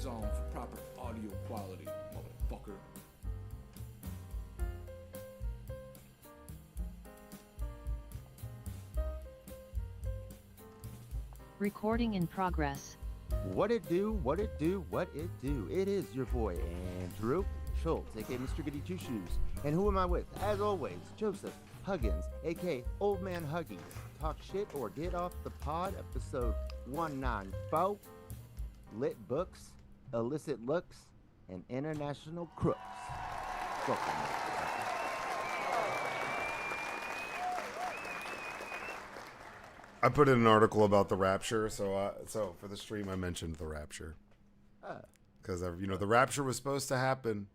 headphones on for proper audio quality, motherfucker. Recording in progress. What it do, what it do, what it do. It is your boy, Andrew Schultz, aka Mr. Goody Two Shoes. And who am I with? As always, Joseph Huggins, aka Old Man Huggie. Talk shit or get off the pod, episode 194. Lit books, illicit looks, and international crooks. Welcome. I put in an article about the Rapture, so for the stream I mentioned the Rapture because the Rapture was supposed to happen.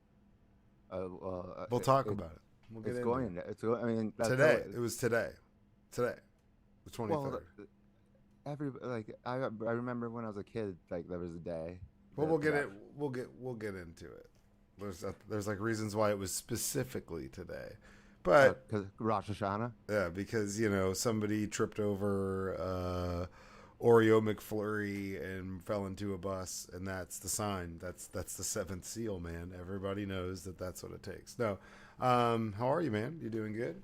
We'll talk about it. We'll get into it. It's going. I mean, that's today. It was today, the 23rd. Well, I remember when I was a kid, like there was a day. Well, we'll get into it. There's like reasons why it was specifically today. But because Rosh Hashanah? Yeah, because somebody tripped over Oreo McFlurry and fell into a bus, and that's the sign. That's the seventh seal, man. Everybody knows that's what it takes. No, how are you, man? You doing good?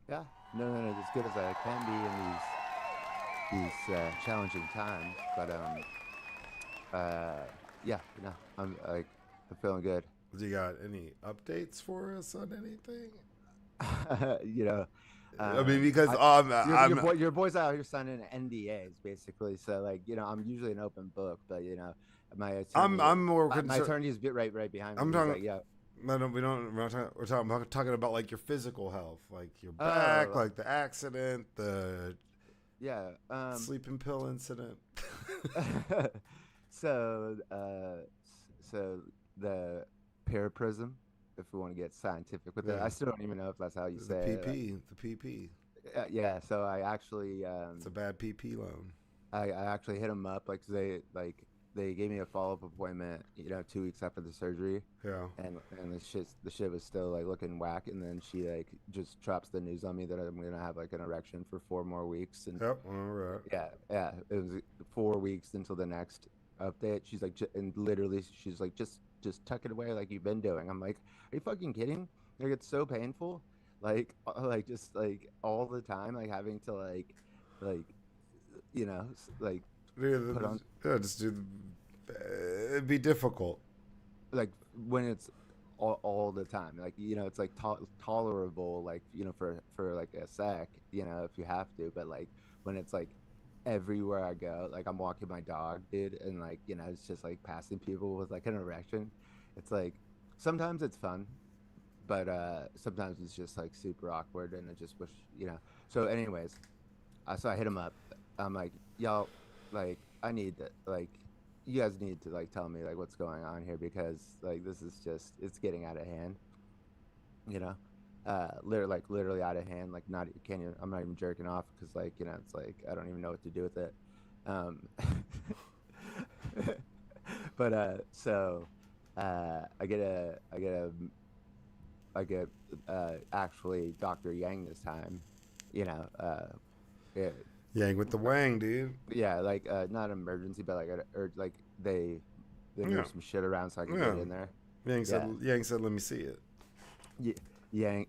Yeah, no, as good as I can be in these challenging times. But I'm feeling good. Do you got any updates for us on anything? I mean, because your boy's out here signing NDAs, basically. So, I'm usually an open book, but my attorney, I'm more concerned. My attorney's right behind me. I'm talking. We're talking about like your physical health, like your back, like the accident, the sleeping pill incident. So the paraprism, if we want to get scientific with it. I still don't even know if that's how you say it. The PP. Yeah, so I actually... it's a bad PP loan. I actually hit them up, they gave me a follow-up appointment, 2 weeks after the surgery. Yeah. And the shit was still, looking whack, and then she, just drops the news on me that I'm going to have, an erection for 4 more weeks. And yep, all right. Yeah, it was 4 weeks until the next update. She's and literally, she's just tuck it away like you've been doing. I'm like, are you fucking kidding? It's so painful, just all the time, having to put on. Yeah, just do. It'd be difficult. When it's all the time, it's tolerable, for a sec, if you have to, but when it's everywhere I go, I'm walking my dog, dude, and it's just passing people with an erection. It's sometimes it's fun, but sometimes it's just super awkward, and I just wish, so anyways, so I hit him up. I'm like, y'all, I need to, you guys need to tell me what's going on here, because this is just, it's getting out of hand, literally out of hand. I'm not even jerking off, because it's I don't even know what to do with it. But so I get actually Dr. Yang this time, yeah. Yang with the wang, dude. Yeah, not emergency, but they move some shit around so I can get in there. Yang said, let me see it. Yeah. Yang,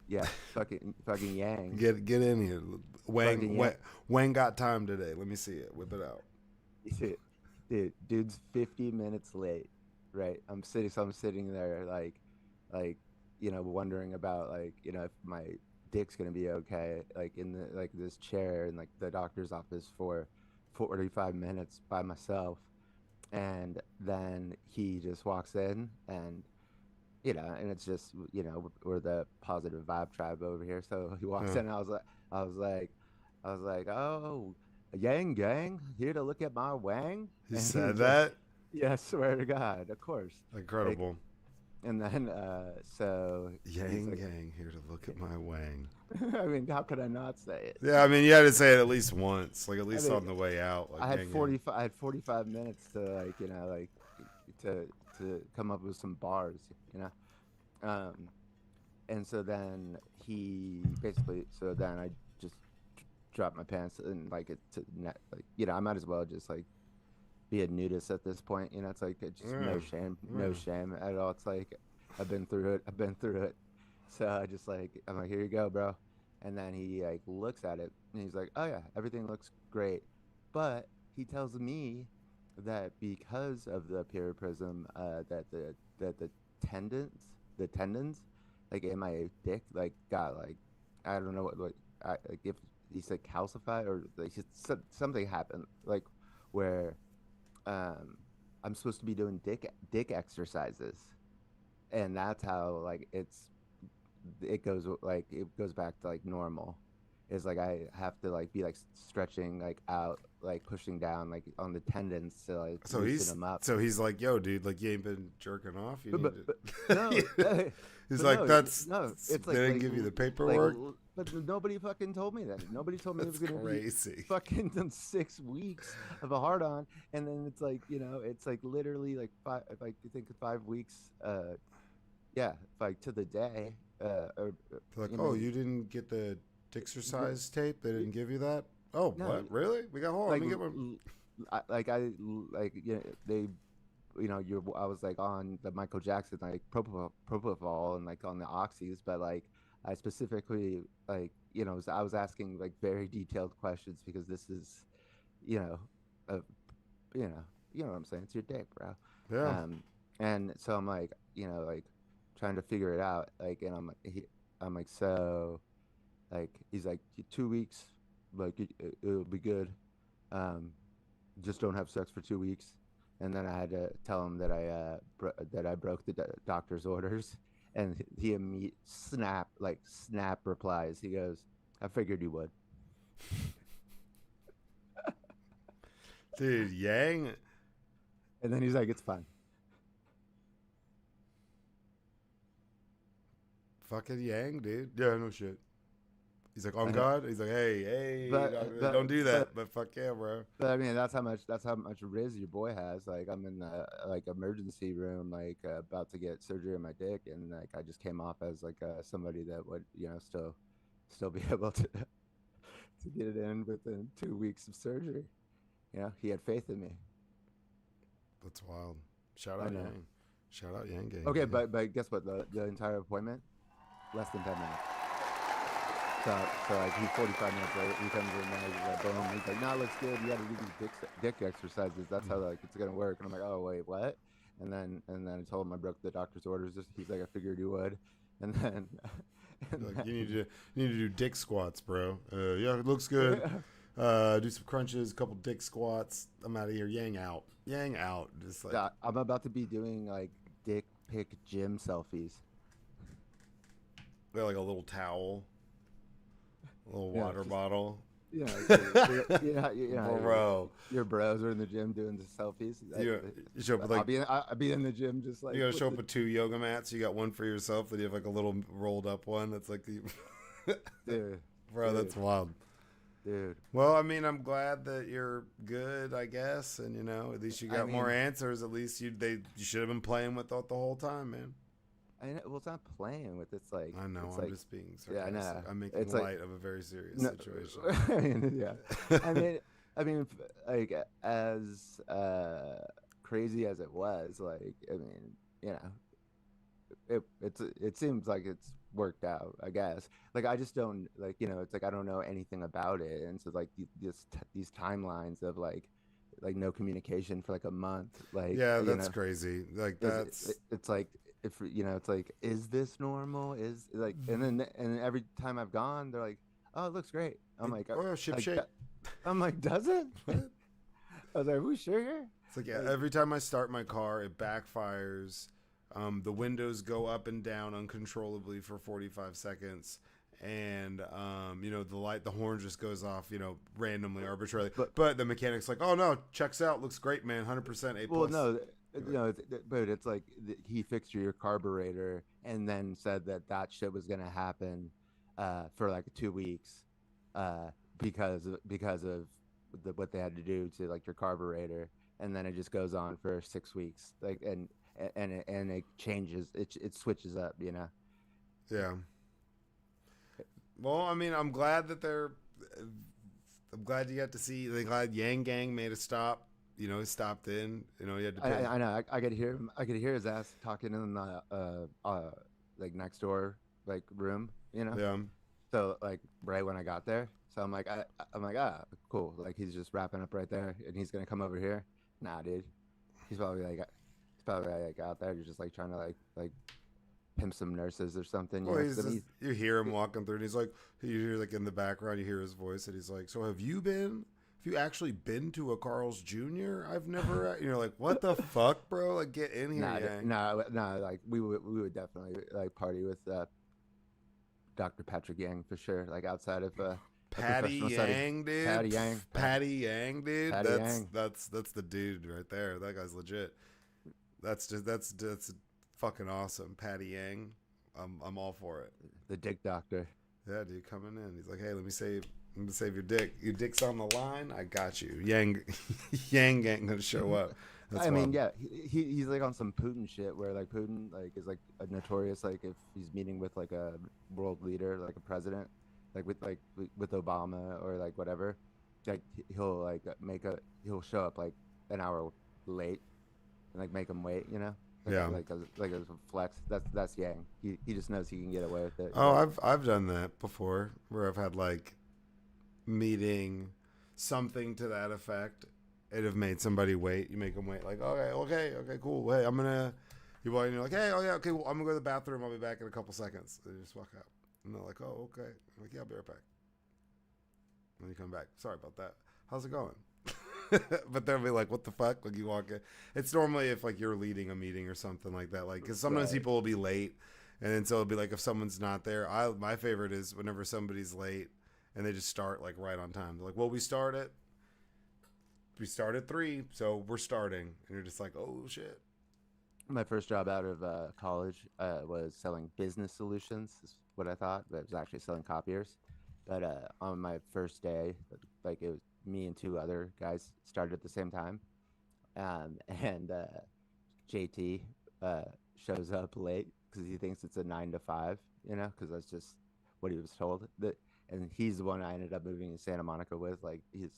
fucking Yang. Get in here, Wang got time today. Let me see it. Whip it out. Dude's 50 minutes late, right? I'm sitting there wondering about if my dick's gonna be okay, in the this chair in the doctor's office for 45 minutes by myself, and then he just walks in, and and it's just, we're the positive vibe tribe over here. So he walks in, and I was like, oh, Yang gang, here to look at my wang. He said that? Yeah, I swear to God, of course. Incredible. And then, so... Yang gang, here to look at my wang. I mean, how could I not say it? Yeah, I mean, you had to say it at least once, at least on the way out. I had 45 minutes to, to come up with some bars, and so then he basically, I just dropped my pants, and I might as well just be a nudist at this point. You know, it's like it's just no shame, no shame at all. It's like I've been through it. I've been through it. So I just like I'm like, here you go, bro. And then he like looks at it and he's like, oh yeah, everything looks great. But he tells me that because of the periprosm, that the tendons, like in my dick, like got like I don't know what like if he said calcified or like something happened like where I'm supposed to be doing dick exercises, and that's how like it goes back to like normal. It's like I have to like be like stretching like out, like pushing down like on the tendons to like loosen them up. So he's like, yo, dude, like you ain't been jerking off. You need to. No, he's but like, no, that's no. It's they like didn't give you the paperwork. But nobody fucking told me that. Nobody told me it was gonna crazy. be fucking 6 weeks of a hard on, and then it's like it's like literally like five. Like you think 5 weeks. Yeah, like to the day. Or, like, oh, you didn't get the exercise tape? They didn't give you that? Oh, no, what? Really? We got hold. Like, Let me get one. I was like on the Michael Jackson like propofol and like on the oxys, but like I specifically like I was asking like very detailed questions because this is a you know what I'm saying, it's your dick, bro. Yeah. And so I'm like like trying to figure it out, like, and I'm like, so like he's like 2 weeks, like it'll be good, just don't have sex for 2 weeks. And then I had to tell him that I broke the doctor's orders, and he snap replies. He goes, I figured you would. Dude, Yang. And then he's like, it's fine. Fucking Yang, dude. Yeah, no shit. He's like, on God. He's like, hey, but, don't do that. But fuck yeah, bro. But I mean, that's how much riz your boy has. Like, I'm in the like emergency room, like about to get surgery on my dick, and like I just came off as like somebody that would still be able to get it in within 2 weeks of surgery. He had faith in me. That's wild. Shout out Yang. Shout out Yang gang. Okay, but guess what? The entire appointment, less than 10 minutes. So like he's 45 minutes late. He comes in there, he's like, boom. He's like, "No, looks good. You got to do these dick exercises. That's how like it's gonna work." And I'm like, "Oh wait, what?" And then I told him I broke the doctor's orders. He's like, "I figured you would." And then like, you need to do dick squats, bro. Yeah, it looks good. Do some crunches, a couple dick squats. I'm out of here. Yang out. Just like I'm about to be doing like dick pic gym selfies. They're like a little towel. A little water bottle. Yeah, bro. Your bros are in the gym doing the selfies. You show up with like I'll be in the gym just like you gotta show up with 2 yoga mats. You got one for yourself, then you have like a little rolled up one that's like the dude, bro, that's wild. Dude. Well, I mean, I'm glad that you're good, I guess, and at least you got more answers. At least you should have been playing with it the whole time, man. I know, well, it's not playing with. It's like I know. I'm like, just being sarcastic. Yeah, I know. I'm making it's light of a very serious situation. Yeah. I mean, like as crazy as it was, like it seems like it's worked out, I guess. Like I just don't like it's like I don't know anything about it, and so like these timelines of like no communication for like a month, like that's crazy. Like it's like. If it's like, is this normal? Is like, and every time I've gone, they're like, oh, it looks great. I'm like, oh, ship shape. I'm like, does it? I was like, are we sure here? It's like, every time I start my car, it backfires. The windows go up and down uncontrollably for 45 seconds. And the horn just goes off, randomly, arbitrarily. But the mechanic's like, oh no, checks out, looks great, man, 100% A+. Well, no. But it's like he fixed your carburetor and then said that shit was gonna happen for like 2 weeks because of what they had to do to like your carburetor, and then it just goes on for 6 weeks, like and it changes, it switches up, Yeah. Well, I mean, I'm glad you got to see. I'm glad Yang Gang made a stop You know, he stopped in. You know, he had to I, pay. I know. I could hear him. I could hear his ass talking in the like next door like room. You know. Yeah. So like right when I got there, so I'm like cool. Like he's just wrapping up right there, and he's gonna come over here. Nah, dude. He's probably like out there, just like trying to like pimp some nurses or something. You Well, know. he's 'Cause I just, mean, you hear him walking through, and he's like, you hear like in the background, you hear his voice, and he's like, "So have you been? Have you actually been to a Carl's Jr.? I've never." And you're like, "What the fuck, bro? Like, get in here, Yang." nah. Like we would definitely like party with Dr. Patrick Yang for sure. Like outside of a Patty professional setting. Yang, dude. Patty Yang. Patty Yang, dude. Patty that's Yang. that's the dude right there. That guy's legit. That's fucking awesome. Patty Yang. I'm all for it. The dick doctor. Yeah, dude, coming in. He's like, "Hey, let me save your dick. Your dick's on the line. I got you." Yang Yang ain't gonna show up. That's I mean, wild. yeah, he's like on some Putin shit where like Putin like is like a notorious like if he's meeting with like a world leader like a president like with Obama or like whatever, like he'll like he'll show up like an hour late and like make him wait, you know. Yeah. Like as a flex. That's Yang. He just knows he can get away with it. Oh, I've done that before, where I've had like meeting something to that effect. It have made somebody wait. You make them wait. Like, okay, cool. Hey, I'm gonna. You walk in, you're like, hey, oh yeah, okay. Well, I'm gonna go to the bathroom. I'll be back in a couple seconds. And you just walk out, and they're like, oh, okay. I'm like, yeah, I'll be right back. And you come back. Sorry about that. How's it going? But they'll be like, what the fuck? Like you walk in. It's normally if like you're leading a meeting or something like that. Like, because sometimes Right. people will be late, and then so it'll be like if someone's not there. My favorite is whenever somebody's late and they just start like right on time. They're like, well, we start at 3, so we're starting, and you're just like, oh shit. My first job out of college was selling business solutions, is what I thought, but it was actually selling copiers. But on my first day, like it was me and two other guys started at the same time, and JT shows up late because he thinks it's a 9 to 5, you know, because that's just what he was told. And he's the one I ended up moving to Santa Monica with. Like his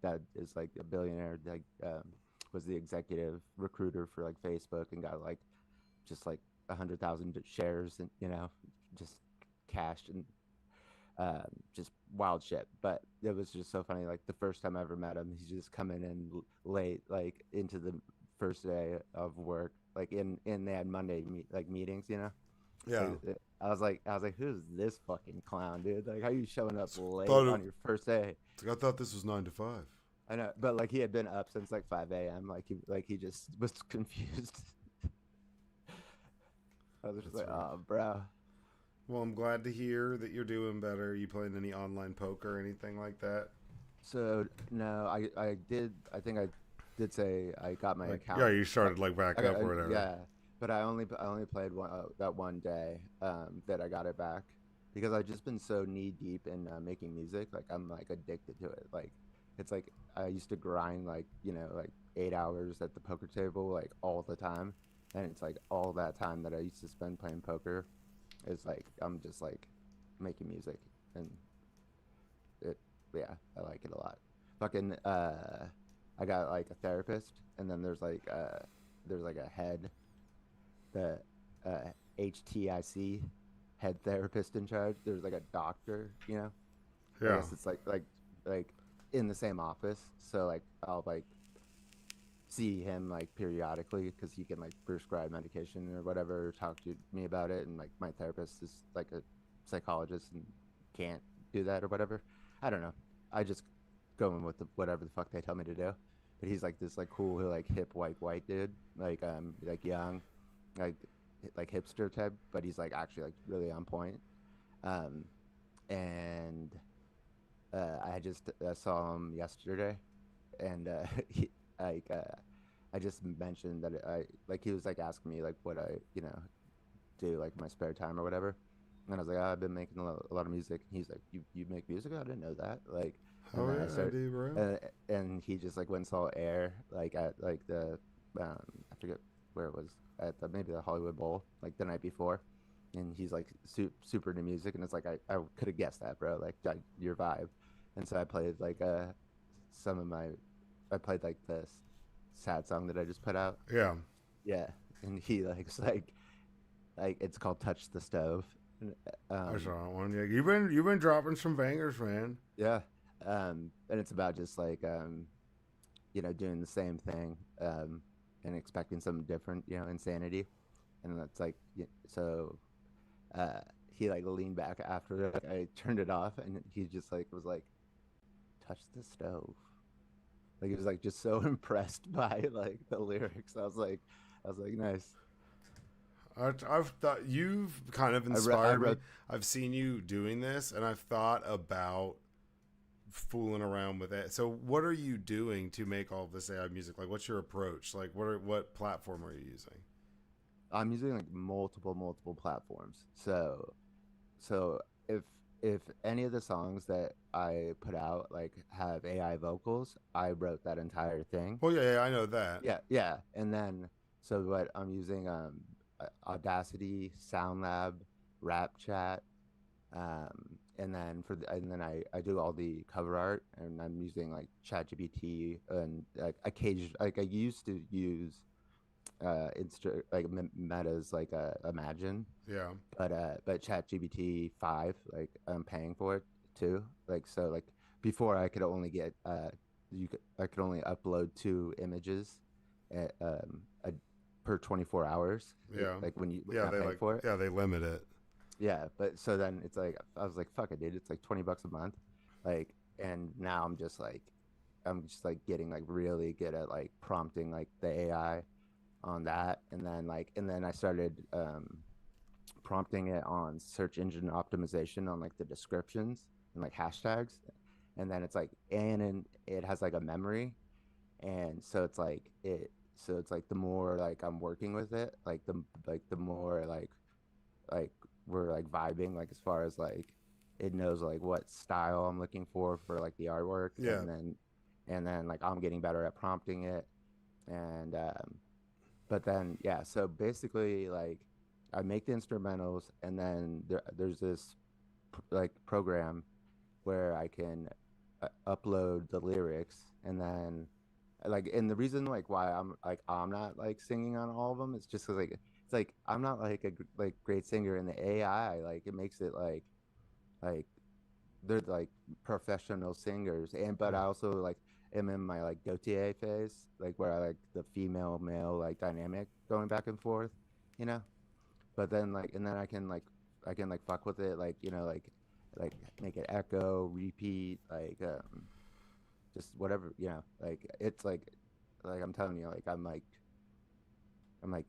dad is like a billionaire, like was the executive recruiter for like Facebook and got like just like 100,000 shares and you know just cashed and just wild shit. But it was just so funny. Like the first time I ever met him, he's just coming in late, like into the first day of work. Like they had Monday meetings, you know. Yeah. Like, I was like, who's this fucking clown, dude? Like, how are you showing up late Thought it- on your first day? I thought this was 9 to 5. I know, but like he had been up since like 5 a.m. Like he just was confused. I was just That's like, right. oh, bro. Well, I'm glad to hear that you're doing better. You playing any online poker or anything like that? So no, I did. I think I did say I got my Like, account. yeah, you started like back I got- up or whatever. Yeah, but I only played that one day that I got it back because I've just been so knee deep in making music. Like I'm like addicted to it. Like it's like I used to grind like you know like 8 hours at the poker table like all the time, and it's like all that time that I used to spend playing poker is like I'm just like making music and it yeah I like it a lot. Fucking I got like a therapist and then there's like a head the HTIC head therapist in charge. There's like a doctor, you know. I Yeah. guess it's like in the same office. So like I'll like see him like periodically because he can like prescribe medication or whatever, or talk to me about it. And like my therapist is like a psychologist and can't do that or whatever. I don't know. I just go in with whatever the fuck they tell me to do. But he's like this like cool like hip white dude, like young, like hipster type, but he's like actually like really on point. Um, and I just saw him yesterday, and he like I just mentioned that I like he was like asking me like what I do like in my spare time or whatever, and I was like, oh, I've been making a lot of music. And he's like, you make music? I didn't know that. Like, and Oh then yeah, I do, bro. and he just like went and saw Air like at like the I forget where it was at maybe the Hollywood Bowl like the night before, and he's like super into music, and it's like I could have guessed that, bro, like your vibe. And so I played like some of my I played like this sad song that I just put out. Yeah. Yeah, and he was like it's called "Touch the Stove." And, I saw that one. Yeah, you've been dropping some bangers, man. yeah, and it's about just like doing the same thing, and expecting something different, insanity, and that's like so. Uh, he like leaned back after I turned it off, and he just like was like, "Touch the stove." Like he was like just so impressed by like the lyrics. I was like, nice. I've thought you've kind of I inspired me. wrote. I've seen you doing this, and I've thought about fooling around with it. So, what are you doing to make all of this AI music? Like, what's your approach? Like, what platform are you using? I'm using like multiple platforms. So if any of the songs that I put out like have AI vocals, I wrote that entire thing. Well, yeah, I know that. Yeah, yeah. And then so what I'm using Audacity, SoundLab, RapChat, and then I do all the cover art, and I'm using like ChatGPT, and like occasion like I used to use like Meta's like Imagine, Yeah. but ChatGPT 5, like I'm paying for it too. Like so like before I could only get I could only upload 2 images at, per 24 hours. Yeah. Like when you Yeah, got they paid for it. yeah, they limit it. Yeah, but so then it's like I was like, fuck it, dude. It's like $20 a month. Like, and now I'm just like getting like really good at like prompting like the AI on that, and then I started prompting it on search engine optimization on like the descriptions and like hashtags, and then it's like and it has like a memory, and so it's like the more like I'm working with it, like the more like we're like vibing, like as far as like it knows like what style I'm looking for like the artwork, Yeah. and then like I'm getting better at prompting it, and but then yeah, so basically like I make the instrumentals, and then there's this like program where I can upload the lyrics, and then like, and the reason like why I'm not like singing on all of them, it's just because like it's like I'm not like like great singer, in the AI like it makes it like they're like professional singers, and but I also like am in my like Gautier phase, like where I like the female male like dynamic going back and forth, you know. But then like and then I can like fuck with it, like like make it echo, repeat, like just whatever, like it's like I'm telling you, like I'm like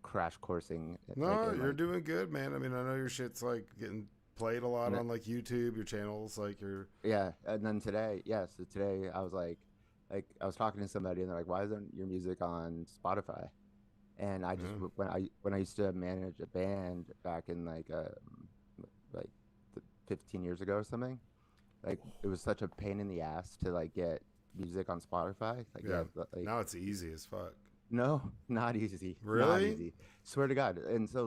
crash coursing like No, in you're like doing good, man. I mean, I know your shit's like getting played a lot and on like YouTube, your channels, like your yeah, and then today, yeah, so today I was like I was talking to somebody, and they're like, why isn't your music on Spotify? And I just yeah. when I used to manage a band back in like 15 years ago or something, like it was such a pain in the ass to like get music on Spotify. Like Yeah. like Now it's easy as fuck. no, not easy, not Really? easy. Swear to God. And so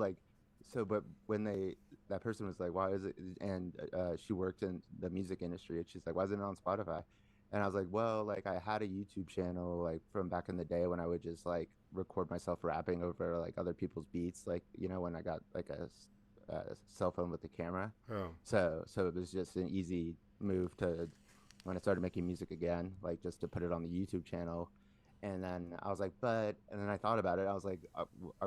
but when that person was like, why is it? And she worked in the music industry, and she's like, why isn't it on Spotify? And I was like, well, like I had a YouTube channel like from back in the day when I would just like record myself rapping over like other people's beats, like when I got like a cell phone with the camera. Oh. So it was just an easy move to when I started making music again, like just to put it on the YouTube channel. And then I was like, and then I thought about it. I was like,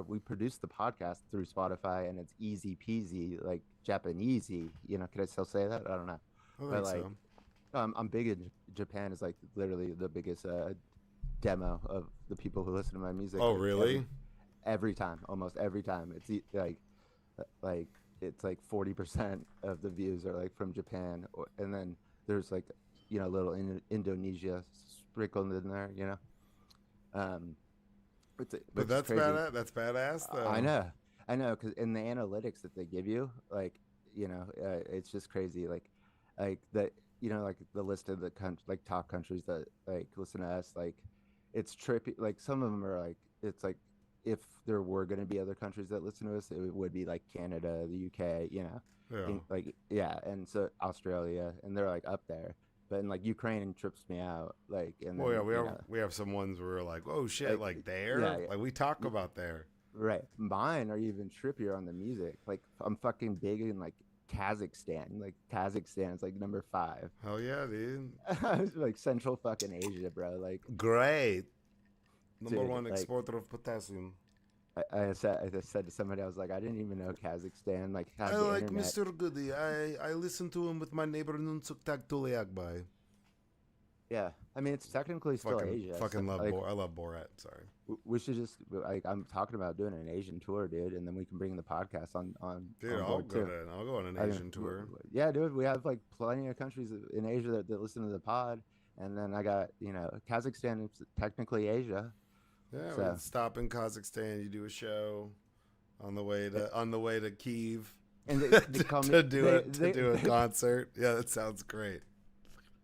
we produced the podcast through Spotify, and it's easy peasy, like Japanesey. Could I still say that? I don't know. I But think like, so. I'm big in Japan. Is like literally the biggest demo of the people who listen to my music. Oh, Like, really? every time, almost every time. It's like it's like 40% of the views are like from Japan, and then there's like little Indonesia sprinkled in there. Um, But which is that's crazy. badass. That's badass I though. know, I know, because in the analytics that they give you, like it's just crazy. Like the like the list of the like top countries that like listen to us, like it's trippy. Like some of them are like it's like if there were going to be other countries that listen to us, it would be like Canada, the UK, Yeah. like yeah, and so Australia, and they're like up there. but in like Ukraine trips me out. Like, and Well, yeah, then we have some ones where we're like, oh shit, like there, yeah, like we talk about there. right. Mine are even trippier on the music. Like I'm fucking big in like Kazakhstan. Like Kazakhstan's like #5. Hell yeah, dude. Like Central fucking Asia, bro. Like, Great. Number dude, one like exporter of potassium. I just said to somebody, I was like, I didn't even know Kazakhstan like had I the like internet. Mr. Goody. I listen to him with my neighbor Nunsuk Taktuliakbai. Yeah, I mean it's technically still Asia. Fucking So, love like, I love Borat. Sorry. we should just like I'm talking about doing an Asian tour, dude, and then we can bring the podcast on Dude, on board too. I'll go on an I mean, Asian tour. Yeah, dude, we have like plenty of countries in Asia that listen to the pod, and then I got Kazakhstan is technically Asia. Yeah, So- we stop in Kazakhstan. You do a show on the way to Kyiv And they call me to do a concert. Yeah, that sounds great.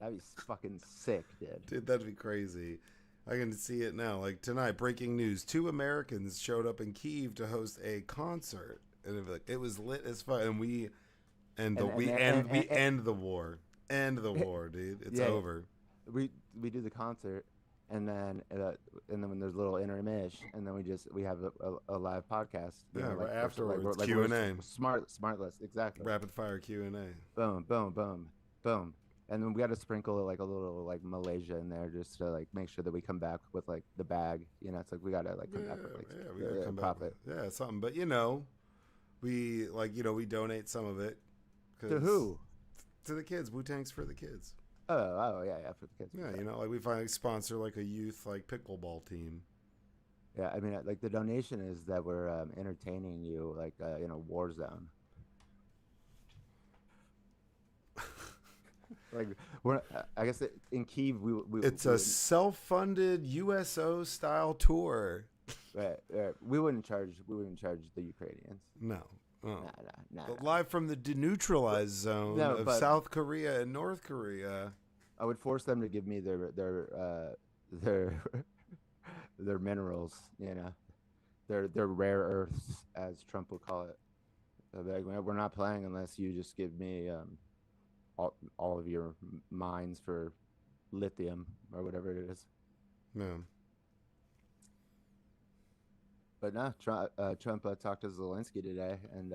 That'd be fucking sick, dude. Dude, that'd be crazy. I can see it now. Like tonight, breaking news: 2 Americans showed up in Kyiv to host a concert, and it was lit as fuck. And we end the war. End the war, dude. It's over. We do the concert, and then when there's a little intermish, and then we have a live podcast. Yeah, like, right afterwards, like Q&A. Smart list, exactly. Rapid fire Q&A. Boom, boom, boom, boom. And then we got to sprinkle like a little like Malaysia in there just to like make sure that we come back with like the bag. It's like we got to like come back with like we gotta come profit. back. Yeah, something. But we we donate some of it. To who? To the kids. Wu-Tang's for the kids. Oh yeah, for the kids. Yeah, like we finally sponsor like a youth like pickleball team. Yeah, I mean, like the donation is that we're entertaining you like in a war zone. Like I guess in Kyiv it's a self-funded USO style tour. Right. We wouldn't charge the Ukrainians. No. Oh. Nah. Live from the deneutralized zone of South Korea and North Korea. I would force them to give me their their minerals, their rare earths, as Trump would call it. Like, we're not playing unless you just give me all of your mines for lithium or whatever it is. Yeah. But no, Trump talked to Zelensky today, and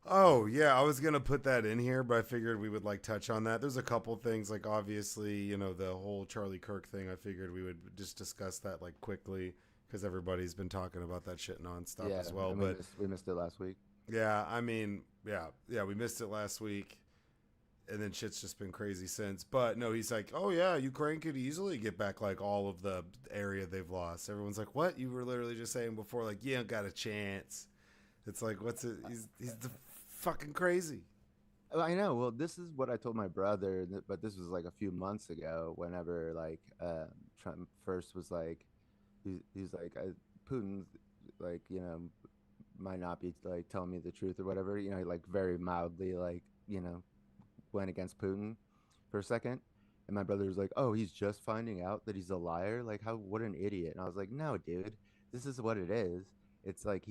oh yeah, I was gonna put that in here, but I figured we would like touch on that. There's a couple things, like obviously, the whole Charlie Kirk thing. I figured we would just discuss that like quickly because everybody's been talking about that shit nonstop as well. But we missed it last week. Yeah, I mean, yeah, we missed it last week. And then shit's just been crazy since. But no, he's like, oh yeah, Ukraine could easily get back like all of the area they've lost. Everyone's like, what? You were literally just saying before, like, you don't got a chance. It's like, what's it? He's the fucking crazy. I know. Well, this is what I told my brother, but this was like a few months ago. Whenever like Trump first was like, he's like Putin, like might not be like telling me the truth or whatever. Like very mildly, like went against Putin for a second, and my brother was like, oh, he's just finding out that he's a liar, like what an idiot. And I was like, no dude, this is what it is. It's like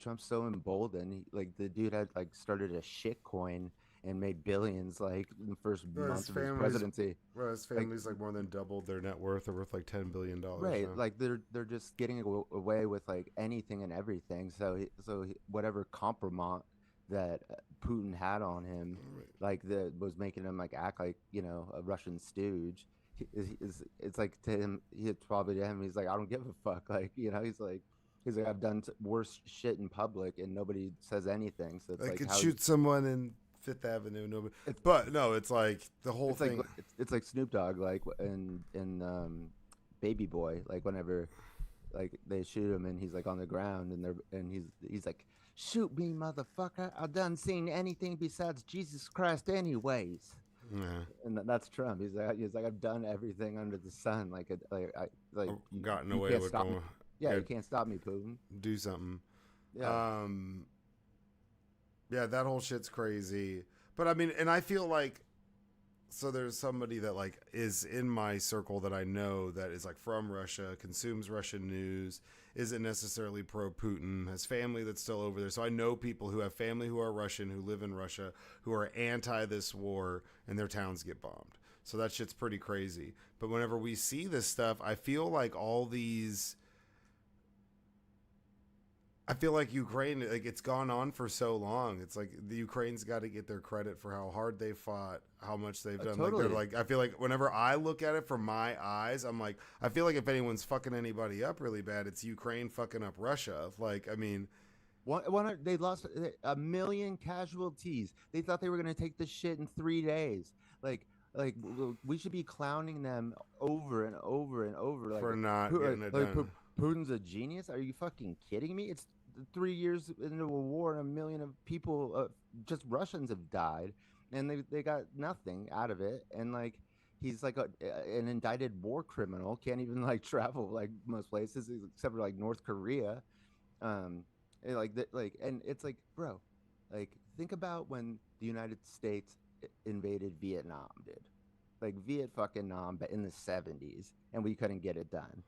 Trump's so emboldened, like the dude had like started a shit coin and made billions like in the first month of his presidency. Well, his family's like more than doubled their net worth. They're worth like $10 billion. Right, now. like they're just getting away with like anything and everything. So whatever compromise that Putin had on him, like was making him like act like a Russian stooge. It's like to him, he's like, I don't give a fuck. Like he's like I've done worse shit in public and nobody says anything. So it's I like could shoot someone in Fifth Avenue, nobody. But no, it's like the whole thing. It's like Snoop Dogg, like in Baby Boy, like whenever like they shoot him and he's like on the ground and he's like, shoot me, motherfucker! I done seen anything besides Jesus Christ, anyways. Yeah. And that's Trump. He's like I've done everything under the sun. I've gotten away with going. Yeah, you can't stop me, Putin. Do something. Yeah. Yeah, that whole shit's crazy. But I mean, and I feel like, so there's somebody that like is in my circle that I know that is like from Russia, consumes Russian news, isn't necessarily pro-Putin, has family that's still over there. So I know people who have family who are Russian, who live in Russia, who are anti this war, and their towns get bombed. So that shit's pretty crazy. But whenever we see this stuff, I feel like I feel like Ukraine, like it's gone on for so long. It's like the Ukraine's got to get their credit for how hard they fought, how much they've done. Totally. Like they're like, I feel like whenever I look at it from my eyes, I'm like, I feel like if anyone's fucking anybody up really bad, it's Ukraine fucking up Russia. Like, I mean, They lost 1 million casualties. They thought they were going to take this shit in 3 days. Like we should be clowning them over and over and over. Like, for not getting it done. Putin's a genius. Are you fucking kidding me? It's 3 years into a war and 1 million of people, just Russians, have died, and they got nothing out of it. And like, he's like an indicted war criminal. Can't even like travel like most places except for like North Korea. And it's like, bro, like, think about when the United States invaded Vietnam, dude. Like Viet fucking Nam in the 70s, and we couldn't get it done.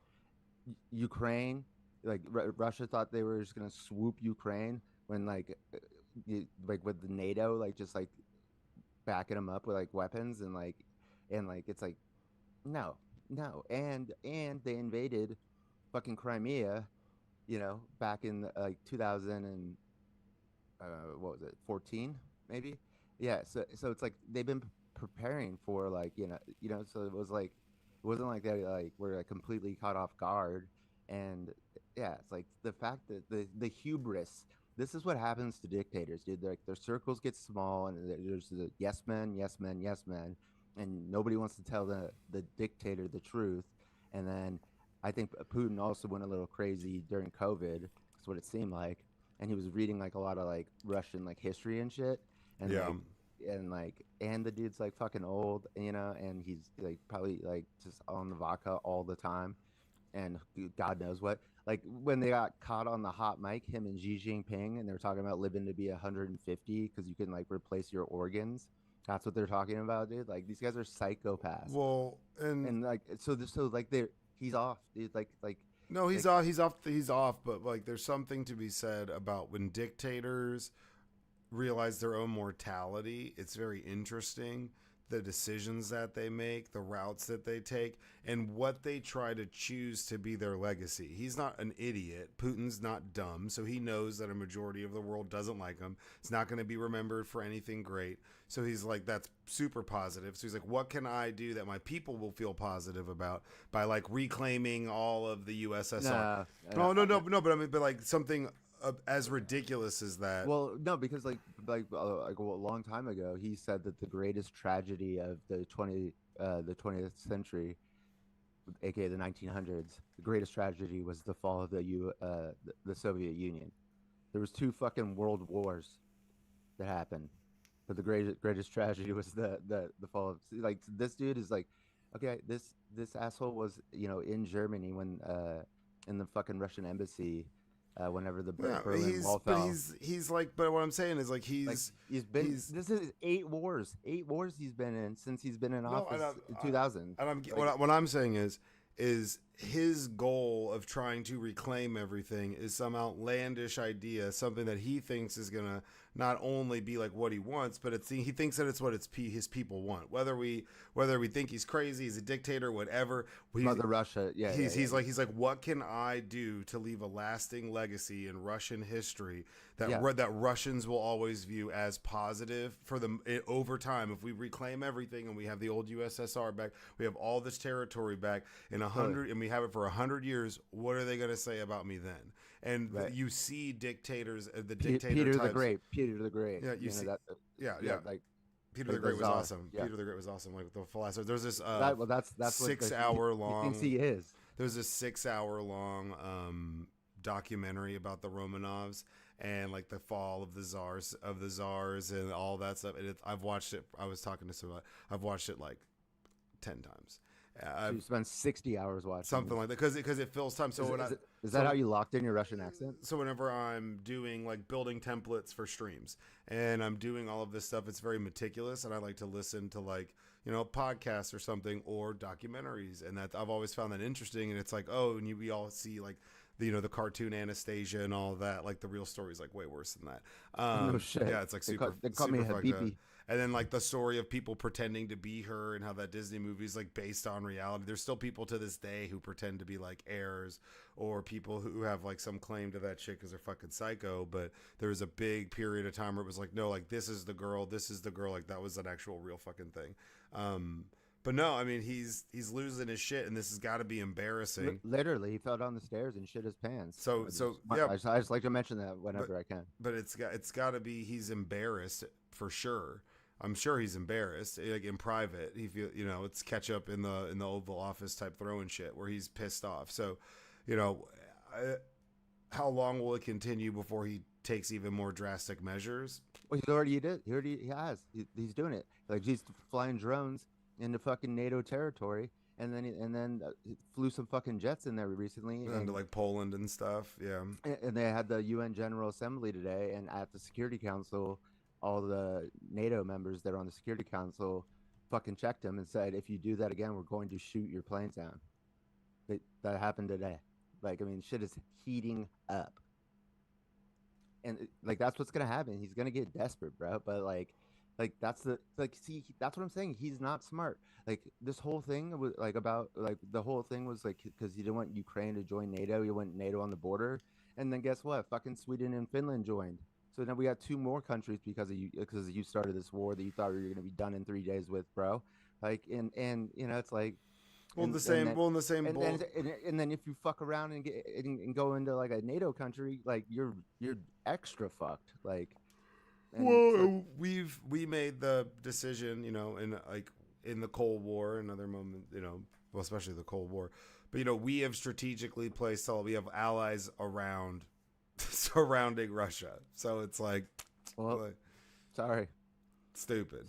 Ukraine, like Russia thought they were just gonna swoop Ukraine when like with the NATO like just like backing them up with like weapons and it's like no, and they invaded fucking Crimea, back in like 2000 and what was it, 14 maybe. Yeah, so it's like they've been preparing for like so it wasn't like they like were like completely caught off guard. And yeah, it's like the fact that the hubris. This is what happens to dictators, dude. Like their circles get small, and there's the yes men, and nobody wants to tell the dictator the truth. And then I think Putin also went a little crazy during COVID. That's what it seemed like, and he was reading like a lot of like Russian like history and shit. And yeah. And the dude's like fucking old, and he's like probably like just on the vodka all the time, and God knows what. Like when they got caught on the hot mic, him and Xi Jinping, and they were talking about living to be 150 because you can like replace your organs. That's what they're talking about, dude. Like these guys are psychopaths. Well, and like so like he's off, dude. Like no, he's off. He's off. But like, there's something to be said about when dictators realize their own mortality. It's very interesting, the decisions that they make, the routes that they take, and what they try to choose to be their legacy. He's not an idiot. Putin's not dumb, so he knows that a majority of the world doesn't like him. It's not going to be remembered for anything great. So he's like, that's super positive. So he's like, what can I do that my people will feel positive about by like reclaiming all of the USSR? No, but I mean, but like something as ridiculous as that. Well, no, because like a long time ago, he said that the greatest tragedy of the 20th century, aka the 1900s, the greatest tragedy was the fall of the Soviet Union. There was 2 fucking world wars that happened, but the greatest tragedy was the fall of, like, this dude is like, okay, this asshole was in Germany when in the fucking Russian embassy. Whenever the Berlin Wall fell, he's like, but what I'm saying is like this is 8 wars he's been in since he's been in office in 2000. What I'm saying is his goal of trying to reclaim everything is some outlandish idea, something that he thinks is gonna not only be like what he wants, but he thinks that it's what his people want. Whether we think he's crazy, he's a dictator, whatever. Mother Russia, yeah. He's like, what can I do to leave a lasting legacy in Russian history that Russians will always view as positive for them over time? If we reclaim everything and we have the old USSR back, we have all this territory back in 100, and we have it for 100 years. What are they going to say about me then? And you see dictators, the dictator Peter types, Peter the Great. Yeah, you see that. Like Peter the Great was awesome. Yeah. Peter the Great was awesome. Like the philosopher. There's this that's 6 hour long. He thinks he is. There's a 6 hour long documentary about the Romanovs and like the fall of the czars and all that stuff. And I've watched it. I was talking to somebody. I've watched it like 10 times. So you spent 60 hours watching something like that because it fills time. So is that how you locked in your Russian accent? So whenever I'm doing like building templates for streams and I'm doing all of this stuff, it's very meticulous, and I like to listen to like podcasts or something or documentaries, and that I've always found that interesting. And it's like, oh, and we all see like the cartoon Anastasia and all that. Like the real story is like way worse than that. No shit. Yeah, it's like They super. call me super fucked up. Habibi. And then like the story of people pretending to be her and how that Disney movie is like based on reality. There's still people to this day who pretend to be like heirs or people who have like some claim to that shit because they're fucking psycho. But there was a big period of time where it was like, no, like this is the girl. Like that was an actual real fucking thing. But no, I mean he's losing his shit, and this has got to be embarrassing. Literally, he fell down the stairs and shit his pants. So yeah, I just like to mention that whenever I can. But it's got to be he's embarrassed for sure. I'm sure he's embarrassed, like in private. He feel it's catch up in the Oval Office type throwing shit where he's pissed off. So, how long will it continue before he takes even more drastic measures? Well, he already did. He has. He's doing it. Like he's flying drones into fucking NATO territory, and then he flew some fucking jets in there recently, into like Poland and stuff. Yeah. And they had the UN General Assembly today, and at the Security Council, all the NATO members that are on the Security Council fucking checked him and said, if you do that again, we're going to shoot your planes down. That happened today. Like, I mean, shit is heating up. And like, that's what's going to happen. He's going to get desperate, bro. But that's what I'm saying. He's not smart. Like this whole thing was like about like the whole thing was like, because he didn't want Ukraine to join NATO. He went NATO on the border. And then guess what? Fucking Sweden and Finland joined. So now we got 2 more countries because you started this war that you thought you were going to be done in 3 days with, bro. Like, and it's like, in the same boat. And then if you fuck around and go into like a NATO country, like you're extra fucked. Like, well, we made the decision, in the Cold War and other moments, well, especially the Cold War, but we have strategically placed we have allies around surrounding Russia. So it's like, sorry, stupid.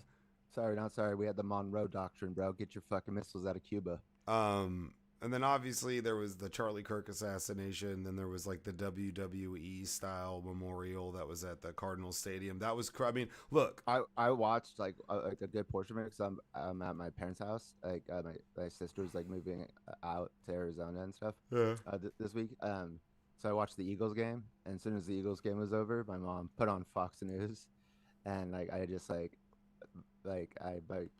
Sorry, not sorry. We had the Monroe Doctrine, bro. Get your fucking missiles out of Cuba. And then obviously there was the Charlie Kirk assassination. Then there was like the WWE style memorial that was at the Cardinals Stadium. That was, I mean, look, I watched like a good portion of it because I'm at my parents' house. Like my sister's like moving out to Arizona and stuff. Yeah. This week. So I watched the Eagles game, and as soon as the Eagles game was over, my mom put on Fox News, and like I just I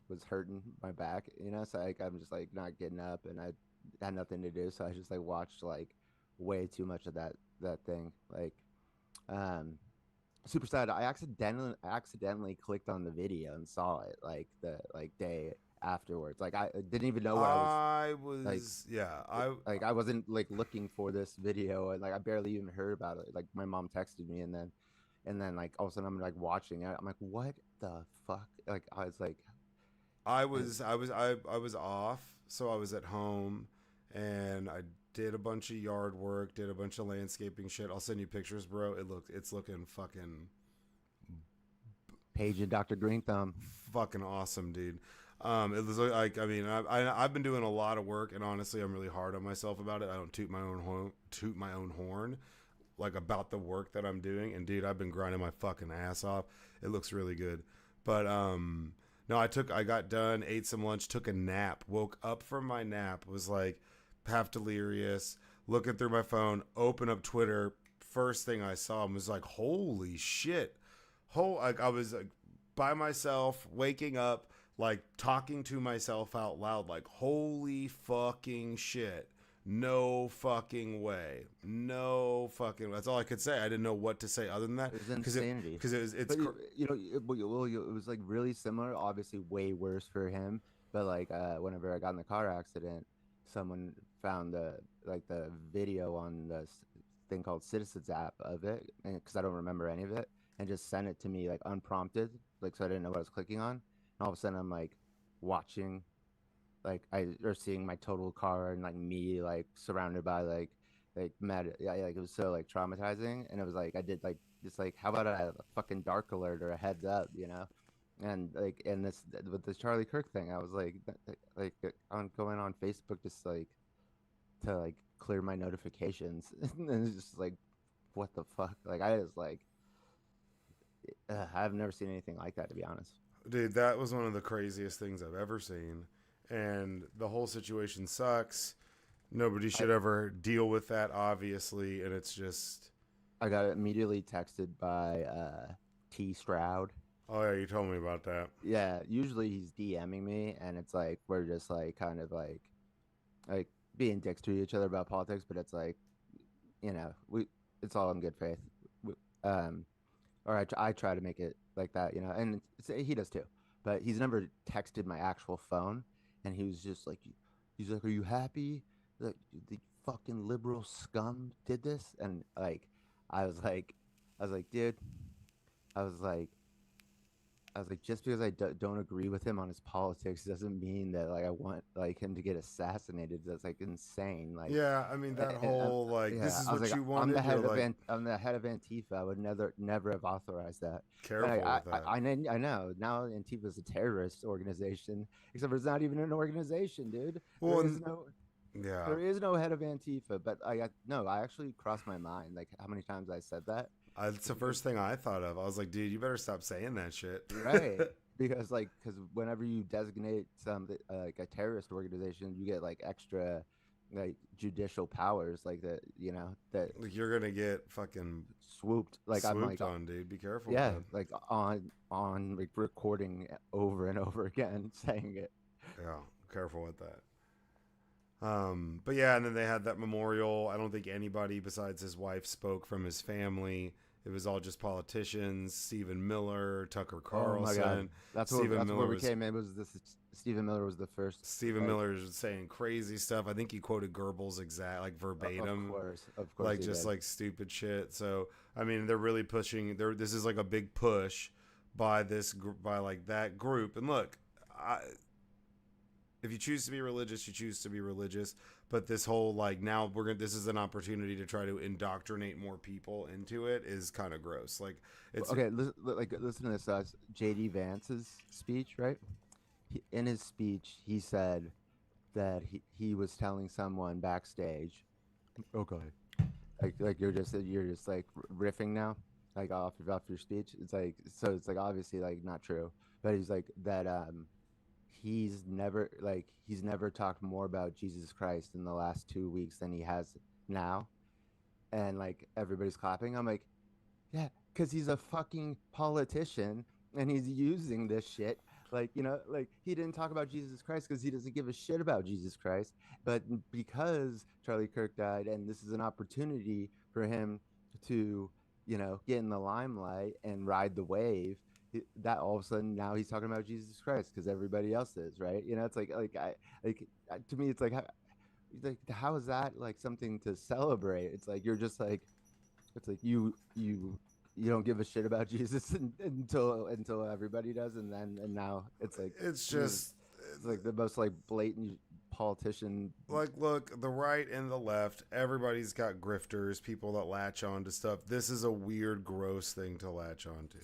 was hurting my back, so like I'm just like not getting up, and I had nothing to do, so I just like watched like way too much of that thing. Like super sad. I accidentally clicked on the video and saw it like the day afterwards. Like I didn't even know where I wasn't like looking for this video, and like I barely even heard about it. Like my mom texted me, and then like all of a sudden I'm like watching it. I'm like, what the fuck? Like I was off, so I was at home, and I did a bunch of yard work, did a bunch of landscaping shit. I'll send you pictures, bro. It's looking fucking Paige and Dr. Green Thumb. Fucking awesome, dude. It was like, I mean, I've been doing a lot of work, and honestly, I'm really hard on myself about it. I don't toot my own horn, like about the work that I'm doing. And dude, I've been grinding my fucking ass off. It looks really good. But no, I got done, ate some lunch, took a nap, woke up from my nap, was like half delirious, looking through my phone, open up Twitter. First thing I saw was like, holy shit. Like I was like by myself, waking up, like talking to myself out loud, like, holy fucking shit. No fucking way. No fucking way. That's all I could say. I didn't know what to say other than that. It was insanity. Because it was like really similar, obviously way worse for him. But like whenever I got in the car accident, someone found the video on this thing called Citizens app of it, because I don't remember any of it, and just sent it to me like unprompted, like so I didn't know what I was clicking on. And all of a sudden I'm like watching, like or seeing my total car and like me like surrounded by like mad, yeah, like it was so like traumatizing. And it was like I did like just like, how about a fucking dark alert or a heads up, and like, and this with this Charlie Kirk thing, I was like on going on Facebook just like to like clear my notifications, and it's just like, what the fuck? Like I was like, I've never seen anything like that, to be honest. Dude, that was one of the craziest things I've ever seen. And the whole situation sucks. Nobody should ever deal with that, obviously, and it's just. I got immediately texted by T Stroud. Oh yeah, you told me about that. Yeah, usually he's DMing me, and it's like we're just like kind of like being dicks to each other about politics, but it's like, it's all in good faith. We- Um, or I try to make it like that, and he does too. But he's never texted my actual phone, and he was just like, he's like, "Are you happy that the fucking liberal scum did this?" And like, I was like, dude, I was like, just because I don't agree with him on his politics doesn't mean that like I want like him to get assassinated. That's like insane. Like, Yeah, I mean that whole like yeah, this is I was what like, you wanted. I'm the head of Antifa. I would never have authorized that. Careful with that. I know now Antifa is a terrorist organization, except for it's not even an organization, dude. Well, There is no head of Antifa. But I actually crossed my mind like how many times I said that. It's the first thing I thought of. I was like, dude, you better stop saying that shit. Right. Because whenever you designate some like a terrorist organization, you get like extra like judicial powers like that, that Like you're gonna get fucking swooped. Like I'm like on, dude. Be careful. yeah, man. like on like recording over and over again saying it. Yeah, careful with that. But yeah, and then they had that memorial. I don't think anybody besides his wife spoke from his family. It was all just politicians. Stephen Miller, Tucker Carlson. Oh my God. That's where we came in. Stephen Miller was the first. Stephen Miller's saying crazy stuff. I think he quoted Goebbels like verbatim. Of course. Like just like stupid shit. So I mean, they're really pushing. This is like a big push by like that group. And look, if you choose to be religious, you choose to be religious. But this whole like now this is an opportunity to try to indoctrinate more people into it is kind of gross. Like it's okay. Listen to this. JD Vance's speech, right? In his speech, he said that he was telling someone backstage. Okay. Like you're just like riffing now, like off your speech. It's like obviously like not true, but he's like that. He's never talked more about Jesus Christ in the last 2 weeks than he has now, and like everybody's clapping. I'm like, yeah, because he's a fucking politician and he's using this shit. Like, like he didn't talk about Jesus Christ because he doesn't give a shit about Jesus Christ, but because Charlie Kirk died, and this is an opportunity for him to, get in the limelight and ride the wave. That all of a sudden now he's talking about Jesus Christ because everybody else is, right? It's to me it's like how is that like something to celebrate? It's like you're just like you don't give a shit about Jesus until everybody does, and now it's like it's just it's like the most like blatant politician. Like, look, the right and the left, everybody's got grifters, people that latch on to stuff. This is a weird, gross thing to latch on to.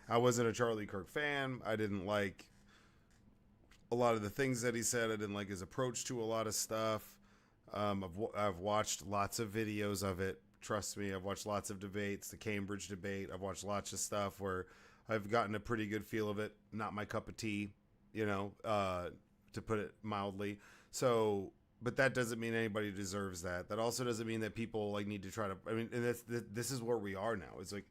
I wasn't a Charlie Kirk fan. I didn't like a lot of the things that he said. I didn't like his approach to a lot of stuff. I've watched lots of videos of it. Trust me, I've watched lots of debates, the Cambridge debate. I've watched lots of stuff where I've gotten a pretty good feel of it. Not my cup of tea, to put it mildly. So, but that doesn't mean anybody deserves that. That also doesn't mean that people like need to try to. I mean, and this is where we are now. It's like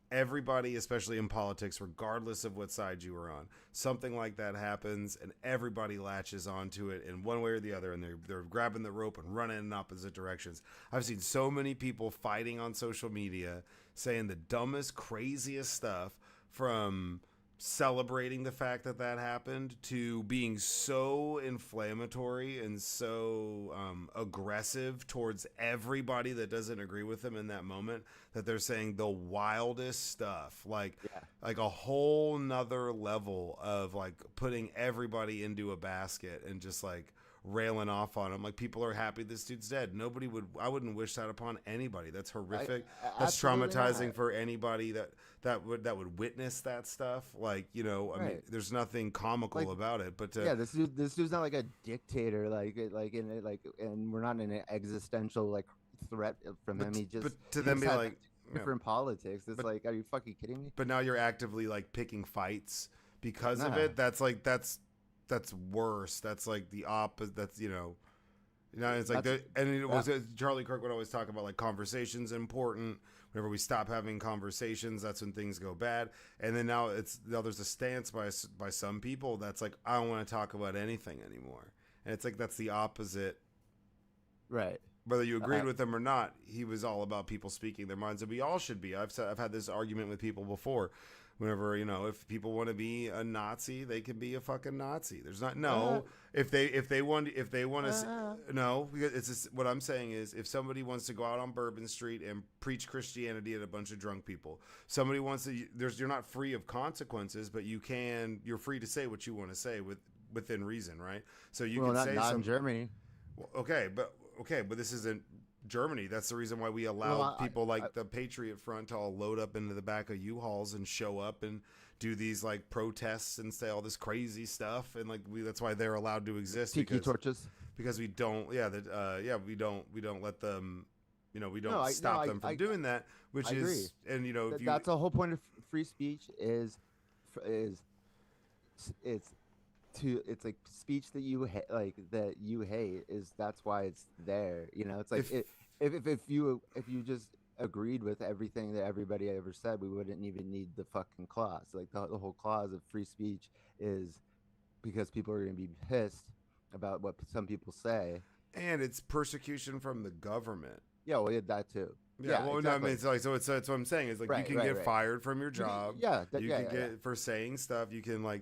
everybody, especially in politics, regardless of what side you are on, something like that happens and everybody latches onto it in one way or the other, and they're grabbing the rope and running in opposite directions. I've seen so many people fighting on social media saying the dumbest, craziest stuff, from celebrating the fact that happened to being so inflammatory and so aggressive towards everybody that doesn't agree with them in that moment, that they're saying the wildest stuff, like a whole nother level of like putting everybody into a basket and just like railing off on him. Like, people are happy this dude's dead. I wouldn't wish that upon anybody. That's horrific. That's traumatizing for anybody that would witness that stuff. Like, I mean, there's nothing comical about it, but this dude's not like a dictator, and we're not in an existential like threat from him. But to them be like different politics. It's like, are you fucking kidding me? But now you're actively like picking fights because of it. That's worse. That's like the opposite. That's You know, it's like, and it was Charlie Kirk would always talk about like conversations important. Whenever we stop having conversations, that's when things go bad. And then now there's a stance by some people that's like, I don't want to talk about anything anymore. And it's like that's the opposite. Right. Whether you agreed with him or not, he was all about people speaking their minds, and we all should be. I've had this argument with people before. Whenever, you know, if people want to be a Nazi, they can be a fucking Nazi. There's not if they want to no, because it's just, what I'm saying is if somebody wants to go out on Bourbon Street and preach Christianity at a bunch of drunk people, somebody wants to, you're not free of consequences, but you're free to say what you want to say within reason, right? So you can say not in Germany. Okay, but this isn't Germany. That's the reason why we allowed people like the Patriot Front to all load up into the back of U-Hauls and show up and do these like protests and say all this crazy stuff, and like that's why they're allowed to exist. Tiki torches. Because we don't, we don't let them, you know, we don't stop them from doing that. Which is, and you know, that's the whole point of free speech is it's like speech that you hate is that's why it's there, you know. It's like if you just agreed with everything that everybody ever said, we wouldn't even need the fucking clause. Like the whole clause of free speech is because people are going to be pissed about what some people say, and it's persecution from the government. Yeah, well, that too. Yeah, well, exactly. No, I mean, it's like, so it's what I'm saying is like, you can get fired from your job. You can get for saying stuff. You can like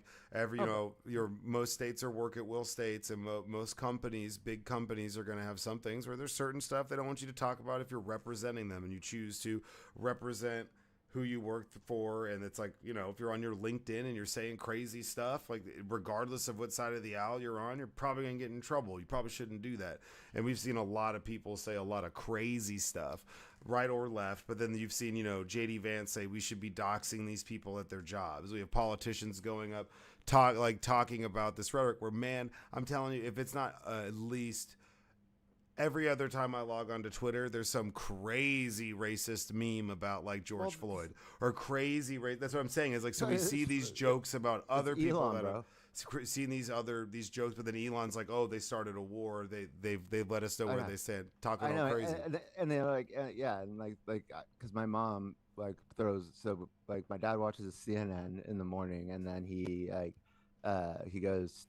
most states are work at will states, and most companies, big companies, are going to have some things where there's certain stuff they don't want you to talk about if you're representing them, and you choose to represent who you work for. And it's like, you know, if you're on your LinkedIn and you're saying crazy stuff, like regardless of what side of the aisle you're on, you're probably gonna get in trouble. You probably shouldn't do that. And we've seen a lot of people say a lot of crazy stuff, right or left. But then you've seen, you know, JD Vance say we should be doxing these people at their jobs. We have politicians going up talking about this rhetoric where, man, I'm telling you, if it's not at least every other time I log onto Twitter, there's some crazy racist meme about like George Floyd or crazy That's what I'm saying is like, so we see these jokes about other people Elon, that bro. have seen these jokes, but then Elon's like, oh, they started a war. They've let us know where they stand. Talking all crazy. And they're like, and like, because my mom like my dad watches CNN in the morning, and then he goes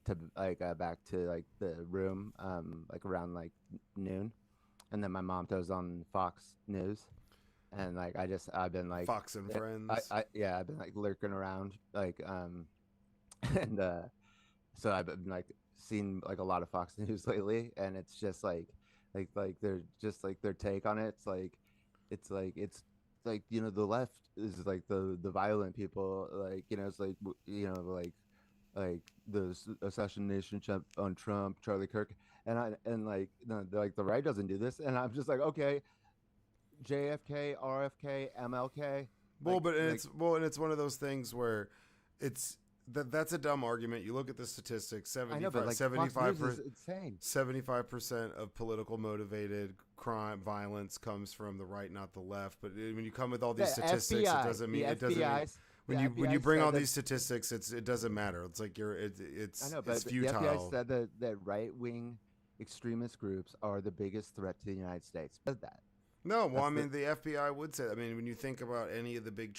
to back to like the room like around like noon, and then my mom throws on Fox News, and like I've been like Fox and Friends. I've been like lurking around like and so I've been like seeing like a lot of Fox News lately, and it's just like they're just like their take on it. It's like you know, the left is like the violent people, like, you know, it's like, you know, like the assassination on Trump, Charlie Kirk, and like the right doesn't do this, and I'm just like, okay, JFK, RFK, MLK. It's one of those things where that's a dumb argument. You look at the statistics, 75% of political motivated crime violence comes from the right, not the left. But when you come with all these statistics, it doesn't mean when you bring all these statistics, it doesn't matter. It's like it's futile. The FBI said that right-wing extremist groups are the biggest threat to the United States. Said that. No, well, I mean, the FBI would say. I mean, when you think about any of the big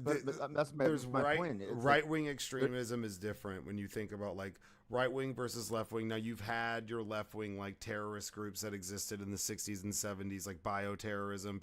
that's my point. Right-wing extremism is different when you think about like right-wing versus left-wing. Now, you've had your left-wing like terrorist groups that existed in the 60s and 70s, like bioterrorism.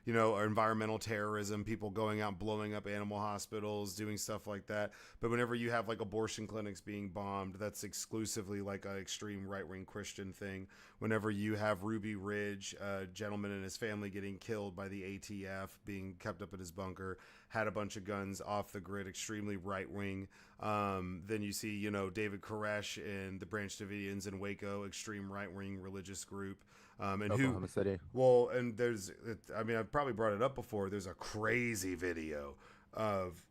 Or environmental terrorism, people going out blowing up animal hospitals, doing stuff like that. But whenever you have like abortion clinics being bombed, that's exclusively like an extreme right-wing Christian thing. Whenever you have Ruby Ridge, a gentleman and his family getting killed by the ATF, being kept up at his bunker, had a bunch of guns off the grid, extremely right-wing. Then you see, you know, David Koresh and the Branch Davidians in Waco, extreme right-wing religious group. Oklahoma City. Well, and I've probably brought it up before. There's a crazy video of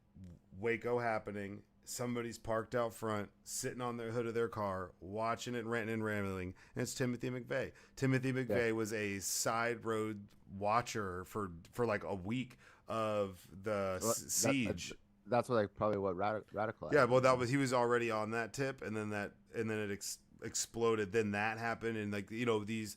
Waco happening. Somebody's parked out front, sitting on the hood of their car, watching it ranting and rambling, and it's Timothy McVeigh. Timothy McVeigh was a side road watcher for like a week of the siege. That's probably what radicalized. Yeah, well, he was already on that tip, and then exploded. Then that happened, and like these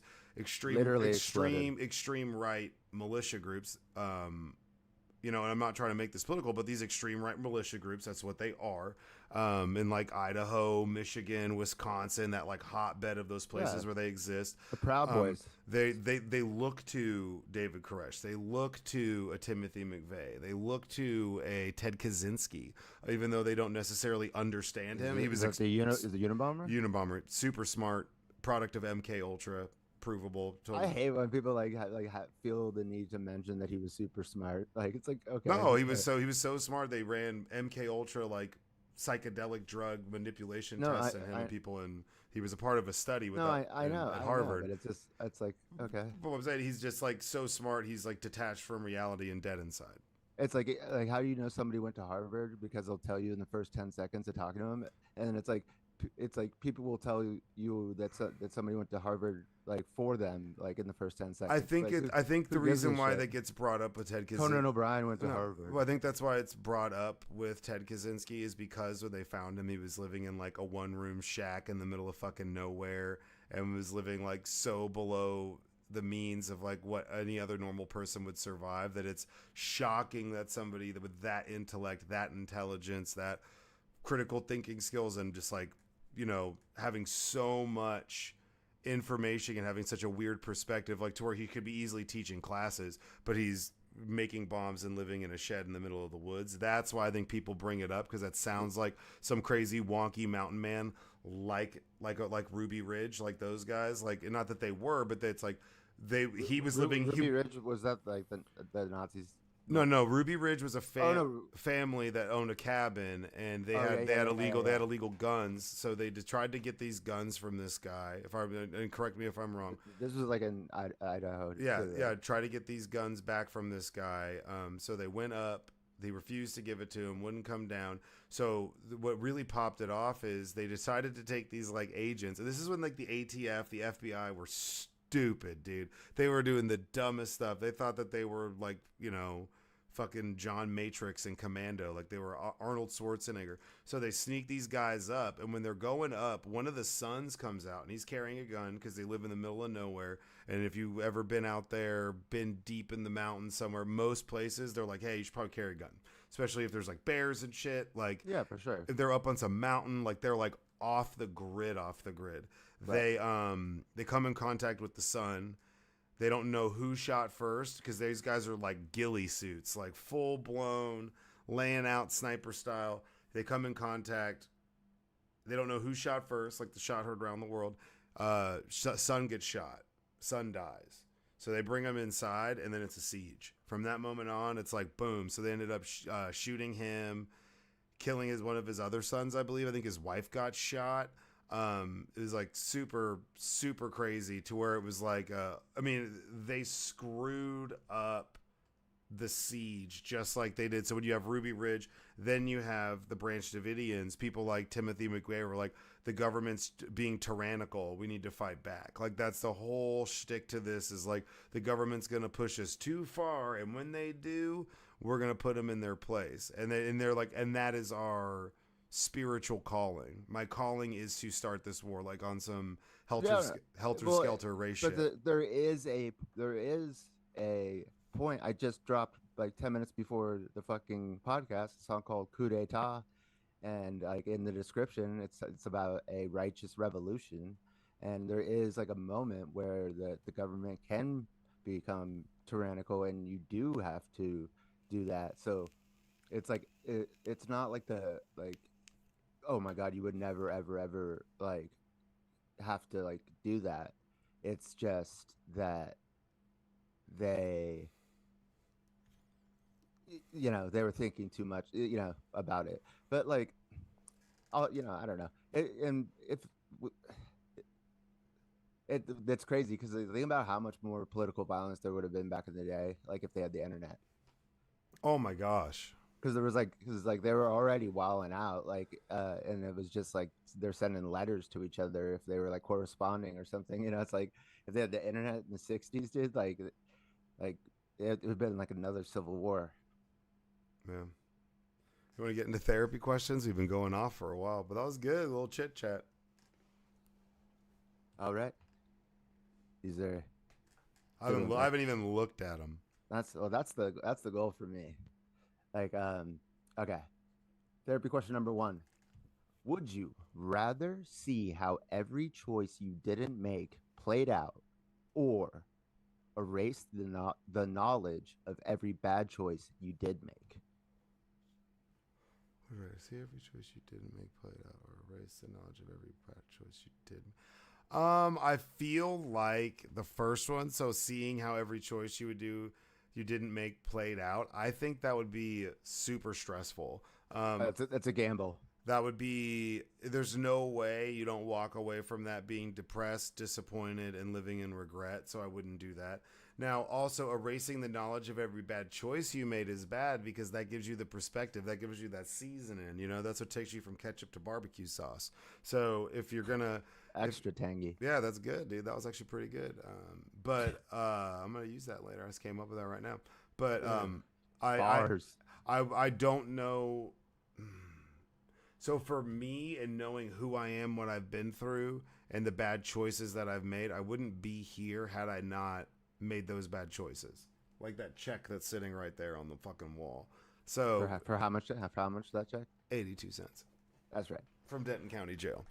Literally exploded. extreme right militia groups. And I'm not trying to make this political, but these extreme right militia groups, that's what they are. In like Idaho, Michigan, Wisconsin, that like hotbed of those places where they exist. The Proud Boys. They look to David Koresh. They look to a Timothy McVeigh. They look to a Ted Kaczynski, even though they don't necessarily understand him. He was is the Unabomber? Unabomber, super smart, product of MK Ultra. Provable. I hate when people feel the need to mention that he was super smart. Like it's like okay. No, he was so smart. They ran MK Ultra like psychedelic drug manipulation tests on him and people, and he was a part of a study with I know at Harvard. But it's like okay. But I'm saying he's just like so smart. He's like detached from reality and dead inside. It's like how do you know somebody went to Harvard? Because they'll tell you in the first 10 seconds of talking to them, and it's like people will tell you that somebody went to Harvard like for them like in the first 10 seconds. I think the reason why that gets brought up with Ted Kaczynski, Conan O'Brien went to Harvard. Well, I think that's why it's brought up with Ted Kaczynski is because when they found him, he was living in like a 1-room shack in the middle of fucking nowhere and was living like so below the means of like what any other normal person would survive that it's shocking that somebody with that intellect, that intelligence, that critical thinking skills, and just like having so much information and having such a weird perspective, like to where he could be easily teaching classes, but he's making bombs and living in a shed in the middle of the woods. That's why I think people bring it up, because that sounds like some crazy wonky mountain man, like Ruby Ridge, like those guys. Like, not that they were, but it's like he was living. Ruby Ridge, was that like the Nazis? No. Ruby Ridge was a family that owned a cabin, and they had illegal guns. So they tried to get these guns from this guy. And correct me if I'm wrong. This was like in Idaho. Yeah. Try to get these guns back from this guy. So they went up. They refused to give it to him. Wouldn't come down. So what really popped it off is they decided to take these like agents. And this is when like the ATF, the FBI were stupid, dude. They were doing the dumbest stuff. They thought that they were like, fucking John Matrix and Commando, like they were Arnold Schwarzenegger. So they sneak these guys up, and when they're going up, one of the sons comes out, and he's carrying a gun because they live in the middle of nowhere. And if you've ever been out there, been deep in the mountains somewhere, most places they're like, hey, you should probably carry a gun, especially if there's like bears and shit. Like, yeah, for sure. If they're up on some mountain, like they're like off the grid. Right. They come in contact with the sun. They don't know who shot first because these guys are like ghillie suits, like full blown, laying out sniper style. They come in contact. They don't know who shot first, like the shot heard around the world. Son gets shot. Son dies. So they bring him inside, and then it's a siege. From that moment on, it's like boom. So they ended up shooting him, killing one of his other sons, I believe. I think his wife got shot. It was like super, super crazy to where it was like, they screwed up the siege just like they did. So when you have Ruby Ridge, then you have the Branch Davidians, people like Timothy McVeigh were like, the government's being tyrannical. We need to fight back. Like that's the whole shtick to this is like, the government's going to push us too far. And when they do, we're going to put them in their place. And they're like, and that is our spiritual calling. My calling is to start this war, like on some helter-skelter race shit. But there is a point. I just dropped like 10 minutes before the fucking podcast a song called Coup d'etat, and like in the description it's about a righteous revolution, and there is like a moment where the government can become tyrannical, and you do have to do that. So it's like it's not like oh my god, you would never ever like have to like do that. It's just that they they were thinking too much about it. But like I don't know. That's crazy because think about how much more political violence there would have been back in the day, like if they had the internet. Oh my gosh. Because they were already wilding out, like, and it was just like they're sending letters to each other if they were like corresponding or something. It's like if they had the internet in the '60s, dude, like it would have been like another civil war. Yeah. You want to get into therapy questions? We've been going off for a while, but that was good. A little chit chat. All right. These are I haven't even looked at them. that's the goal for me. Like okay. Therapy question number one. Would you rather see how every choice you didn't make played out, or erase the knowledge of every bad choice you did make? Right. See every choice you didn't make played out, or erase the knowledge of every bad choice you did. I feel like the first one. So seeing how every choice you didn't make played out. I think that would be super stressful. That's a gamble. That would be. There's no way you don't walk away from that being depressed, disappointed, and living in regret. So I wouldn't do that. Now, also erasing the knowledge of every bad choice you made is bad because that gives you the perspective. That gives you that seasoning. You know, that's what takes you from ketchup to barbecue sauce. So if you're gonna Extra tangy. yeah, that's good, dude. That was actually pretty good. But I'm gonna use that later. I just came up with that right now. But Bars. I don't know. So for me and knowing who I am, what I've been through, and the bad choices that I've made, I wouldn't be here had I not made those bad choices. Like that check that's sitting right there on the fucking wall. So For how much? For how much that check? 82 cents That's right. from Denton County Jail.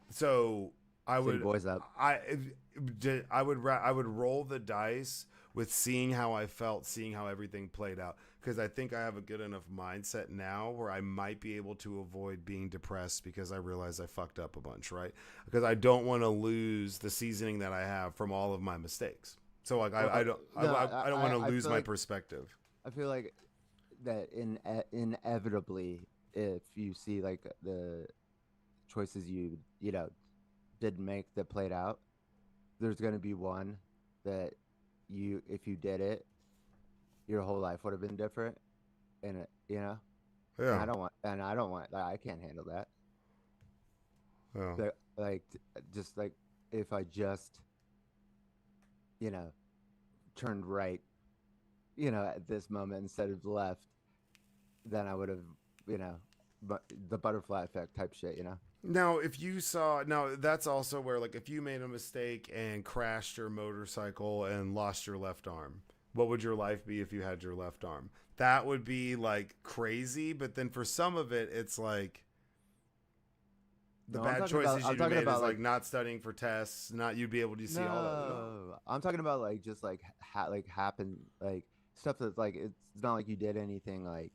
So I City would boys up. I would roll the dice with seeing how I felt, seeing how everything played out, because I think I have a good enough mindset now where I might be able to avoid being depressed because I realize I fucked up a bunch, right? Because I don't want to lose the seasoning that I have from all of my mistakes. So like I don't want to lose my perspective. I feel like that inevitably, if you see like the choices you know didn't make that played out, there's gonna be one that if you did it, your whole life would have been different, and Yeah. and I don't want I can't handle that. Yeah. But like just like if I just you know turned right, at this moment instead of left, then I would have, but the butterfly effect type shit. Now, if you saw, now that's also where, like, if you made a mistake and crashed your motorcycle and lost your left arm, what would your life be if you had your left arm? That would be like crazy, but then for some of it, it's like the No, I'm bad talking choices about I'm you'd talking made is about like not studying for tests, not you'd be able to see all that. No. no, I'm talking about like just like like happen like stuff that's like it's not like you did anything like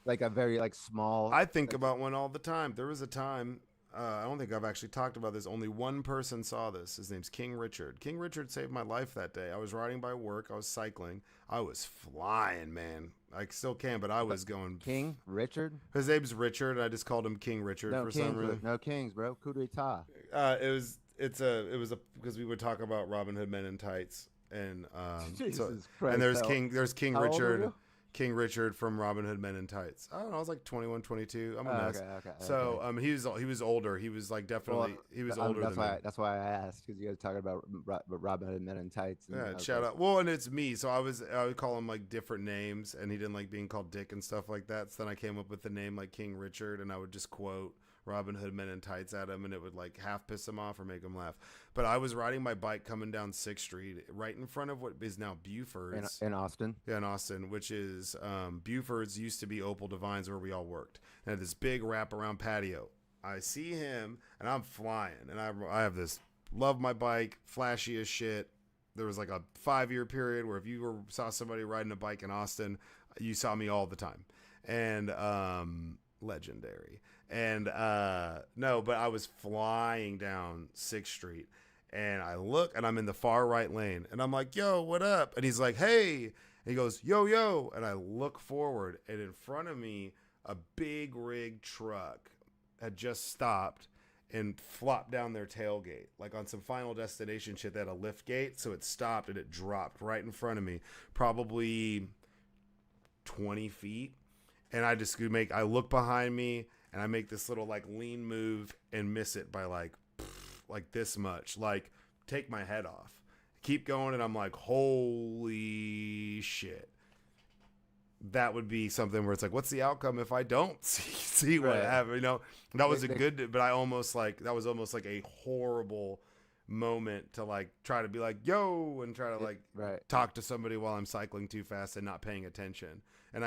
like a very like small. I think about one all the time. There was a time, I don't think I've actually talked about this. Only one person saw this. His name's King Richard. King Richard saved my life that day. I was riding by work. I was cycling. I was flying, man. I still can, but I was going. King Richard? His name's Richard. I just called him King Richard No for kings, some reason. no kings, bro. Coup d'etat. It was a because we would talk about Robin Hood Men in Tights, and Jesus Christ, and there's hell. King How old were Richard. you? King Richard from Robin Hood Men in Tights. I don't know. I was like 21, 22. I'm a mess. Okay. So he was older. He was like definitely he was older that's than why me. that's why I asked, because you guys talking about Robin Hood Men in Tights. And Yeah, I was shout like, out. Well, and it's me, so I would call him like different names, and he didn't like being called Dick and stuff like that. So then I came up with the name like King Richard, and I would just quote Robin Hood Men in Tights at him, and it would like half piss him off or make him laugh. But I was riding my bike coming down 6th Street, right in front of what is now Buford's. in Austin. Yeah, in Austin, which is Buford's used to be Opal Divines where we all worked. And this big wraparound patio. I see him, and I'm flying, and I have this love my bike, flashy as shit. There was like a 5-year period where if you saw somebody riding a bike in Austin, you saw me all the time, and legendary. And no, but I was flying down 6th Street, and I look, and I'm in the far right lane, and I'm like, yo, what up? And he's like, hey. And he goes, yo, yo. And I look forward, and in front of me, a big rig truck had just stopped and flopped down their tailgate. Like on some Final Destination shit, they had a lift gate, so it stopped, and it dropped right in front of me, probably 20 feet. And I look behind me, and I make this little like lean move and miss it by like this much, like take my head off, keep going. And I'm like, holy shit. that would be something where it's like, what's the outcome if I don't see what Right. happened? You know, that was They- a good, but I almost like, that was almost like a horrible moment to like try to be like, yo, and try to like right. talk to somebody while I'm cycling too fast and not paying attention. And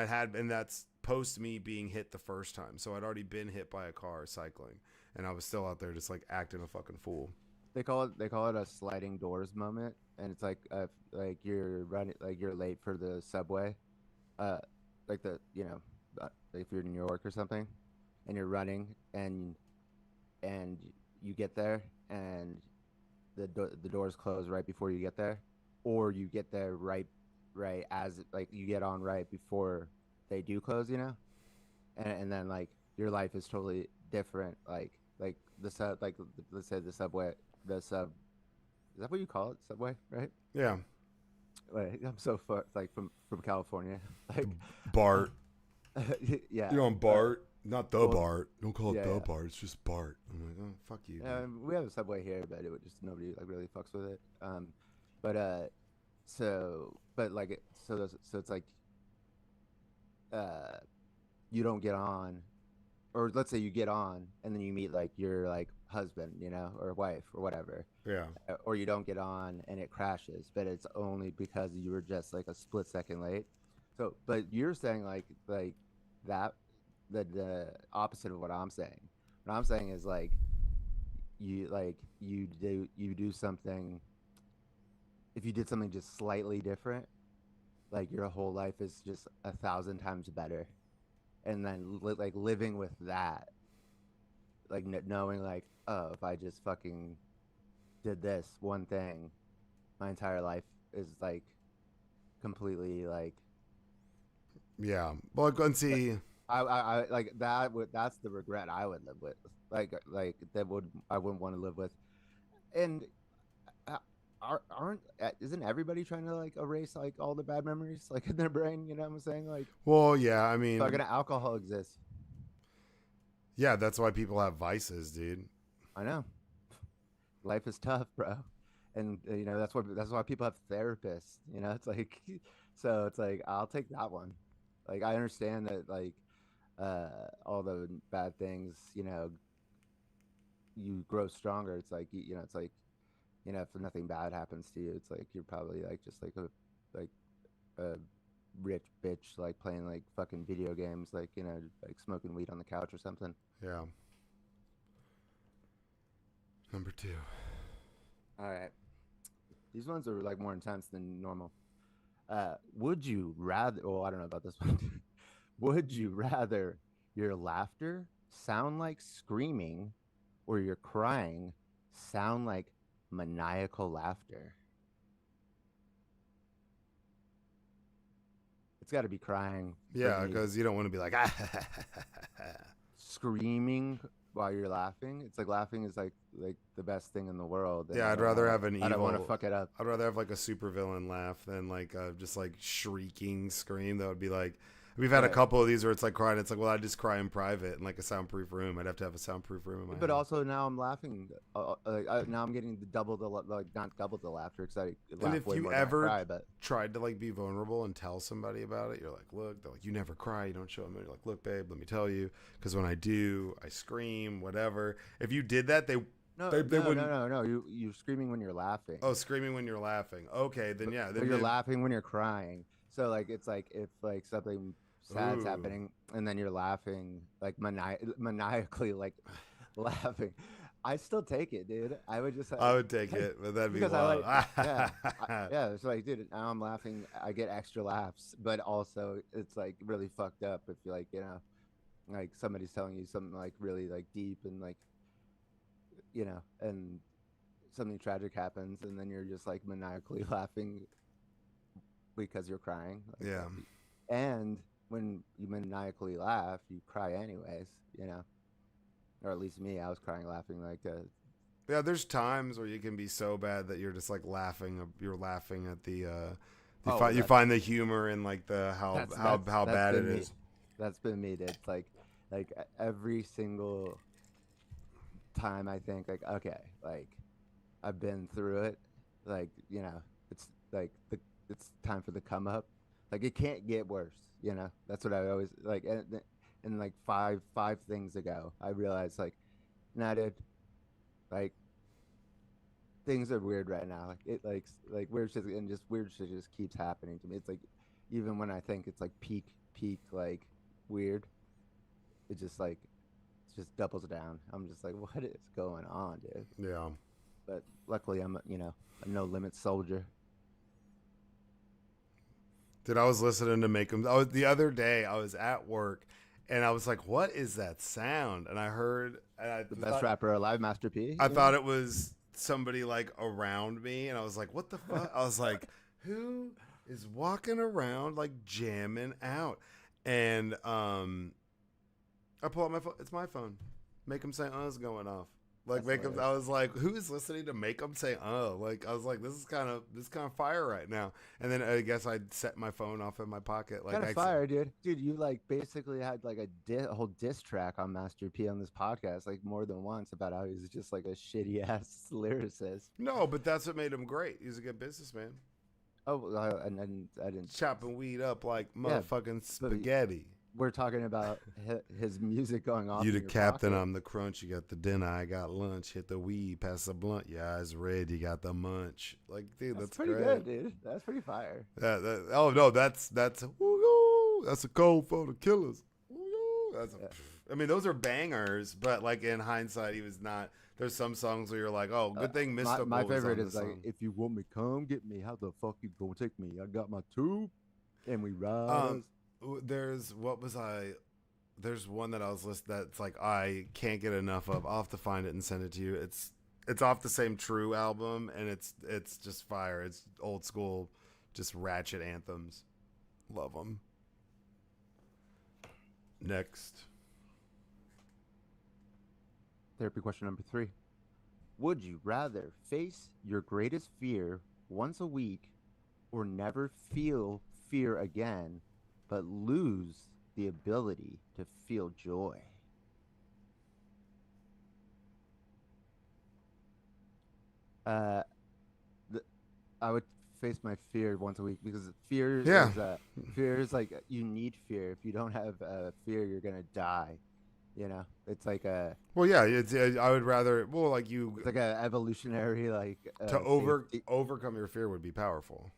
that's post me being hit the first time. So I'd already been hit by a car cycling, and I was still out there just like acting a fucking fool. They call it a sliding doors moment, and it's like you're running, like you're late for the subway, uh, like if you're in New York or something, and you're running, and you get there, and the doors close right before you get there, or you get there right as like you get on right before they do close, and then like your life is totally different, like the sub like let's say the subway the sub is that what you call it, subway, right? Yeah. Like I'm so far like from California, like Bart. yeah, You're on Bart. Not the well, Bart. Don't call it yeah, the yeah. Bart. It's just Bart. I'm like, oh, fuck you. Dude. We have a subway here, but it would just nobody like really fucks with it. But but like so it's like you don't get on, or let's say you get on, and then you meet like your like husband, or wife or whatever, Yeah. or you don't get on and it crashes, but it's only because you were just like a split second late. So, but you're saying like that the opposite of what I'm saying. What I'm saying is like you do something. If you did something just slightly different, like your whole life is just 1,000 times better, and then like living with that, like knowing like, oh, if I just fucking did this one thing, my entire life is like completely like Yeah. Well, and see. I like that would that's the regret I would live with, like that would I wouldn't want to live with. And isn't everybody trying to like erase like all the bad memories like in their brain, you know what I'm saying? Like, Well, yeah. I mean, fucking alcohol exists. yeah. That's why people have vices, dude. I know life is tough, bro, and that's why people have therapists, it's like so it's like I'll take that one. Like I understand that like all the bad things, you grow stronger. It's like it's like if nothing bad happens to you, it's like you're probably like just like a rich bitch like playing like fucking video games, like like smoking weed on the couch or something. Yeah. Number 2. All right, these ones are like more intense than normal. Would you rather? Oh, I don't know about this one. Would you rather your laughter sound like screaming, or your crying sound like maniacal laughter? It's got to be crying. Yeah, because you don't want to be like, screaming while you're laughing. It's like laughing is like the best thing in the world. Yeah, I'd rather have an evil. I don't want to fuck it up. I'd rather have like a supervillain laugh than like just like shrieking scream. That would be like, we've had a couple of these where it's like crying. It's like, well, I just cry in private in like a soundproof room. I'd have to have a soundproof room in my But house. also now I'm laughing. Now I'm getting not double the laughter because I laugh And if way you more than I ever cry, but tried to like be vulnerable and tell somebody about it, you're like, look, they're like, you never cry, you don't show them. You're like, look, babe, let me tell you, because when I do, I scream, whatever. If you did that, they wouldn't. No. You're screaming when you're laughing. Oh, screaming when you're laughing. Okay, then yeah. But you're laughing when you're crying. So like it's like if like something sad's Ooh. happening and then you're laughing like maniacally like laughing. I still take it, dude. I would just. I would take it, but that'd be because wild. I like, yeah. It's like, dude, now I'm laughing. I get extra laughs, but also it's like really fucked up if you like, like somebody's telling you something like really like deep and like, and something tragic happens, and then you're just like maniacally laughing because you're crying. Like, Yeah. And when you maniacally laugh, you cry anyways, or at least me, I was crying laughing like Yeah, there's times where you can be so bad that you're just like laughing. You're laughing at the. You find the humor in like the how bad it is. That's been me, dude. It's like every single time I think like, okay, like I've been through it, like it's like it's time for the come up. Like it can't get worse, you know. That's what I always like. And like five things ago, I realized like, nah, dude, like things are weird right now. Like it like weird shit and just weird shit just keeps happening to me. It's like even when I think it's like peak like weird, it just like it just doubles down. I'm just like, what is going on, dude? Yeah. But luckily, I'm a no limit soldier. Dude, I was listening to Make 'em. The other day, I was at work, and I was like, "What is that sound?" And I heard, and The best rapper alive, Master P. I thought it was somebody like around me, and I was like, "What the fuck?" I was like, "Who is walking around like jamming out?" And I pull out my phone. It's my phone. Make 'em say, "Is going off." Like That's make them. hilarious. I was like, "Who is listening to Make 'em say, Like I was like, "This is kind of fire right now." And then I guess I set my phone off in my pocket. Like Kind of fire, dude. Dude, you like basically had like a whole diss track on Master P on this podcast, like more than once about how he's just like a shitty ass lyricist. No, but that's what made him great. He's a good businessman. Oh, and I didn't. Chopping weed up like Yeah, motherfucking but spaghetti. we're talking about his music going off. You in the your captain, pocket. I'm the crunch. You got the dinner, I got lunch. Hit the weed, pass the blunt. Your eyes red, you got the munch. Like, dude, that's pretty great. good, dude. That's pretty fire. Oh no, that's woo-yoo, that's a code for the killers. Woo-yoo. I mean, those are bangers, but like in hindsight, he was not. There's some songs where you're like, oh, good thing Mystical My was favorite on is this like, song. if you want me, come get me. How the fuck you gonna take me? I got my tube, and we ride. There's what was I? There's one that I was listening that's like I can't get enough of. I'll have to find it and send it to you. It's off the same True album, and it's just fire. It's old school, just ratchet anthems. Love them. Next, Therapy question number 3. Would you rather face your greatest fear once a week or never feel fear again, but lose the ability to feel joy? Uh, I would face my fear once a week because yeah. fear is like you need fear. If you don't have fear, you're gonna die. You know, it's like a Well, yeah. I would rather. Well, like you it's like a evolutionary like to safety, overcome your fear would be powerful.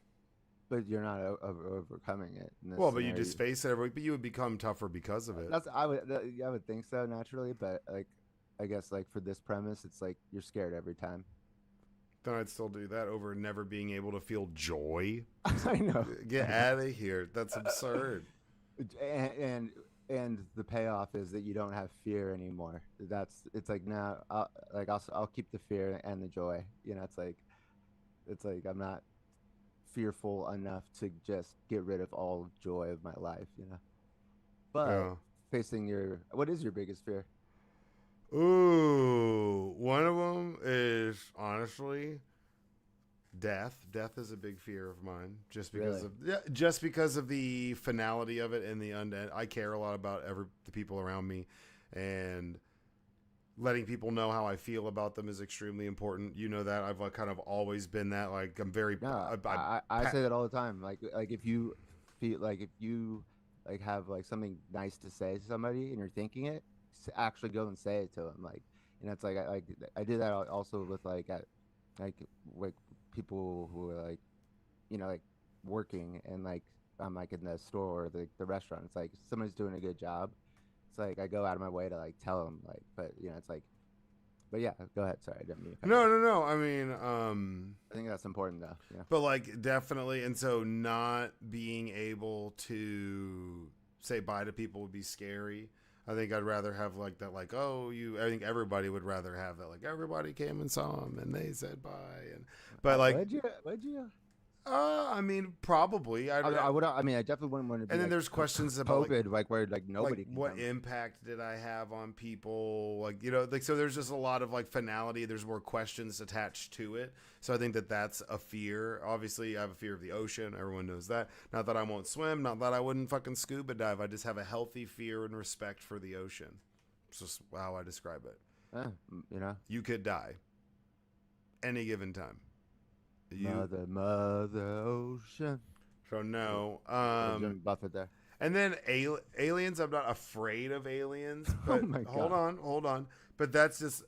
but you're not overcoming it. In this Well, but you scenario. just face it every week, but you would become tougher because of it. That's I would think so naturally, but like I guess like for this premise, it's like you're scared every time. Then I'd still do that over never being able to feel joy. I know. Get out of here. That's absurd. And the payoff is that you don't have fear anymore. It's like now I'll keep the fear and the joy. You know, it's like I'm not fearful enough to just get rid of all joy of my life. You know, but Yeah. facing what is your biggest fear? Ooh, one of them is honestly death. Death is a big fear of mine, just because just because of the finality of it and the undead. I care a lot about the people around me, and letting people know how I feel about them is extremely important. You know that I've like kind of always been that. Like I'm very. No, I say that all the time. Like if you feel like if you like have like something nice to say to somebody and you're thinking it, actually go and say it to them. Like, and it's like I did that also with like like people who are like, you know, like working and like I'm like in the store or the restaurant. It's like somebody's doing a good job. It's like I go out of my way to like tell them like, but you know, it's like, but yeah, go ahead. Sorry, I didn't mean to cut you off. No. I mean, I think that's important though. Yeah. but like definitely, and so not being able to say bye to people would be scary. I think I'd rather have like that, like, oh, I think everybody would rather have that, like everybody came and saw him and they said bye, but like, Would you? I mean, probably. I would. I mean, I definitely wouldn't want to be. And then like, there's questions about COVID, like where like nobody. like can what come. impact did I have on people? Like, you know, like, so there's just a lot of like finality. There's more questions attached to it. So I think that's a fear. Obviously, I have a fear of the ocean. Everyone knows that. Not that I won't swim. Not that I wouldn't fucking scuba dive. I just have a healthy fear and respect for the ocean. It's just how I describe it. You know, You could die any given time. mother ocean. So no. Jimmy Buffett there. And then aliens. I'm not afraid of aliens, Oh but my hold God. on. But that's just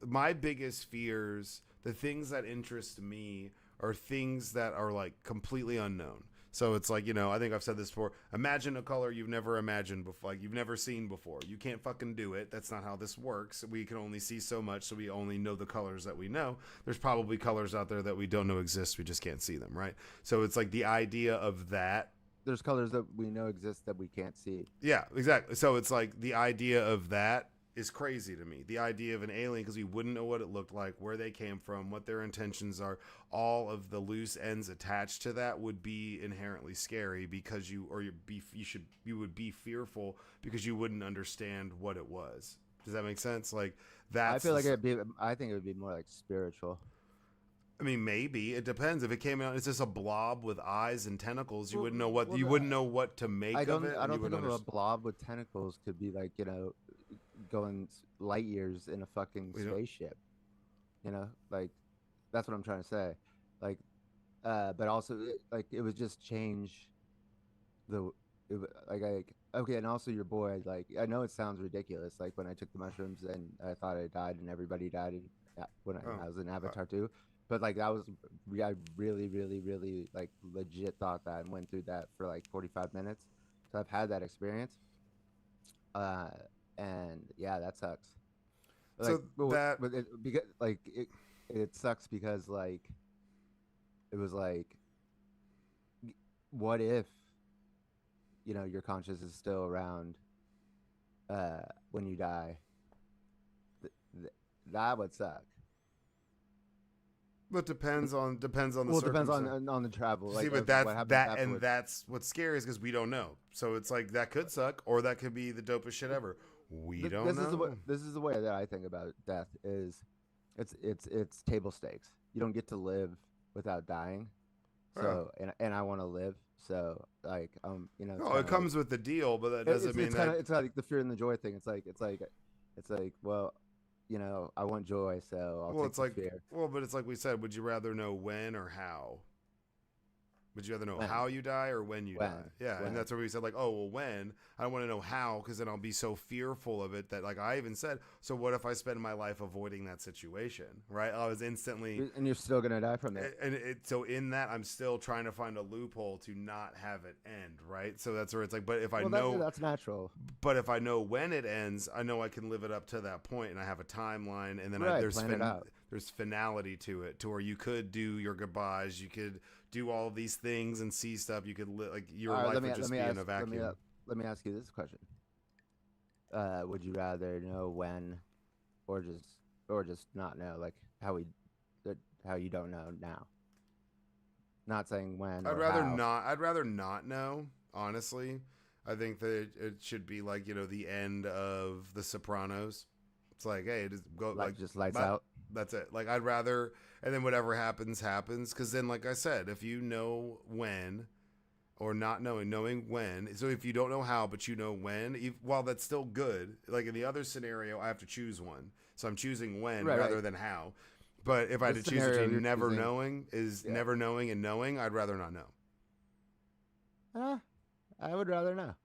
my biggest fears. The things that interest me are things that are like completely unknown. So it's like, I think I've said this before. Imagine a color you've never imagined before, like you've never seen before. You can't fucking do it. That's not how this works. We can only see so much, so we only know the colors that we know. There's probably colors out there that we don't know exist. We just can't see them, right? So it's like the idea of that. There's colors that we know exist that we can't see. Yeah, exactly. So it's like the idea of that is crazy to me. The idea of an alien, because we wouldn't know what it looked like, where they came from, what their intentions are, all of the loose ends attached to that would be inherently scary because you would be fearful because you wouldn't understand what it was. Does that make sense? Like that. I think it would be more like spiritual. I mean, maybe it depends. If it came out, it's just a blob with eyes and tentacles. You Well, wouldn't know what wouldn't know what to make of it. I don't think of a blob with tentacles could be like, going light years in a fucking spaceship. Like that's what I'm trying to say. Like, but also it would just change okay, and also your boy. Like, I know it sounds ridiculous. Like when I took the mushrooms and I thought I died and everybody died when I was in Avatar 2. But like I really, really, really like legit thought that and went through that for like 45 minutes. So I've had that experience. And yeah, that sucks. So it sucks because like it was like, what if your conscience is still around when you die? That would suck. But depends on the depends on the travel. See, but that's what's scary is because we don't know. So it's like that could suck, or that could be the dopest shit ever. We don't know. This is the way that I think about death. Is it's table stakes. You don't get to live without dying. So and I want to live. So like no, it comes with the deal, but that doesn't mean that it's like the fear and the joy thing. It's like well. I want joy, so I'll take the fear. Well, but it's like we said, would you rather know when or how? Would you rather know how you die or when you die? Yeah, and that's where we said like, oh, well, when? I don't want to know how because then I'll be so fearful of it that like I even said, so what if I spend my life avoiding that situation, right? I was instantly... And you're still going to die from it. And so in that, I'm still trying to find a loophole to not have it end, right? So that's where it's like, but if I know... That's natural. But if I know when it ends, I know I can live it up to that point and I have a timeline and then there's finality to it, to where you could do your goodbyes, you could do all of these things and see stuff. You could your life would just be in a vacuum. Let me ask you this question: would you rather know when, or just not know, like how you don't know now? Not saying when. I'd rather not know. Honestly, I think that it should be like the end of The Sopranos. It's like, hey, just go just lights out. That's it. Like I'd rather, and then whatever happens, happens. Because then, like I said, if you know when, or not knowing when. So if you don't know how, but you know when, while that's still good. Like in the other scenario, I have to choose one, so I'm choosing when rather than how. But if I had to choose between never knowing and knowing, I'd rather not know. I would rather know.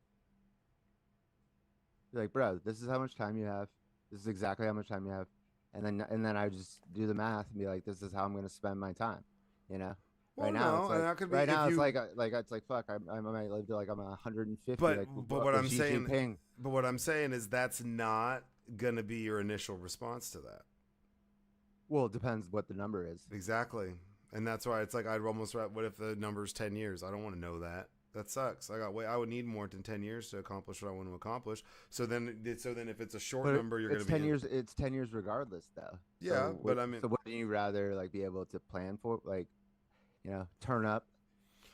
Like, bro, this is how much time you have. This is exactly how much time you have. And then I just do the math and be like, this is how I'm going to spend my time, Well, right now, it's like fuck. I might live to like I'm 150. But what I'm saying is that's not going to be your initial response to that. Well, it depends what the number is. Exactly, and that's why it's like I'd almost. What if the number's 10 years? I don't want to know that. That sucks. I would need more than 10 years to accomplish what I want to accomplish. So then if it's a short number, you're going to be 10 years. It's 10 years regardless, though. Yeah, but I mean, so wouldn't you rather like be able to plan for, like, turn up?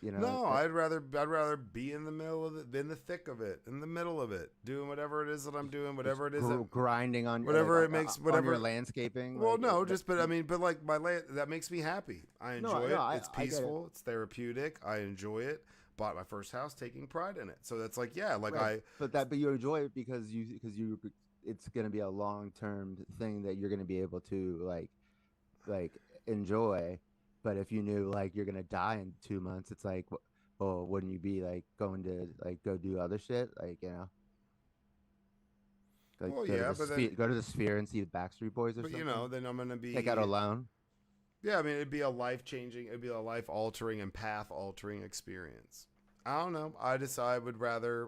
No, I'd rather be in the middle of it, in the thick of it, in the middle of it, doing whatever it is that I'm doing, whatever it is, grinding on whatever it makes, whatever on your landscaping. Well, but like my land, that makes me happy. I enjoy it. It's peaceful. It's therapeutic. I enjoy it. Bought my first house, taking pride in it. So that's like, yeah, like right. But you enjoy it because it's going to be a long-term thing that you're going to be able to like enjoy. But if you knew like you're gonna die in 2 months, it's like, well, wouldn't you be like going to like go do other shit, like like Well, yeah, but then, go to the Sphere and see the Backstreet Boys or but something? then I'm gonna Take out be. a loan. Yeah, I mean, it'd be a life altering and path altering experience. I don't know. I'd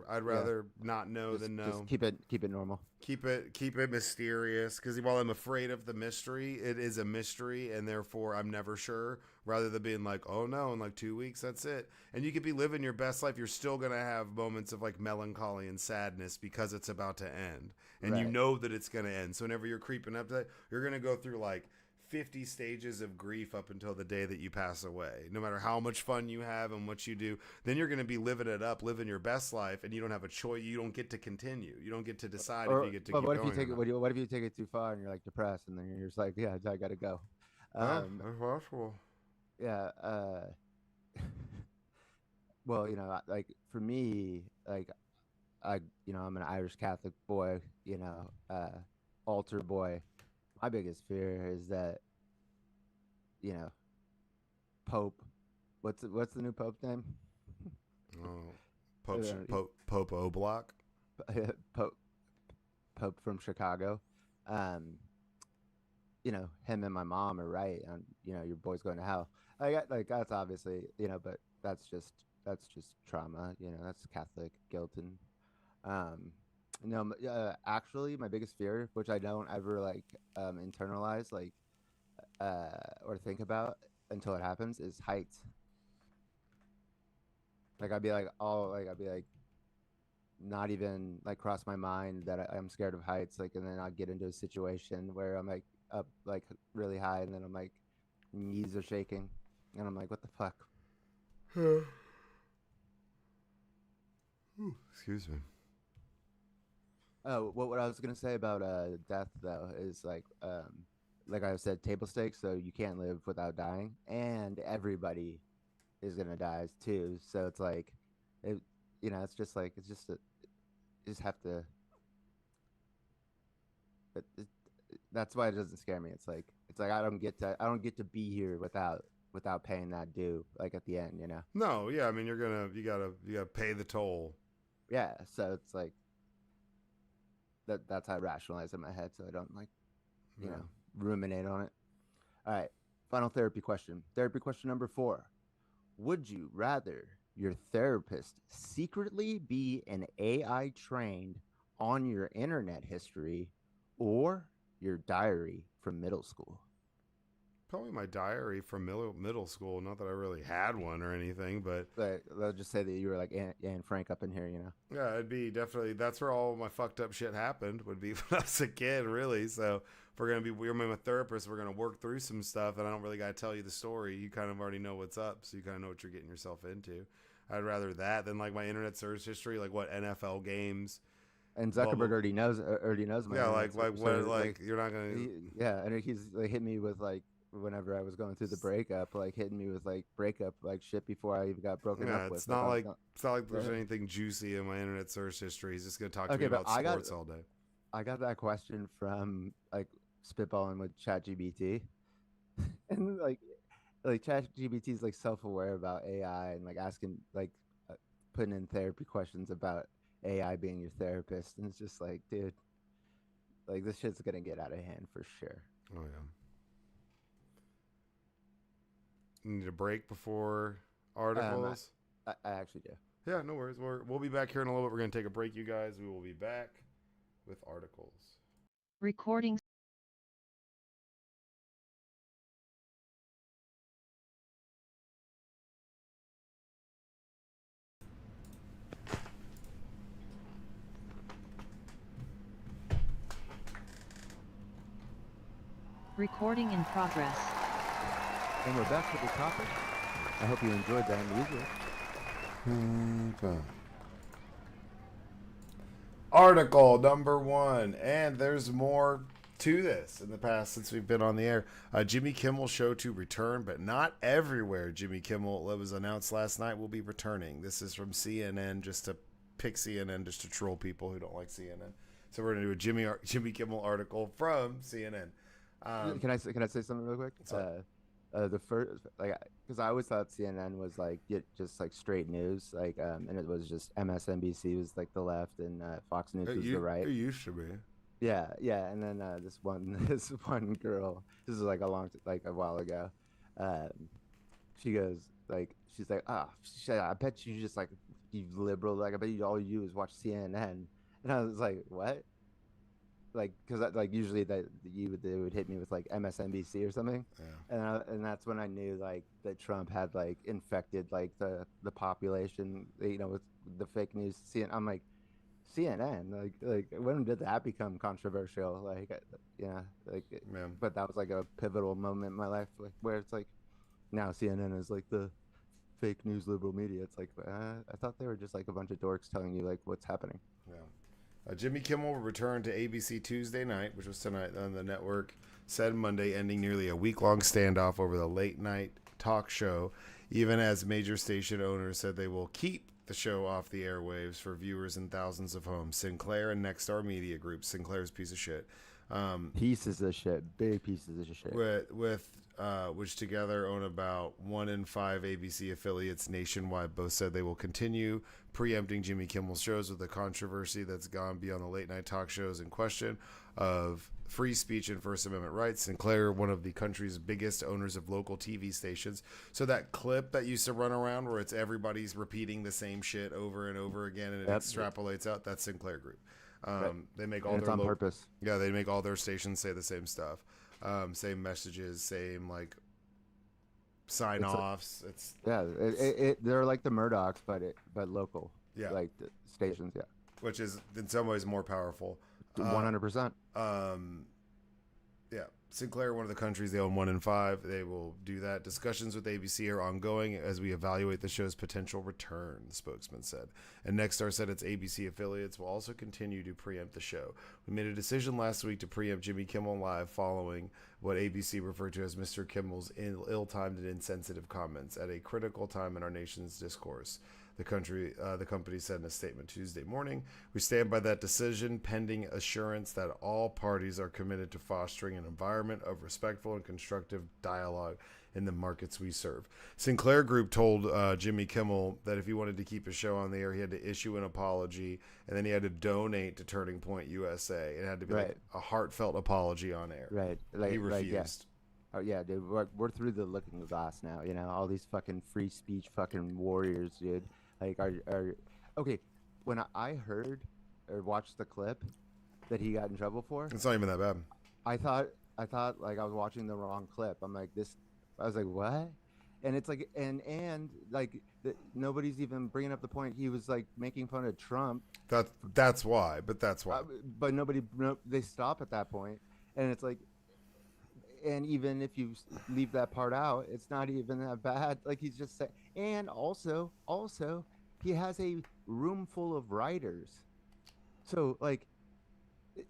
Yeah, rather not know than just know. keep it normal. Keep it mysterious, because while I'm afraid of the mystery, it is a mystery, and therefore I'm never sure, rather than being like, oh no, in like 2 weeks that's it. And you could be living your best life, you're still gonna have moments of like melancholy and sadness because it's about to end, and you Right. know that it's gonna end. So whenever you're creeping up to that, you're gonna go through like 50 stages of grief up until the day that you pass away. No matter how much fun you have and what you do, then you're going to be living it up, living your best life, and you don't have a choice. You don't get to continue. You don't get to decide if you Or get to but keep what if you going or take it? not. What if you take it too far and you're like depressed and then you're just like, yeah, I gotta go. Oh, Um, that's possible. yeah. Well, like for me, like I'm an Irish Catholic boy, altar boy. My biggest fear is that, you know, Pope. What's the new Pope's name? Oh, Uh, Pope Oblak. Pope Pope from Chicago. Um, him and my mom are right, and your boy's going to hell. Like that's obviously, but that's just trauma. That's Catholic guilt and no, actually, my biggest fear, which I don't ever like internalize, like or think about until it happens, is heights. Like I'd be like, not even like cross my mind that I'm scared of heights. Like, and then I'll get into a situation where I'm like up like really high, and then I'm like knees are shaking, and I'm like, what the fuck? Excuse me. Oh, what I was gonna say about death though is like I said, table stakes. So you can't live without dying, and everybody is gonna die too. So it's like, it, it's just like you just have to. It, that's why it doesn't scare me. It's like I don't get to be here without paying that due. Like at the end. No, yeah, I mean you gotta pay the toll. Yeah. So it's like that's how I rationalize it in my head, so I don't like you Yeah. know ruminate on it. All right. Final therapy question. Therapy question number 4. Would you rather your therapist secretly be an AI trained on your internet history or your diary from middle school? Probably my diary from middle school. Not that I really had one or anything, but But they'll just say that you were like Anne Frank up in here. yeah, it'd be definitely that's where all my fucked up shit happened. Would be when I was a kid, really. So if we're my therapist, we're gonna work through some stuff, and I don't really gotta tell you the story. You kind of already know what's up, so you kind of know what you're getting yourself into. I'd rather that than like my internet search history, like what NFL games, And blah blah. Zuckerberg already knows my Yeah, internet. So, what so like like you're not gonna. yeah, and he's like hit me with like whenever I was going through the breakup, like hitting me with like breakup like shit before I even got broken up Yeah, with. Like it's not like there's uh, anything juicy in my internet search history. He's just gonna talk to me okay, but about sports all day. I got that question from like spitballing with ChatGPT, and like ChatGPT is like self aware about AI and like asking like uh, putting in therapy questions about AI being your therapist, and it's just like, dude, like this shit's gonna get out of hand for sure. Oh yeah. Need a break before Um, articles. I actually do. Yeah, no worries. We'll be back here in a little bit. We're gonna take a break, you guys. We will be back with articles. Recording. Recording in progress. And we're back with the topic. I hope you enjoyed that music. Article number 1, and there's more to this in the past since we've been on the air. Jimmy Kimmel show to return, but not everywhere. Jimmy Kimmel, that was announced last night, will be returning. This is from CNN, just to pick CNN, just to troll people who don't like CNN. So we're gonna do a Jimmy Kimmel article from CNN. Can I say something real quick? The first, like, because I always thought CNN was like just like straight news, like, and it was just MSNBC was like the left, and Fox News was the right. It used to be. Yeah, yeah, and then this one this one girl, this is like like a while ago, um, she goes like she's like, ah, she said, I bet you just like you liberal, like I bet you all you do is watch CNN, and I was like, what? Like, because like usually they would hit me with like MSNBC or something, Yeah. and that's when I knew like that Trump had like infected like the population, with the fake news. I'm like, CNN, like when did that become controversial? Like, like, Yeah. but that was like a pivotal moment in my life, like where it's like now CNN is like the fake news liberal media. It's like, I thought they were just like a bunch of dorks telling you like what's happening. Yeah. Jimmy Kimmel returned to ABC Tuesday night, which was tonight on the network, said Monday, ending nearly a week-long standoff over the late-night talk show, even as major station owners said they will keep the show off the airwaves for viewers in thousands of homes. Sinclair and Nexstar Media Group, Sinclair's piece of shit, Pieces of shit, big pieces of shit. which together own about 1 in 5 ABC affiliates nationwide, both said they will continue preempting Jimmy Kimmel's shows with the controversy that's gone beyond the late night talk shows in question of free speech and First Amendment rights. Sinclair, one of the country's biggest owners of local TV stations. So that clip that used to run around where it's everybody's repeating the same shit over and over again and it extrapolates out, that's Sinclair Group. Right. They make all and it's their on purpose. Yeah, they make all their stations say the same stuff, same messages, same like sign offs. They're like the Murdochs, but local. Yeah, like the stations. Yeah, which is in some ways more powerful. 100%. Yeah, Sinclair, one of the countries, they own 1 in 5. They will do that. Discussions with ABC are ongoing as we evaluate the show's potential return, the spokesman said. And Nexstar said its ABC affiliates will also continue to preempt the show. We made a decision last week to preempt Jimmy Kimmel Live following what ABC referred to as Mr. Kimmel's ill-timed and insensitive comments at a critical time in our nation's discourse. The company said in a statement Tuesday morning, we stand by that decision pending assurance that all parties are committed to fostering an environment of respectful and constructive dialogue in the markets we serve. Sinclair Group told Jimmy Kimmel that if he wanted to keep his show on the air, he had to issue an apology, and then he had to donate to Turning Point USA. It had to be like a heartfelt apology on air. Right. Like, he refused. Oh yeah, dude. We're through the looking glass now. All these fucking free speech fucking warriors, dude. Like, are okay. When I heard or watched the clip that he got in trouble for, It's not even that bad. I thought like I was watching the wrong clip. I'm like this. I was like, what? And it's like, and like nobody's even bringing up the point. He was like making fun of Trump. That's why. But But they stop at that point, and it's like. And even if you leave that part out, it's not even that bad. Like he's just saying, and also, he has a room full of writers. So like,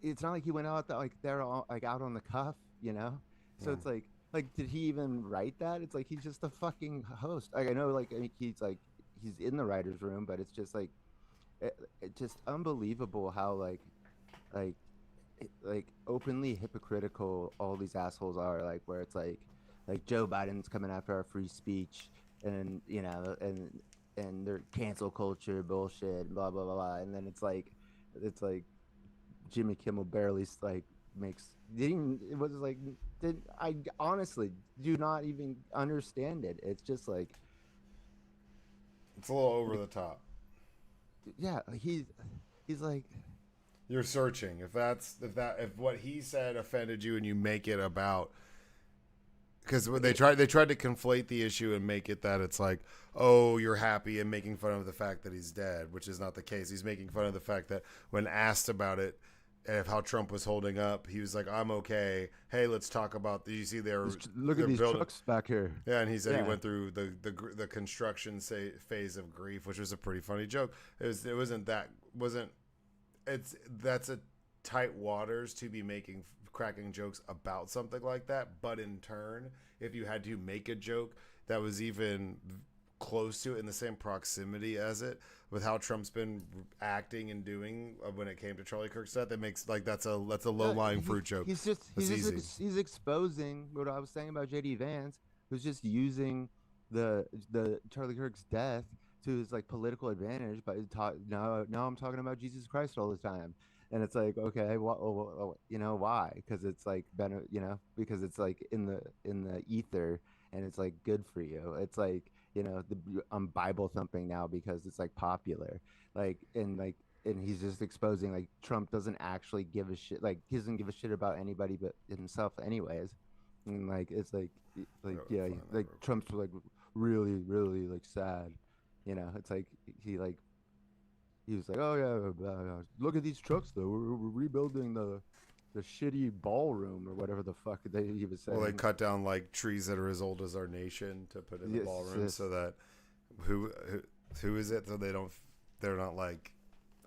it's not like he went out like they're all like out on the cuff, So it's like, did he even write that? It's like he's just a fucking host. Like I know, like he's in the writers' room, but it's just like, it's just unbelievable how like openly hypocritical all these assholes are, like where it's like Joe Biden's coming after our free speech and and their cancel culture bullshit, blah blah blah blah, and then it's like Jimmy Kimmel barely like I honestly do not even understand it. It's just like it's a little over the top. Yeah, he's like. You're searching. If what he said offended you and you make it about, because they tried to conflate the issue and make it that it's like, oh, you're happy and making fun of the fact that he's dead, which is not the case. He's making fun of the fact that when asked about it and of how Trump was holding up, he was like, I'm okay. Hey, let's talk about. You see, look at these trucks back here. Yeah, and he said he went through the construction phase of grief, which was a pretty funny joke. That's a tight waters to be cracking jokes about something like that. But in turn, if you had to make a joke that was even close to it in the same proximity as it, with how Trump's been acting and doing when it came to Charlie Kirk's death, that makes like that's a low lying fruit joke. He's exposing what I was saying about JD Vance, who's just using the Charlie Kirk's death to his like political advantage. But now I'm talking about Jesus Christ all the time, and it's like, okay, what, you know, why? Because it's like you know, because it's like in the ether, and it's like good for you. It's like, you know, I'm Bible thumping now because it's like popular, and he's just exposing like Trump doesn't actually give a shit. Like he doesn't give a shit about anybody but himself, anyways. And like it's like I'll yeah, find that like real quick. Trump's like really really like sad, you know. It's like he was like, oh yeah, look at these trucks though. We're rebuilding the shitty ballroom or whatever the fuck he was saying. Well, they cut down like trees that are as old as our nation to put in the Yes, ballroom, yes. so that who who is it? So they're not like,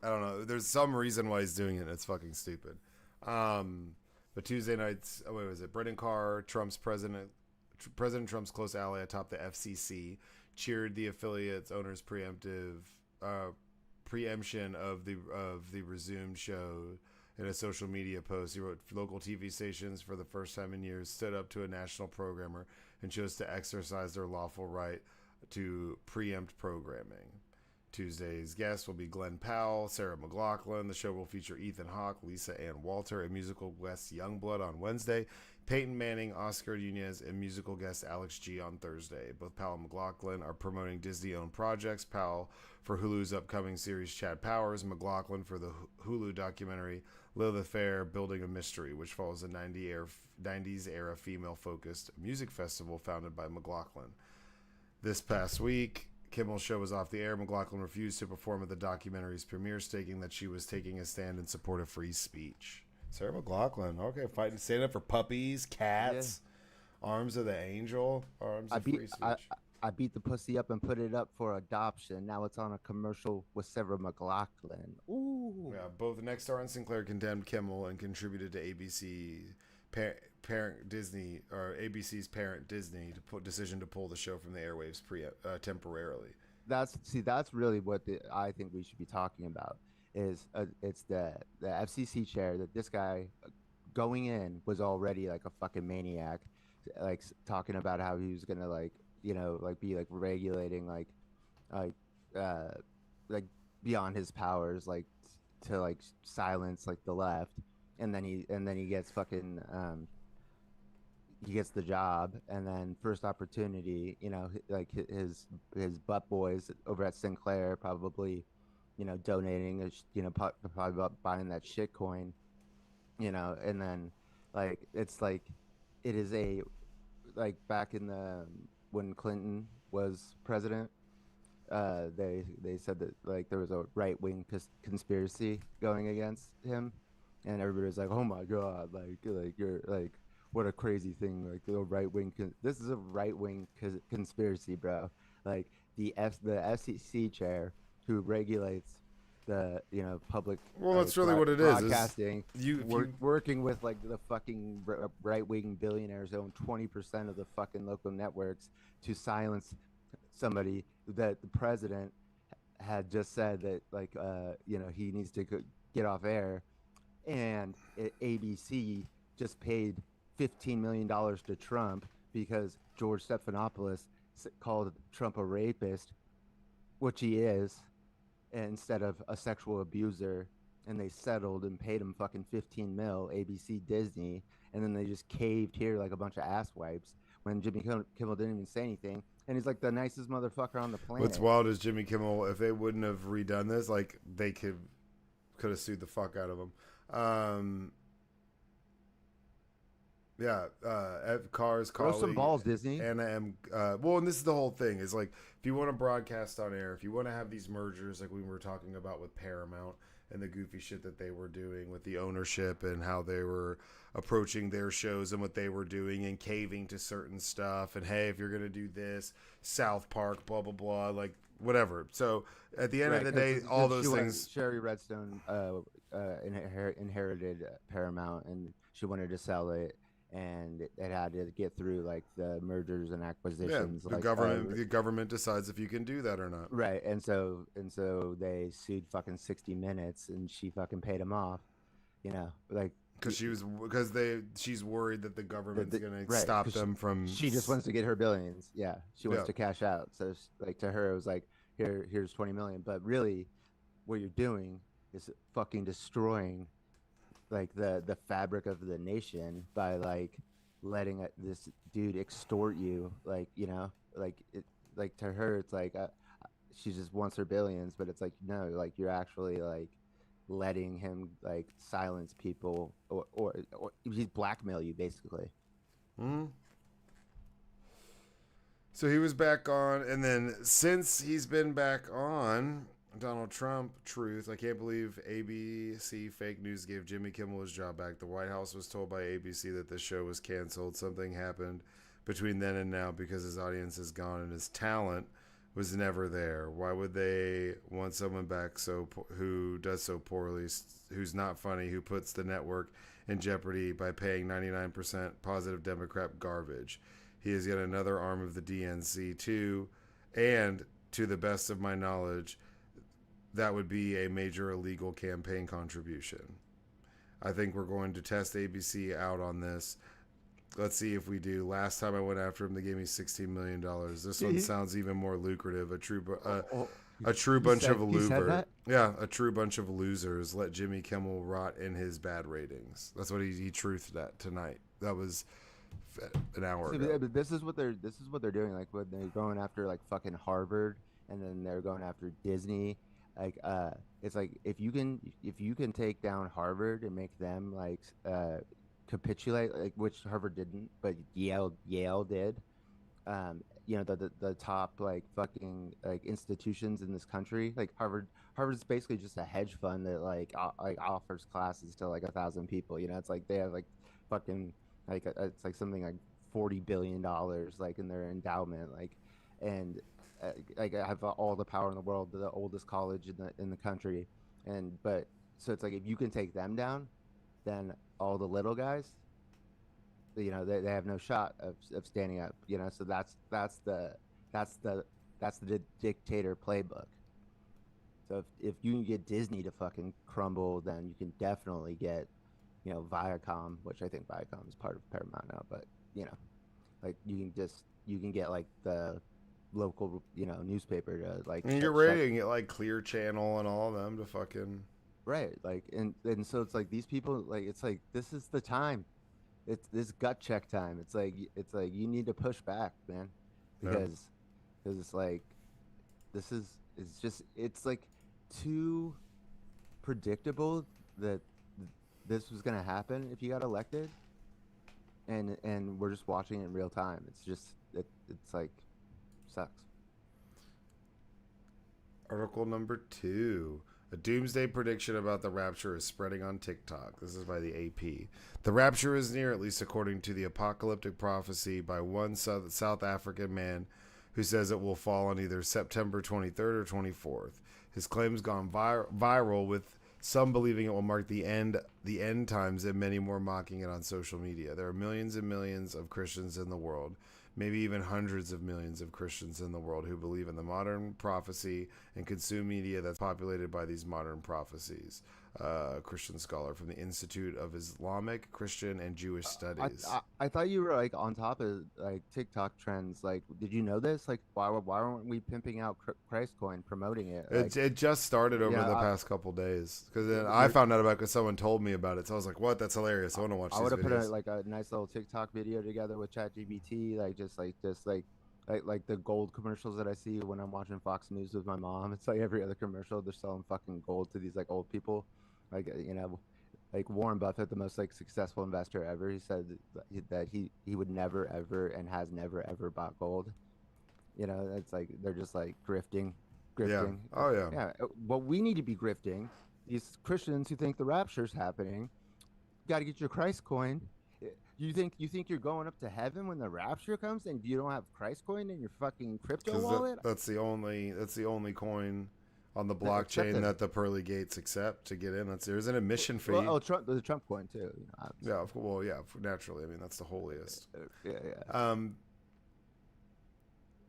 I don't know. There's some reason why he's doing it. And it's fucking stupid. But Tuesday nights, what was it? Brendan Carr, President Trump's close ally atop the FCC, cheered the affiliate's owner's preemption of the resumed show. In a social media post, he wrote, local TV stations for the first time in years stood up to a national programmer and chose to exercise their lawful right to preempt programming. Tuesday's guests will be Glenn Powell, Sarah McLachlan. The show will feature Ethan Hawke, Lisa Ann Walter, and musical guest Youngblood on Wednesday, Peyton Manning, Oscar Nunez, and musical guest Alex G on Thursday. Both Powell and McLachlan are promoting Disney-owned projects. Powell for Hulu's upcoming series Chad Powers, McLachlan for the Hulu documentary Lilith Fair, Building a Mystery, which follows a 90s era female-focused music festival founded by McLachlan. This past week, Kimmel's show was off the air. McLachlan refused to perform at the documentary's premiere, stating that she was taking a stand in support of free speech. Sarah McLachlan, okay, fighting, standing up for puppies, cats, arms of the angel, arms of free speech. I beat the pussy up and put it up for adoption. Now it's on a commercial with Sarah McLachlan. Ooh. Yeah, both Nexstar and Sinclair condemned Kimmel and contributed to ABC's parent Disney decision to pull the show from the airwaves temporarily. That's really what I think we should be talking about. Is it's the FCC chair that this guy going in was already like a fucking maniac, like talking about how he was gonna like, you know, like be like regulating like uh like beyond his powers, like to like silence like the left, and then he gets fucking he gets the job, and then first opportunity, you know, like his butt boys over at Sinclair probably, you know, donating, you know, probably buying that shit coin, you know, and then like it's like it is a like back in the when Clinton was president, they said that like there was a right wing conspiracy going against him, and everybody was like, oh my god, like you're like what a crazy thing, like the right wing. This is a right wing conspiracy, bro. Like the FCC chair who regulates the, you know, public, Well, that's really what it is. Broadcasting, You working with like the fucking right wing billionaires who own 20% of the fucking local networks to silence somebody that the president had just said that like you know, he needs to get off air, and ABC just paid $15 million to Trump because George Stephanopoulos called Trump a rapist, which he is, instead of a sexual abuser, and they settled and paid him fucking 15 mil, ABC Disney, and then they just caved here like a bunch of ass wipes when Jimmy Kimmel didn't even say anything, and he's like the nicest motherfucker on the planet. What's wild is Jimmy Kimmel, if they wouldn't have redone this, like they could have sued the fuck out of him. Yeah, Carr's Throw colleague, some balls, Disney. Anna M. Well, and this is the whole thing. Is like, if you want to broadcast on air, if you want to have these mergers, like we were talking about with Paramount and the goofy shit that they were doing with the ownership and how they were approaching their shows and what they were doing and caving to certain stuff. And hey, if you're gonna do this, South Park, blah blah blah, like whatever. So at the end of the day, all those things. Sherry Redstone inherited Paramount, and she wanted to sell it, and it had to get through like the mergers and acquisitions. Yeah, the government decides if you can do that or not. Right, and so they sued fucking 60 Minutes, and she fucking paid them off. You know, like because she's worried that the government's gonna right, stop 'cause them from. She just wants to get her billions. Yeah, she wants Yeah. to cash out. So like to her, it was like, here's 20 million. But really, what you're doing is fucking destroying like the fabric of the nation by like letting this dude extort you. Like like like to her, it's like she just wants her billions, but it's like no, like you're actually like letting him like silence people or he's blackmail you basically. Mhm. So he was back on, and then since he's been back on, Donald Trump, truth. I can't believe ABC fake news gave Jimmy Kimmel his job back. The White House was told by ABC that the show was canceled. Something happened between then and now because his audience is gone and his talent was never there. Why would they want someone back who does so poorly, who's not funny, who puts the network in jeopardy by paying 99% positive Democrat garbage? He is yet another arm of the DNC too, and to the best of my knowledge, that would be a major illegal campaign contribution. I think we're going to test ABC out on this. Let's see if we do. Last time I went after him, they gave me $16 million. This one sounds even more lucrative. A true bunch of losers. Yeah, a true bunch of losers. Let Jimmy Kimmel rot in his bad ratings. That's what he truthed that tonight. That was an hour ago. But this is what they're doing. Like when they're going after like fucking Harvard, and then they're going after Disney. Like it's like if you can take down Harvard and make them like capitulate, like which Harvard didn't, but Yale did. The top like fucking like institutions in this country, like Harvard's basically just a hedge fund that like offers classes to like 1,000 people. It's like they have like fucking like it's like something like $40 billion like in their endowment, like, and like I have all the power in the world, the oldest college in the country, but so it's like if you can take them down, then all the little guys, they have no shot of standing up. So that's the dictator playbook. So if you can get Disney to fucking crumble, then you can definitely get Viacom, which I think Viacom is part of Paramount now, but like you can get like the local newspaper to like and you're rating it like Clear Channel and all of them to fucking right, like and so it's like these people, like it's like this is the time, it's this gut check time. It's like you need to push back, man, because it's like it's like too predictable that this was gonna happen if you got elected, and we're just watching it in real time. It's just it's like sucks. Article number 2. A doomsday prediction about the rapture is spreading on TikTok. This is by the AP. The rapture is near, at least according to the apocalyptic prophecy by one South African man who says it will fall on either September 23rd or 24th. His claim's gone viral, with some believing it will mark the end times and many more mocking it on social media. There are millions and millions of Christians in the world, maybe even hundreds of millions of Christians in the world who believe in the modern prophecy and consume media that's populated by these modern prophecies. A Christian scholar from the Institute of Islamic, Christian, and Jewish Studies. I thought you were like on top of like TikTok trends. Like, did you know this? Like, why weren't we pimping out Christ Coin, promoting it? Like, It just started over the past couple days, because then I found out about it because someone told me about it. So I was like, "What? That's hilarious! I want to watch." I would have put a nice little TikTok video together with ChatGPT, like just like the gold commercials that I see when I'm watching Fox News with my mom. It's like every other commercial, they're selling fucking gold to these like old people, like like Warren Buffett, the most like successful investor ever. He said that he would never ever and has never ever bought gold. It's like they're just like grifting. Yeah. Oh yeah. Yeah. Well, we need to be grifting. These Christians who think the rapture's happening, got to get your Christ coin. You think you're going up to heaven when the rapture comes and you don't have Christ coin in your fucking crypto wallet? That's the only coin on the blockchain that the pearly gates accept to get in. There's an admission fee. Well, there's a Trump coin too. Yeah. Well, yeah. Naturally, I mean that's the holiest. Yeah.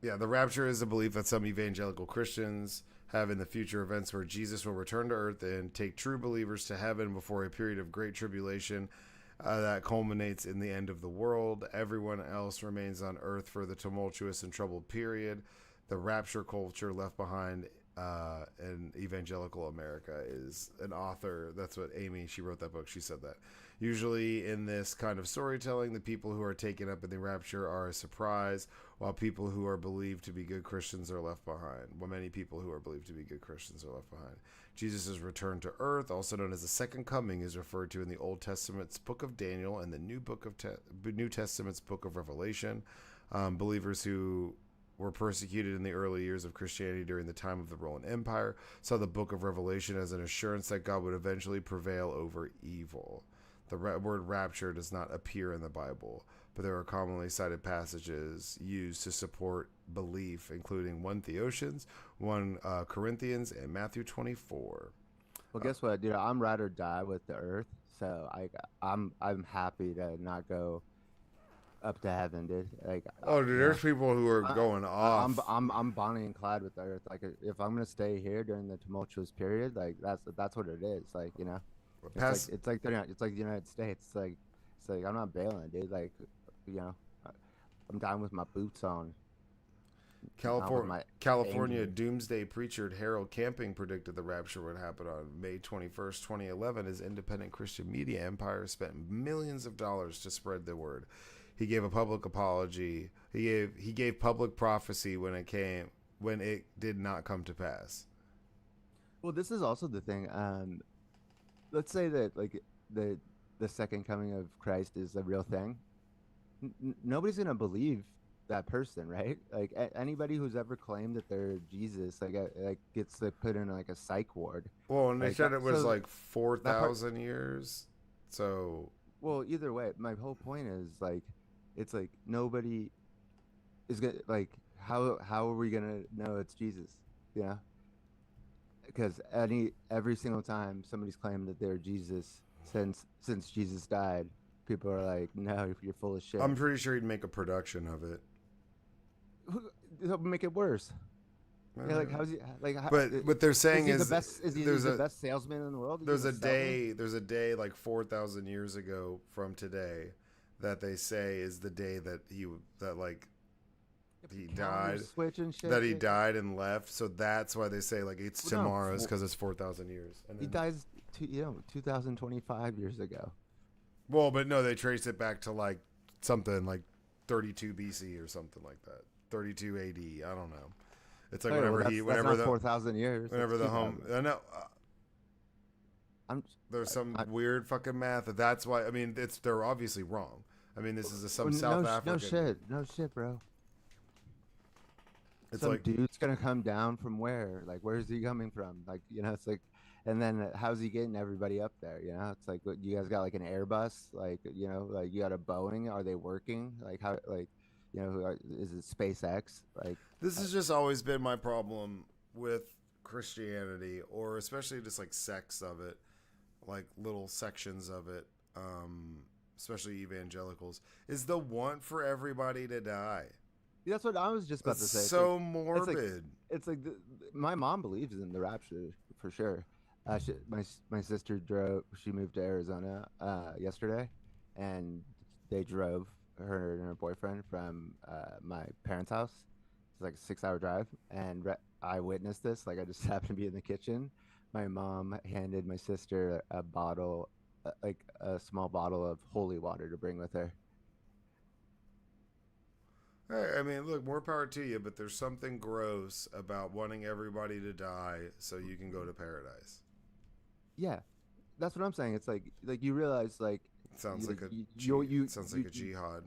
Yeah, the rapture is a belief that some evangelical Christians having the future events where Jesus will return to earth and take true believers to heaven before a period of great tribulation that culminates in the end of the world. Everyone else remains on earth for the tumultuous and troubled period. The rapture culture left behind in evangelical America is an author. That's what Amy, she wrote that book. She said that. Usually in this kind of storytelling, the people who are taken up in the rapture are a surprise, while people who are believed to be good Christians are left behind. Well, many people who are believed to be good Christians are left behind. Jesus' return to earth, also known as the second coming, is referred to in the Old Testament's book of Daniel and the New Testament's book of Revelation. Believers who were persecuted in the early years of Christianity during the time of the Roman Empire saw the book of Revelation as an assurance that God would eventually prevail over evil. The word rapture does not appear in the Bible, but there are commonly cited passages used to support belief, including 1 Theotians, 1 Corinthians, and Matthew 24. Well, guess what, dude? I'm ride or die with the earth, so I'm happy to not go up to heaven, dude. Like, oh, dude, there's people who are going off. I'm Bonnie and Clyde with the earth. Like, if I'm gonna stay here during the tumultuous period, like that's what it is. Like, you know, it's like the United States. It's like I'm not bailing, dude. Like, you know, I'm down with my boots on. California doomsday preacher Harold Camping predicted the rapture would happen on May 21st, 2011. His independent Christian media empire spent millions of dollars to spread the word. He gave a public apology. He gave public prophecy when it did not come to pass. Well, this is also the thing. Let's say that like the second coming of Christ is a real thing. Nobody's gonna believe that person, right? Like anybody who's ever claimed that they're Jesus, like gets put in like a psych ward. Well, and they like said it was so like 4,000 years. So, well, either way, my whole point is like, it's like nobody is gonna like how are we gonna know it's Jesus? You know, because every single time somebody's claimed that they're Jesus since Jesus died, people are like, no, you're full of shit. I'm pretty sure he'd make a production of it. He'll make it worse. Yeah, like how's he like? But what they're saying is he the best salesman in the world? There's a day like 4,000 years ago from today that they say is the day that he died. Switch and shit. That he died and left. So that's why they say like it's tomorrow's because it's 4,000 years. And he dies 2025 years ago. Well, but no, they trace it back to like something like 32 BC or something like that. 32 AD. I don't know. It's like whenever 4,000 years. Whenever the home. I know. There's some weird fucking math. That's why. I mean, they're obviously wrong. I mean, this is South African. No shit, bro. It's some like dude's gonna come down from where? Like, where's he coming from? Like, you know, it's like, and then how's he getting everybody up there? You know, it's like, what, you guys got like an Airbus? Like, you know, like you got a Boeing? Are they working? Like, how? Like, you know, is it SpaceX? Like, this has just always been my problem with Christianity, or especially just like sects of it, like little sections of it, especially evangelicals, is the want for everybody to die. That's what I was just about to say. So morbid. It's like my mom believes in the rapture for sure. My sister drove. She moved to Arizona yesterday, and they drove her and her boyfriend from my parents' house. It's like a 6-hour drive, and I witnessed this. Like, I just happened to be in the kitchen. My mom handed my sister a bottle, like a small bottle of holy water to bring with her. Hey, I mean, look, more power to you, but there's something gross about wanting everybody to die so you can go to paradise. Yeah, that's what I'm saying. It's like you realize, like, it sounds like a jihad.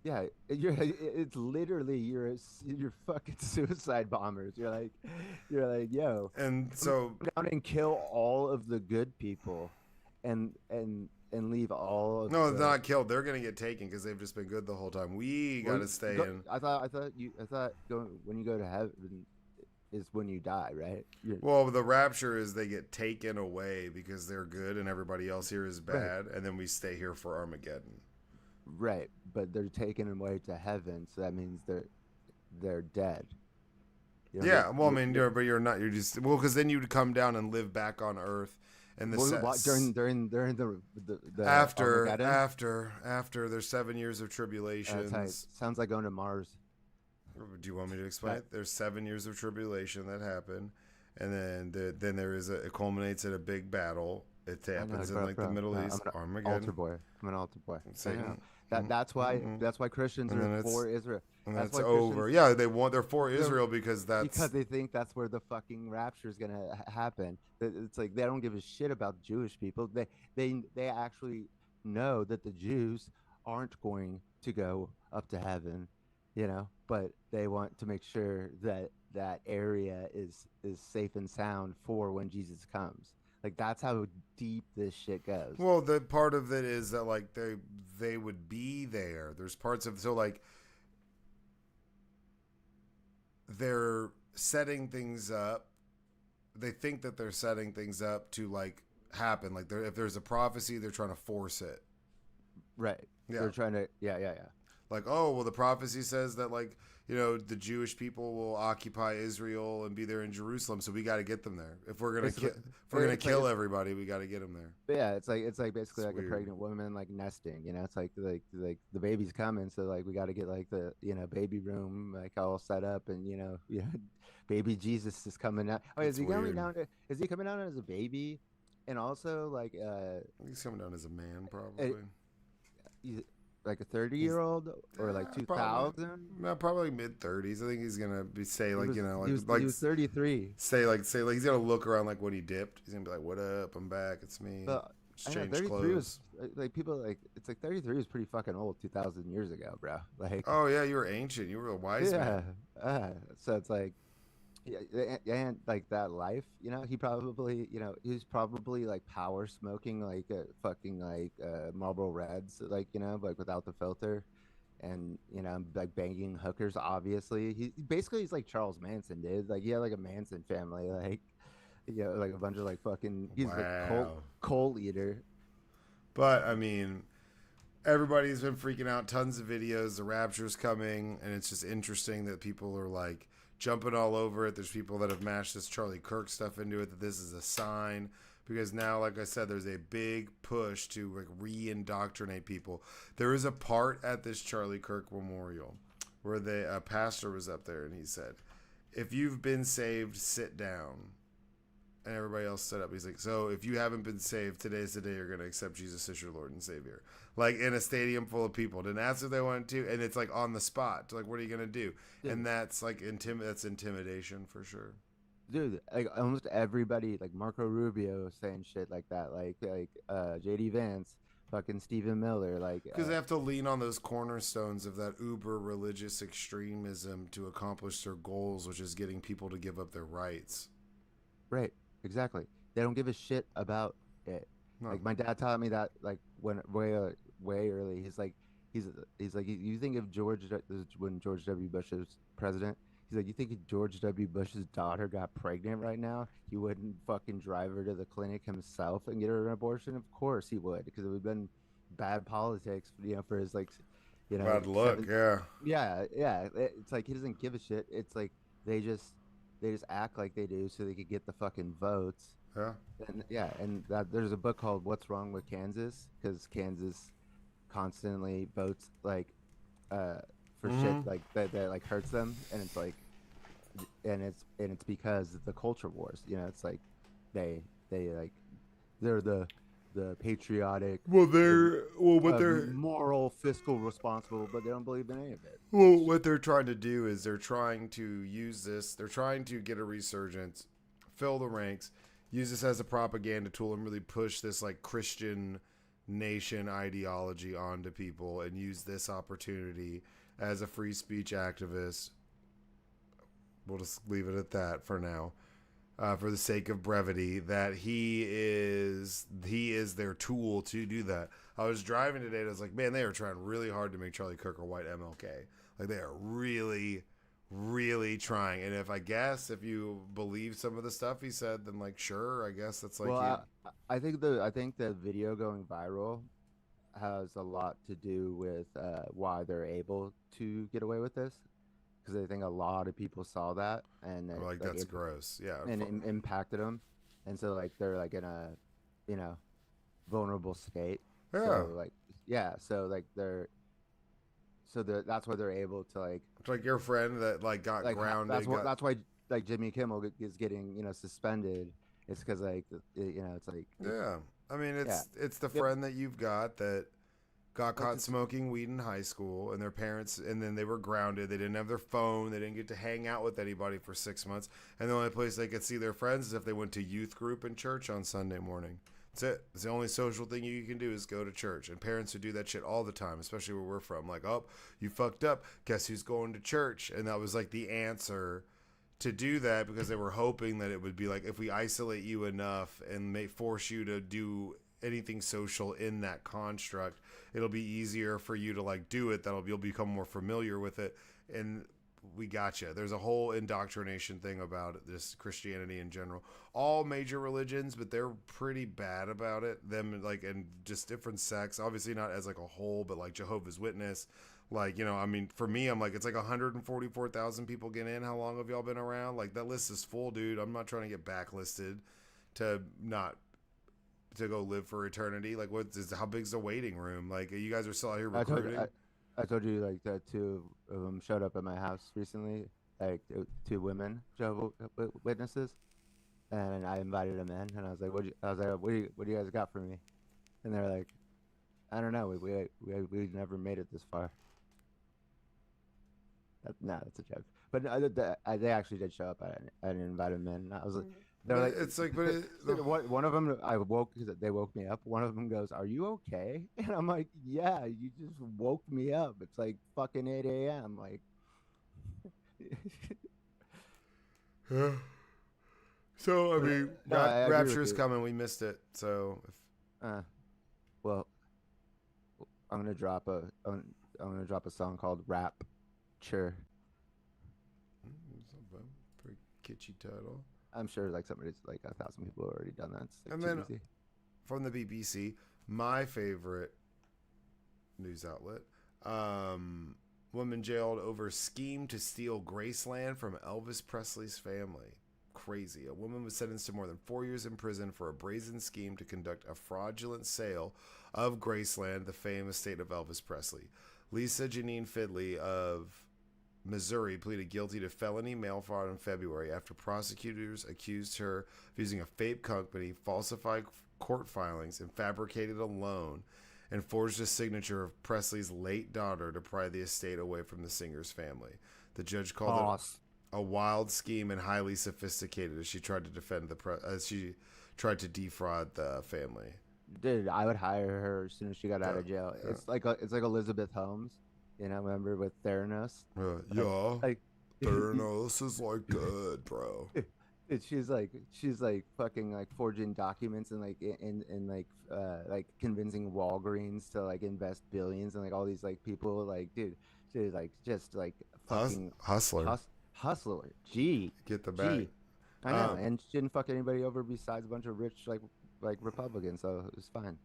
Yeah, it's literally you're fucking suicide bombers. You're like, yo, and so come down and kill all of the good people, and leave all of no, not killed. They're gonna get taken because they've just been good the whole time. We gotta stay in. I thought when you go to heaven is when you die, right? Well, the rapture is they get taken away because they're good and everybody else here is bad, right. And then we stay here for Armageddon. Right, but they're taken away to heaven, so that means they're dead. You don't Yeah, get, well, I mean, but you're not. You're just because then you'd come down and live back on Earth, and during the Armageddon. after there's 7 years of That's how it tribulations. sounds like going to Mars. Do you want me to explain? There's 7 years of tribulation that happen, and then there is it culminates at a big battle. It happens in the Middle East, Armageddon. Altar boy. I'm an altar boy. Satan. That's why Christians are for Israel. And that's that's why over. Yeah, they're for Israel because they think that's where the fucking rapture is gonna happen. It's like they don't give a shit about Jewish people. They actually know that the Jews aren't going to go up to heaven, but they want to make sure that that area is safe and sound for when Jesus comes. Like that's how deep this shit goes. Well, the part of it is that like they would be there. There's parts of like they're setting things up. They think that they're setting things up to like happen. Like if there's a prophecy, they're trying to force it. Right. Yeah. They're trying to. Yeah. Like, oh, well, the prophecy says that like the Jewish people will occupy Israel and be there in Jerusalem, so we got to get them there. If we're gonna kill everybody, we got to get them there. Yeah, it's like basically like weird. A pregnant woman like nesting. It's like the baby's coming, so like we got to get like the baby room like all set up, and baby Jesus is coming out. Oh, is he coming down? Is he coming down as a baby? And also like he's coming down as a man probably. Like a 30-year-old or like 2000? Probably mid-30s. I think he's gonna say like he was 33. Say like he's gonna look around like when he dipped. He's gonna be like, "What up? I'm back. It's me." Just change 33 clothes. Was like people like it's like 33 was pretty fucking old 2,000 years ago, bro. Like oh yeah, you were ancient. You were a wise man. So it's like and like that life, he probably, he was probably like power smoking like fucking like Marlboro Reds, like like without the filter, and like banging hookers. Obviously, he's like Charles Manson, dude. Like he had like a Manson family, like like a bunch of like fucking. He's like coal leader. But I mean, everybody's been freaking out. Tons of videos. The Rapture's coming, and it's just interesting that people are like jumping all over it. There's people that have mashed this Charlie Kirk stuff into it, that this is a sign, because now, like I said, there's a big push to like re-indoctrinate people. There is a part at this Charlie Kirk memorial where a pastor was up there and he said, "If you've been saved, sit down." And everybody else stood up. He's like, "So if you haven't been saved, today's the day you're going to accept Jesus as your Lord and Savior." Like in a stadium full of people. Didn't ask if they wanted to. And it's like on the spot. Like, what are you going to do? Dude. And that's like that's intimidation for sure. Dude, like almost everybody, like Marco Rubio saying shit like that. Like JD Vance, fucking Stephen Miller. Like because they have to lean on those cornerstones of that uber religious extremism to accomplish their goals, which is getting people to give up their rights. Right. Exactly. They don't give a shit about it. No. Like my dad taught me that like when way early. He's like you think of when George W. Bush was president. He's like, you think if George W. Bush's daughter got pregnant right now, he wouldn't fucking drive her to the clinic himself and get her an abortion? Of course he would, because it would have been bad politics, for his like, bad luck. Yeah. It's like he doesn't give a shit. It's like they just act like they do so they could get the fucking votes. And there's a book called What's Wrong with Kansas, because Kansas constantly votes like for shit like that like hurts them, and it's like it's because of the culture wars. It's like they like they're the patriotic, they're moral, fiscal, responsible, but they don't believe in any of it. Well, what they're trying to do is they're trying to use this. They're trying to get a resurgence, fill the ranks, use this as a propaganda tool, and really push this like Christian nation ideology onto people, and use this opportunity as a free speech activist. We'll just leave it at that for now. For the sake of brevity, that he is their tool to do that. I was driving today and I was like, man, they are trying really hard to make Charlie Kirk a white MLK. Like they are really, really trying. And if you believe some of the stuff he said, then like, sure, I guess that's like. Well, I think the video going viral has a lot to do with why they're able to get away with this. because I think a lot of people saw that, and I'm like, that's gross. Yeah. and it impacted them, and so like they're like in a, you know, vulnerable state. Yeah. So like, yeah, so like that's why they're able to like It's like your friend that like got grounded. That's why like Jimmy Kimmel is getting, you know, suspended. It's because like you know, it's like Yeah. I mean, it's the Yep. friend that you've got that got caught smoking weed in high school, and their parents, and then they were grounded. They didn't have their phone. They didn't get to hang out with anybody for 6 months. And the only place they could see their friends is if they went to youth group and church on Sunday morning. That's it. It's the only social thing you can do is go to church. And parents would do that shit all the time, especially where we're from. Like, oh, you fucked up. Guess who's going to church? And that was like the answer to do that, because they were hoping that it would be like, if we isolate you enough and may force you to do anything social in that construct, it'll be easier for you to like do it. You'll become more familiar with it. And we gotcha. There's a whole indoctrination thing about it, this Christianity in general, all major religions, but they're pretty bad about it. Them like, and just different sects, obviously not as like a whole, but like Jehovah's Witness, like, you know, I mean, for me, I'm like, it's like 144,000 people get in. How long have y'all been around? Like, that list is full, dude. I'm not trying to get backlisted to go live for eternity. Like, how big's the waiting room? Like, you guys are still out here recruiting? I told you like that two of them showed up at my house recently, like two women Jehovah's Witnesses, and I invited them in, and I was like, what do you guys got for me? And they're like, I don't know, we never made it this far. No, that's a joke. But they actually did show up. I didn't invite them in. And I was like, they're like, it's like, but one of them, they woke me up. One of them goes, "Are you okay?" And I'm like, "Yeah, you just woke me up. It's like fucking 8 a.m." Like, yeah. So I mean, I Rapture's coming. We missed it. So, well, I'm gonna drop a song called Rapture. Pretty kitschy title. I'm sure like somebody's like 1,000 people have already done that. It's like And then easy. From the BBC, my favorite news outlet, woman jailed over scheme to steal Graceland from Elvis Presley's family. Crazy. A woman was sentenced to more than 4 years in prison for a brazen scheme to conduct a fraudulent sale of Graceland, the famed estate of Elvis Presley. Lisa Janine Fidley of Missouri pleaded guilty to felony mail fraud in February after prosecutors accused her of using a fake company, falsified court filings, and fabricated a loan, and forged a signature of Presley's late daughter to pry the estate away from the singer's family. The judge called it a wild scheme and highly sophisticated as she tried to defraud the family. Dude, I would hire her as soon as she got out of jail. Yeah. It's like Elizabeth Holmes, you know, remember with Theranos? Like Theranos is like good, bro. She's like fucking like forging documents and like in like convincing Walgreens to like invest billions and like all these like people, like, dude, she's like just like fucking hustler. Hustler. Gee, Get the bag. I know, and she didn't fuck anybody over besides a bunch of rich like Republicans, so it was fine.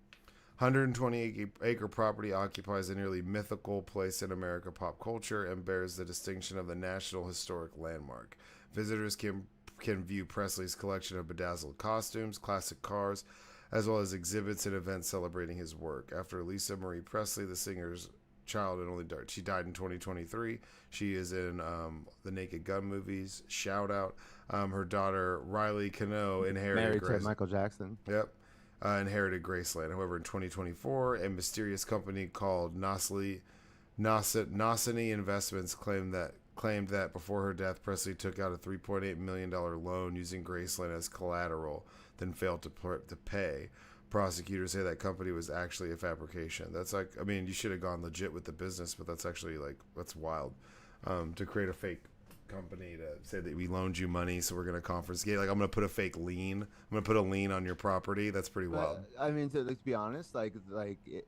120-acre property occupies a nearly mythical place in American pop culture and bears the distinction of the National Historic Landmark. Visitors can view Presley's collection of bedazzled costumes, classic cars, as well as exhibits and events celebrating his work. After Lisa Marie Presley, the singer's child, and only died. She died in 2023. She is in the Naked Gun movies. Shout out. Her daughter Riley Cano inherited married to Michael Jackson. Yep. Inherited Graceland. However, in 2024, a mysterious company called Nosny Investments claimed that before her death, Presley took out a $3.8 million loan using Graceland as collateral, then failed to pay. Prosecutors say that company was actually a fabrication. That's like, I mean, you should have gone legit with the business, but that's actually like, that's wild. To create a fake company to say that we loaned you money, so we're going to confiscate. Like, I'm going to put a fake lien. I'm going to put a lien on your property. That's pretty wild. I mean, to be honest, like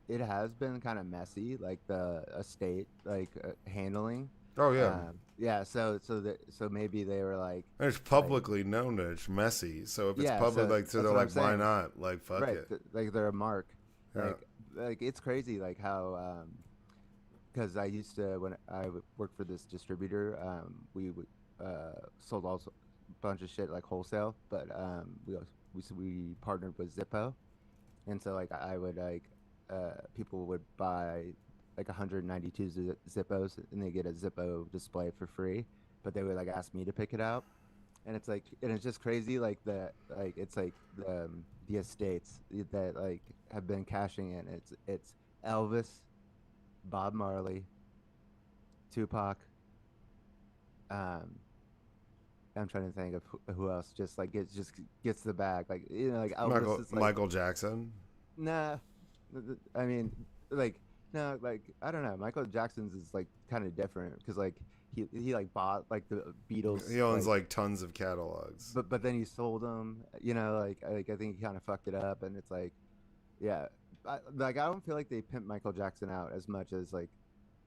it has been kind of messy, like the estate, handling. Oh yeah. Yeah. So maybe they were like. And it's publicly known that it's messy. So if it's public, so they're like, why not? Like, fuck it. Like they're a mark. Yeah. Like it's crazy, like how because I used to when worked for this distributor, we would sold also a bunch of shit like wholesale, but we partnered with Zippo, and so like I would like people would buy like 192 Zippos and they get a Zippo display for free, but they would like ask me to pick it out, and it's like and it's just crazy like it's like the estates that like have been cashing in. It's Elvis, Bob Marley, Tupac. Um, I'm trying to think of who else just like gets the bag. Like like Elvis is like Michael Jackson. nah. I mean, like no, like I don't know. Michael Jackson's is like kind of different because like he like bought like the Beatles. He owns like tons of catalogs. But then he sold them. Like I think he kind of fucked it up, and it's like yeah, like I don't feel like they pimp Michael Jackson out as much as like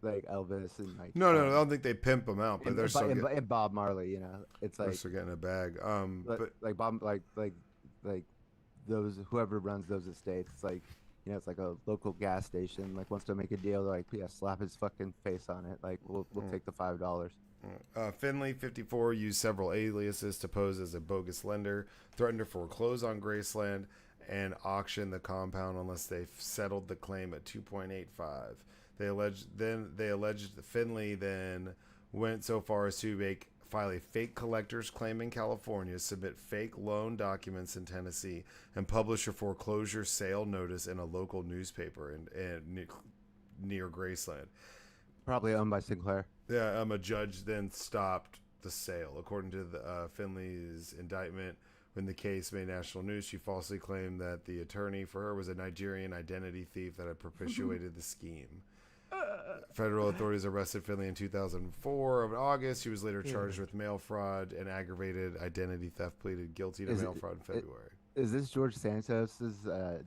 Elvis and like No, I don't think they pimp him out, but they're still and Bob Marley. It's they're like still getting a bag. But like Bob like those whoever runs those estates. It's like it's like a local gas station. Like wants to make a deal. They're like yeah, slap his fucking face on it. Like we'll take the $5. Finley, 54, used several aliases to pose as a bogus lender, threatened to foreclose on Graceland, and auction the compound unless they settled the claim at 2.85. They alleged that Finley then went so far as to file a fake collector's claim in California, submit fake loan documents in Tennessee, and publish a foreclosure sale notice in a local newspaper near Graceland. Probably owned by Sinclair. Yeah, a judge then stopped the sale. According to Finley's indictment, when the case made national news, she falsely claimed that the attorney for her was a Nigerian identity thief that had perpetuated the scheme. Federal authorities arrested Finley in 2004 of August. She was later charged with mail fraud and aggravated identity theft, pleaded guilty to mail fraud in February. Is this George Santos's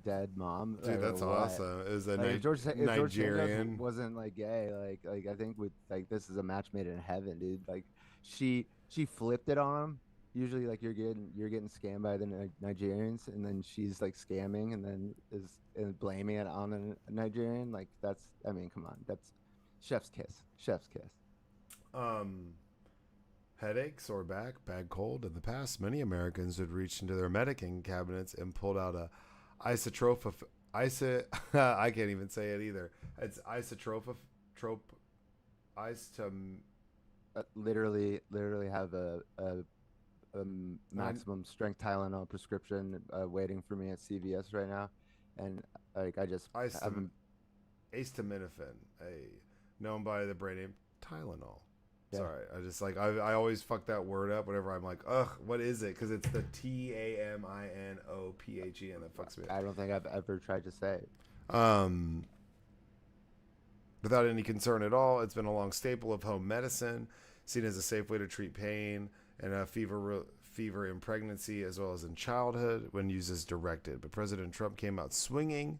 dead mom? Dude, that's awesome. Is a if George Nigerian wasn't like gay, like I think with like this is a match made in heaven, dude. Like she flipped it on him. Usually, like you're getting scammed by the Nigerians, and then she's like scamming, and then is blaming it on a Nigerian. Like that's, I mean, come on, that's chef's kiss. Headache, sore back, bad cold. In the past, many Americans would reach into their medicine cabinets and pulled out a I can't even say it either. It's literally have a maximum strength Tylenol prescription waiting for me at CVS right now, and like I just acetaminophen, known by the brand name Tylenol. Yeah. Sorry, I just like I always fuck that word up whenever I'm like, ugh, what is it? Because it's the TAMINOPHE, and that fucks me up. I don't think I've ever tried to say it. Without any concern at all, it's been a long staple of home medicine, seen as a safe way to treat pain and fever in pregnancy as well as in childhood when used as directed. But President Trump came out swinging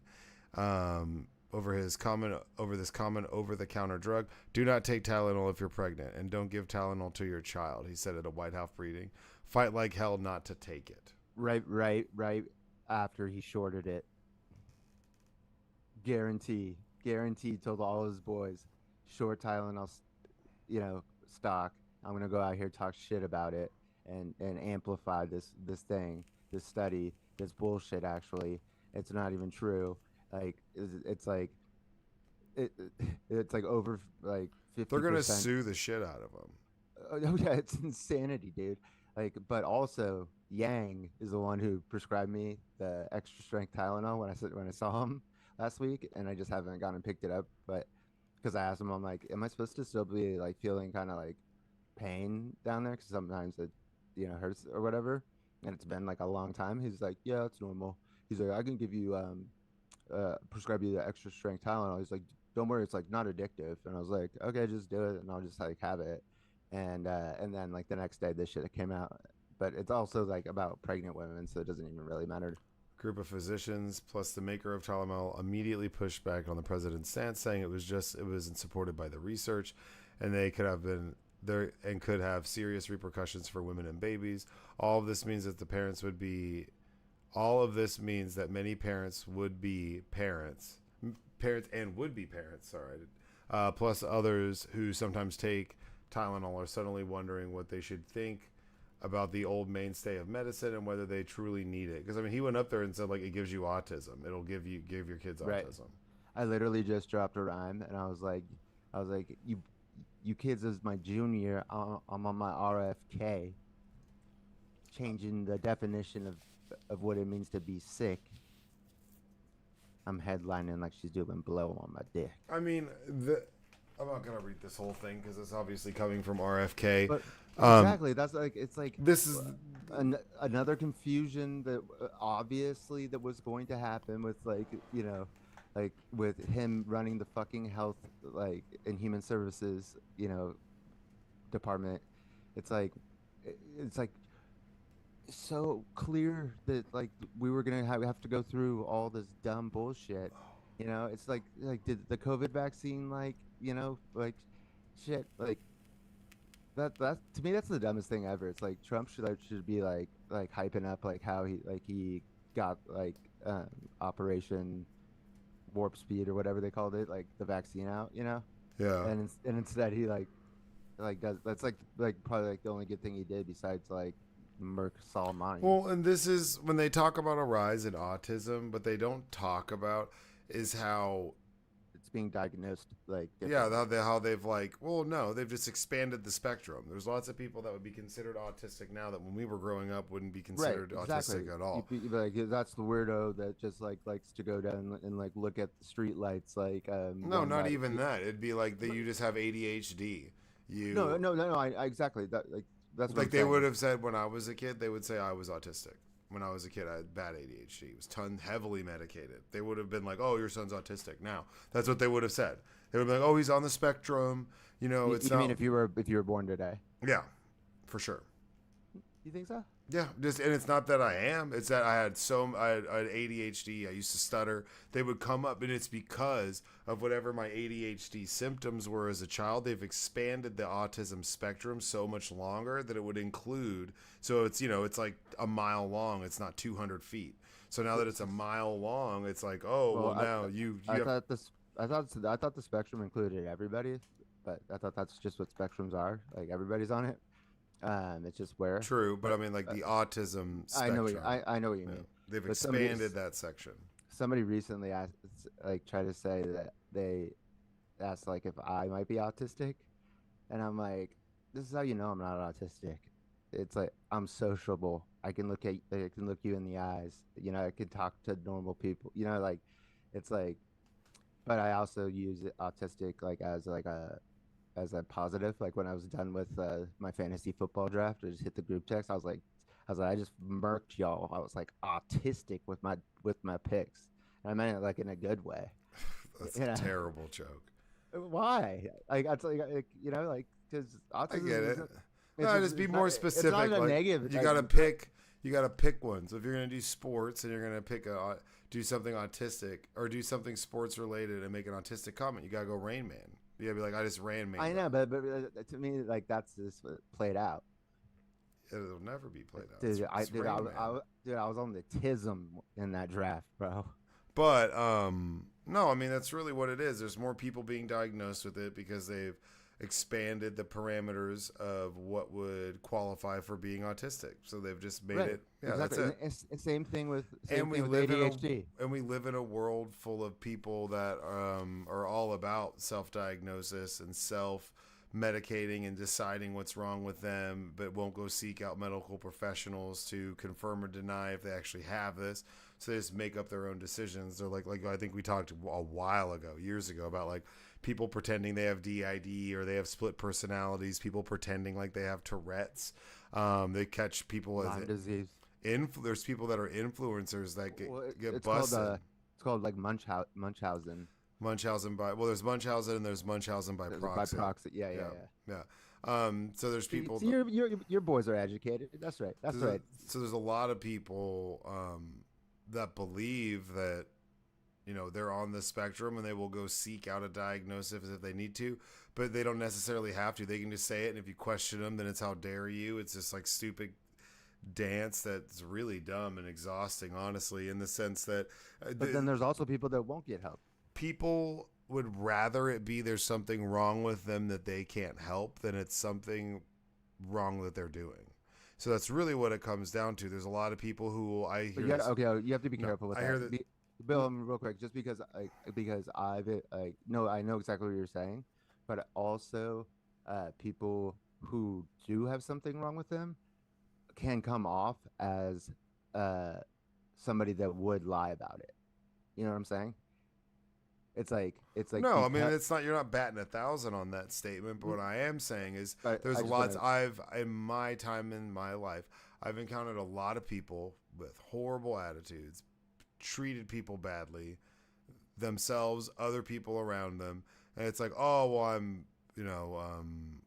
over this common over-the-counter drug. Do not take Tylenol if you're pregnant, and don't give Tylenol to your child, he said at a White House briefing. Fight like hell not to take it. Right after he shorted it. Guarantee told all his boys, short Tylenol, stock. I'm gonna go out here talk shit about it and amplify this thing, this study, this bullshit. Actually, it's not even true. Like it's like over like 50%. They're gonna sue the shit out of them. Oh yeah, it's insanity, dude. Like, but also Yang is the one who prescribed me the extra strength Tylenol when I saw him last week, and I just haven't gone and picked it up. But because I asked him, I'm like, am I supposed to still be like feeling kind of like pain down there? Because sometimes it hurts or whatever, and it's been like a long time. He's like, yeah, it's normal. He's like, I can give you prescribe you the extra strength Tylenol. He's like, don't worry, it's like not addictive. And I was like, okay, just do it, and I'll just like have it. And then like the next day, this shit came out. But it's also like about pregnant women, so it doesn't even really matter. Group of physicians plus the maker of Tylenol immediately pushed back on the president's stance, saying it wasn't supported by the research, and they could have been there and could have serious repercussions for women and babies. All of this means that many parents and would be parents, plus others who sometimes take Tylenol are suddenly wondering what they should think about the old mainstay of medicine and whether they truly need it. Because I mean, he went up there and said like it gives you autism. It'll give your kids Right. autism. I literally just dropped a rhyme, and I was like, you kids is my junior. I'm on my RFK, changing the definition of what it means to be sick. I'm headlining like she's doing blow on my dick. I mean, I'm not gonna read this whole thing because it's obviously coming from RFK. But exactly, that's like it's like This is another confusion that obviously that was going to happen with like like with him running the fucking health like and human services department. It's like so clear that like we were gonna have to go through all this dumb bullshit. It's like did the COVID vaccine like shit like that to me that's the dumbest thing ever. It's like Trump should be like hyping up like how he got like Operation Warp Speed or whatever they called it, like the vaccine out, yeah. and instead he like does that's like probably like the only good thing he did besides like Merck Soleimani. Well, and this is when they talk about a rise in autism, but they don't talk about is how it's being diagnosed like how they've like they've just expanded the spectrum. There's lots of people that would be considered autistic now that when we were growing up wouldn't be considered autistic at all. You'd be like, that's the weirdo that just like likes to go down and like look at the street lights like no, not even that. It'd be like that you just have ADHD. No, I exactly that like that's like they would have said when I was a kid. They would say I was autistic. When I was a kid, I had bad ADHD. It was heavily medicated. They would have been like, "Oh, your son's autistic." Now, that's what they would have said. They would be like, "Oh, he's on the spectrum." It's you mean if you were born today? Yeah, for sure. You think so? Yeah, and it's not that I am. It's that I had ADHD. I used to stutter. They would come up, and it's because of whatever my ADHD symptoms were as a child. They've expanded the autism spectrum so much longer that it would include. So it's it's like a mile long. It's not 200 feet. So now that it's a mile long, it's like now you. I thought the spectrum included everybody, but I thought that's just what spectrums are. Like everybody's on it. It's just where true, but I mean like the autism spectrum. I know what you mean. They've expanded that section. Somebody recently asked, like, tried to say that they asked like if I might be autistic, and I'm like, this is how you know I'm not autistic. It's like I'm sociable. I can look you in the eyes. I can talk to normal people. Like it's like, but I also use autistic like as a positive. Like when I was done with my fantasy football draft, I just hit the group text. I was like, I just murked y'all. I was like autistic with my picks, and I meant it like in a good way. That's a terrible joke. Why? Like because autism. I get it. Just be it's more not, specific. It's not like, negative. You gotta pick. You gotta pick one. So if you're gonna do sports and you're gonna pick do something autistic or do something sports related and make an autistic comment, you gotta go Rain Man. You gotta be like, I just ran man. I know, but to me, like that's just played out. It'll never be played out. Dude, I was on the tism in that draft, bro. But no, I mean that's really what it is. There's more people being diagnosed with it because they've expanded the parameters of what would qualify for being autistic. So they've just made it. Yeah, exactly. That's it. Same thing with ADHD. And we live in a world full of people that are all about self-diagnosis and self-medicating and deciding what's wrong with them, but won't go seek out medical professionals to confirm or deny if they actually have this. So they just make up their own decisions. They're like I think we talked a while ago, years ago, about like people pretending they have DID or they have split personalities, people pretending like they have Tourette's. They catch people as disease. There's people that are influencers that get busted. It's called like Munchausen. Munchausen there's Munchausen and there's Munchausen by proxy. By proxy, yeah. So there's people. So your boys are educated. That's right. So there's a lot of people that believe that they're on the spectrum and they will go seek out a diagnosis if they need to, but they don't necessarily have to. They can just say it, and if you question them, then it's how dare you. It's just like stupid dance that's really dumb and exhausting, honestly, in the sense that. But then there's also people that won't get help. People would rather it be there's something wrong with them that they can't help than it's something wrong that they're doing. So that's really what it comes down to. There's a lot of people who I hear. Yeah, okay, you have to be No, careful with I that. hear that. Bill, real quick, just because I've no, I know exactly what you're saying, but also people who do have something wrong with them can come off as somebody that would lie about it. You know what I'm saying? It's like No, I mean because, it's not. You're not batting 1,000 on that statement. But what I am saying is, but there's I just lots. wanna- I've in my time in my life, I've encountered a lot of people with horrible attitudes, treated people badly, themselves, other people around them, and it's like, oh well, I'm,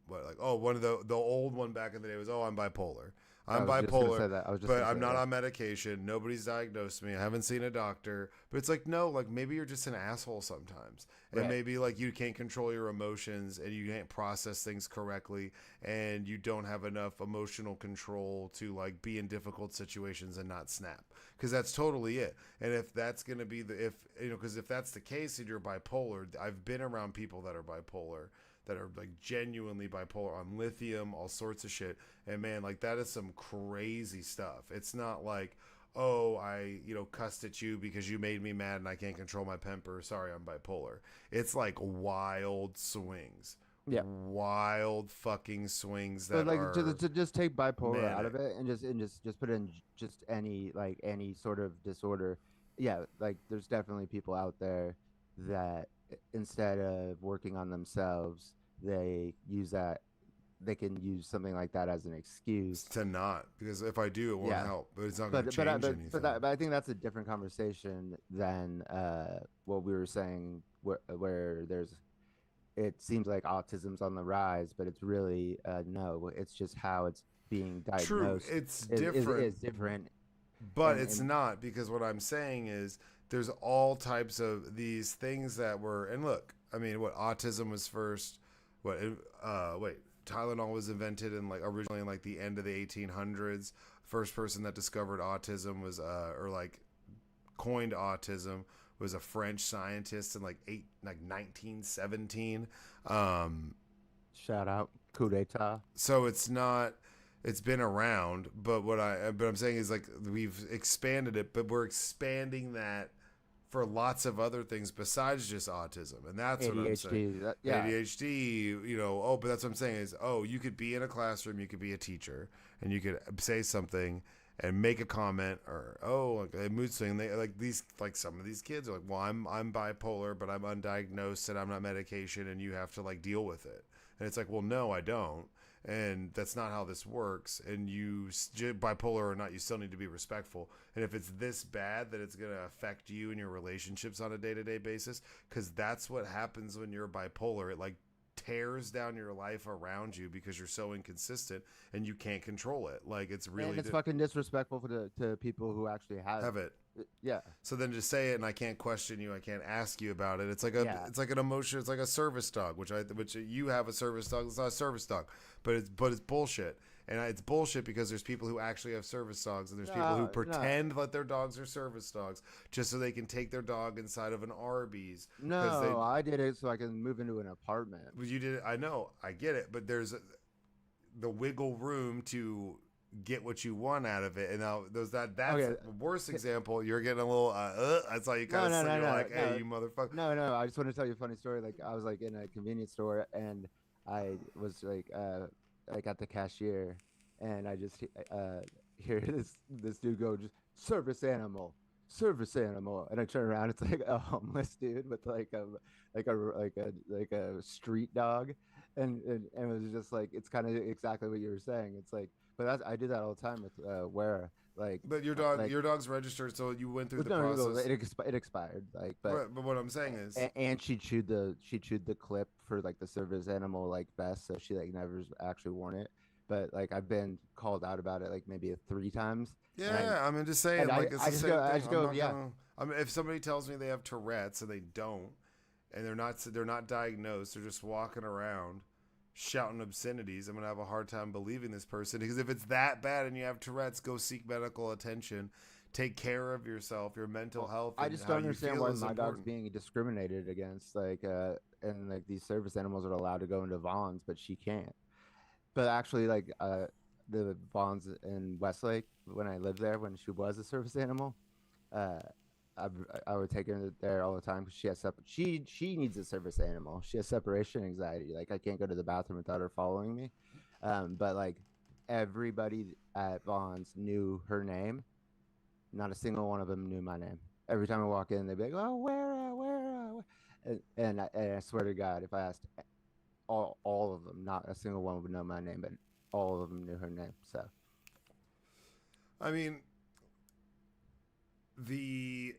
one of the old one back in the day was, oh, I'm bipolar. I'm I was just gonna bipolar, say that. I was just but gonna I'm say not that. on medication. Nobody's diagnosed me. I haven't seen a doctor. But it's like, no, like maybe you're just an asshole sometimes. And Right. maybe like you can't control your emotions and you can't process things correctly and you don't have enough emotional control to like be in difficult situations and not snap. Because that's totally it. And if that's going to be because if that's the case and you're bipolar, I've been around people that are bipolar, that are like genuinely bipolar on lithium, all sorts of shit. And man, like that is some crazy stuff. It's not like, oh, I, cussed at you because you made me mad and I can't control my temper. Sorry, I'm bipolar. It's like wild swings. Yeah. Wild fucking swings But that like are to just take bipolar out manic. of it and just put in just any sort of disorder. Yeah, like there's definitely people out there that instead of working on themselves, they can use something like that as an excuse. To not, because if I do, it won't Yeah. help. But it's not going to change anything. But I think that's a different conversation than what we were saying, where it seems like autism's on the rise, but it's really no, it's just how it's being True, diagnosed. it's is different. different. But it's not, because what I'm saying is there's all types of these things that were, and look, I mean, what autism was first, Tylenol was invented in like originally in like the end of the 1800s. First person that discovered autism was or like coined autism was a French scientist in like 1917. Shout out coup d'etat. So it's been around, but what I'm saying is like we've expanded it, but we're expanding that for lots of other things besides just autism. And that's what I'm saying. ADHD, but that's what I'm saying is, you could be in a classroom, you could be a teacher, and you could say something and make a comment or like a mood swing. They like some of these kids are like, well, I'm bipolar, but I'm undiagnosed and I'm not medication, and you have to like deal with it. And it's like, well, no, I don't. And that's not how this works. And bipolar or not, you still need to be respectful. And if it's this bad that it's going to affect you and your relationships on a day-to-day basis, because that's what happens when you're bipolar. It like tears down your life around you because you're so inconsistent and you can't control it. Like it's really and it's fucking disrespectful to people who actually have it. Yeah. So then just say it, and I can't question you. I can't ask you about it. It's like it's like an emotion. It's like a service dog, which you have a service dog. It's not a service dog, but it's bullshit. And it's bullshit because there's people who actually have service dogs, and there's people who pretend that their dogs are service dogs just so they can take their dog inside of an Arby's. No, I did it so I can move into an apartment. You did it. I know. I get it. But there's the wiggle room to get what you want out of it, and now that's the worst example. You're getting a little I saw you kind of like, hey, you motherfucker. No, I just want to tell you a funny story. Like I was like in a convenience store, and I was like at the cashier, and I just hear this dude go, just service animal, and I turn around, it's like a homeless dude with like a street dog, and it was just like, it's kind of exactly what you were saying. It's like, but I do that all the time with Where like. But your dog's registered, so you went through the process. It expired, like. But what I'm saying is, and she chewed the clip for like the service animal like vest, so she like never actually worn it. But like I've been called out about it like maybe 3 times. Yeah, I'm just saying, like it's I the just same thing. yeah. I mean, if somebody tells me they have Tourette's and they don't, and they're not diagnosed, they're just walking around shouting obscenities, I'm gonna have a hard time believing this person, because if it's that bad and you have Tourette's, go seek medical attention. take care of yourself, your mental health, I and just how don't you understand feel why is my dog's important. being discriminated against, and like these service animals are allowed to go into Vaughn's, but she can't. But actually, the Vaughn's in Westlake, when I lived there, when she was a service animal, uh, I I would take her there all the time because she needs a service animal. She has separation anxiety. Like I can't go to the bathroom without her following me. But like everybody at Vaughn's knew her name. Not a single one of them knew my name. Every time I walk in, they'd be like, "Oh, where?" And I swear to God, if I asked all of them, not a single one would know my name, but all of them knew her name. So I mean, the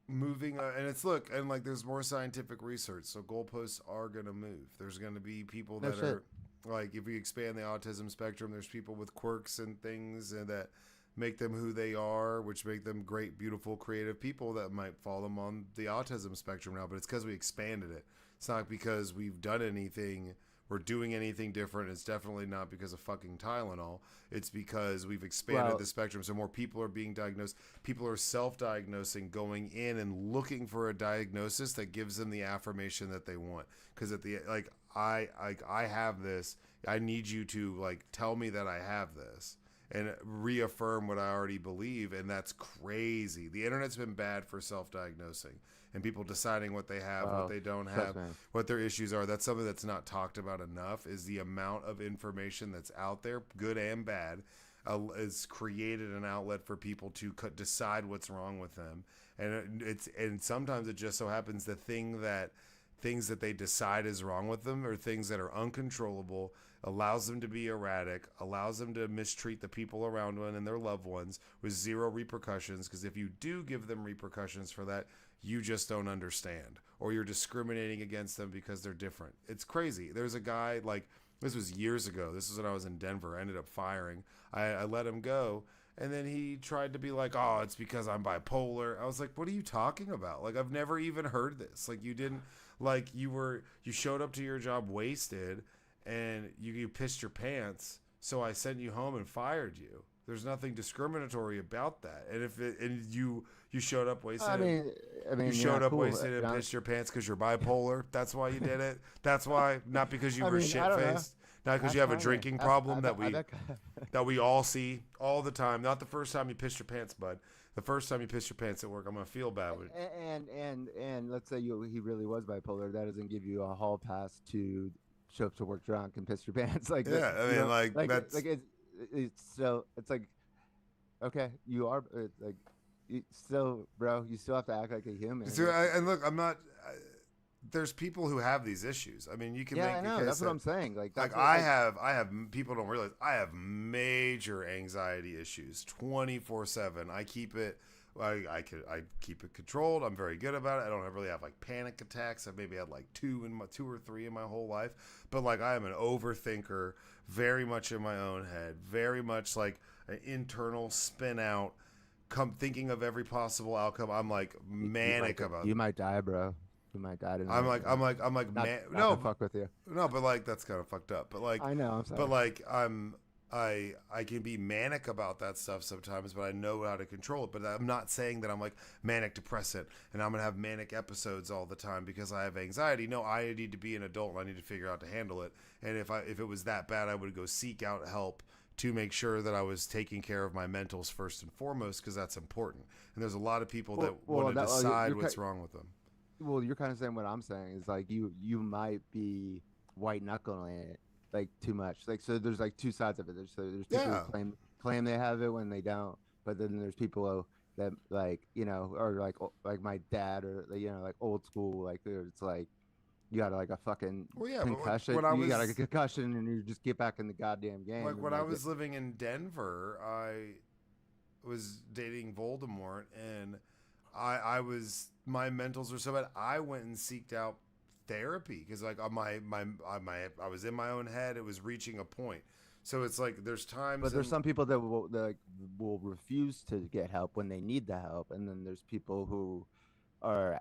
moving and it's look and like there's more scientific research, so goalposts are going to move. There's going to be people no that shit. are like, if we expand the autism spectrum, there's people with quirks and things and that make them who they are, which make them great, beautiful, creative people that might fall them on the autism spectrum now. But it's because we expanded it. It's not because we've done anything, we're doing anything different. It's definitely not because of fucking Tylenol. It's because we've expanded the spectrum, so more people are being diagnosed. People are self-diagnosing, going in and looking for a diagnosis that gives them the affirmation that they want. Because at the like, I have this. I need you to like tell me that I have this and reaffirm what I already believe, and that's crazy. The internet's been bad for self-diagnosing and people deciding what they have, what they don't have, what their issues are. That's something that's not talked about enough, is the amount of information that's out there, good and bad, has created an outlet for people to decide what's wrong with them. And sometimes it just so happens the things that they decide is wrong with them are things that are uncontrollable, allows them to be erratic, allows them to mistreat the people around them and their loved ones with zero repercussions. Because if you do give them repercussions for that, you just don't understand, or you're discriminating against them because they're different. It's crazy. There's a guy, like, this was years ago. This was when I was in Denver. I ended up firing. I let him go. And then he tried to be like, oh, it's because I'm bipolar. I was like, what are you talking about? Like, I've never even heard this. Like, you didn't, like, you showed up to your job wasted and you pissed your pants. So I sent you home and fired you. There's nothing discriminatory about that. And you showed up wasted. I mean, you showed up wasted and pissed your pants because you're bipolar. That's why you did it. That's why, not because you were shit faced. Not because you have a drinking problem that we all see all the time. Not the first time you pissed your pants, bud. The first time you pissed your pants at work, I'm gonna feel bad. And let's say he really was bipolar. That doesn't give you a hall pass to show up to work drunk and piss your pants. Like yeah, I mean, like that's like it's like, okay, you are like still, bro. You still have to act like a human. And look, I'm not. There's people who have these issues. I mean, you can make I know. That's what I'm saying. Like I have people don't realize I have major anxiety issues 24/7. I keep it. I keep it controlled. I'm very good about it. I don't really have like panic attacks. I've maybe had like two or three in my whole life. But like I am an overthinker, very much in my own head, very much like an internal spin out, thinking of every possible outcome. I'm like manic about it. You might die, bro. You might die tonight. I'm like not no, to fuck with you. No, but like that's kind of fucked up. But like I know, I'm sorry. But like I can be manic about that stuff sometimes, but I know how to control it. But I'm not saying that I'm like manic depressant and I'm gonna have manic episodes all the time because I have anxiety. No, I need to be an adult and I need to figure out to handle it. And if it was that bad, I would go seek out help to make sure that I was taking care of my mentals first and foremost, because that's important. And there's a lot of people that want to decide what's wrong with them. Well, you're kind of saying what I'm saying is like you might be white knuckling it like too much. Like, so there's like two sides of it. There's people who claim they have it when they don't, but then there's people that like, you know, or like my dad, or you know, like old school, like it's like you got like a fucking concussion. You got like a concussion and you just get back in the goddamn game. Like when I was living in Denver, I was dating Voldemort, and I was, my mentals were so bad. I went and seeked out therapy because like I was in my own head. It was reaching a point. So it's like there's times. But there's some people that will refuse to get help when they need the help, and then there's people who are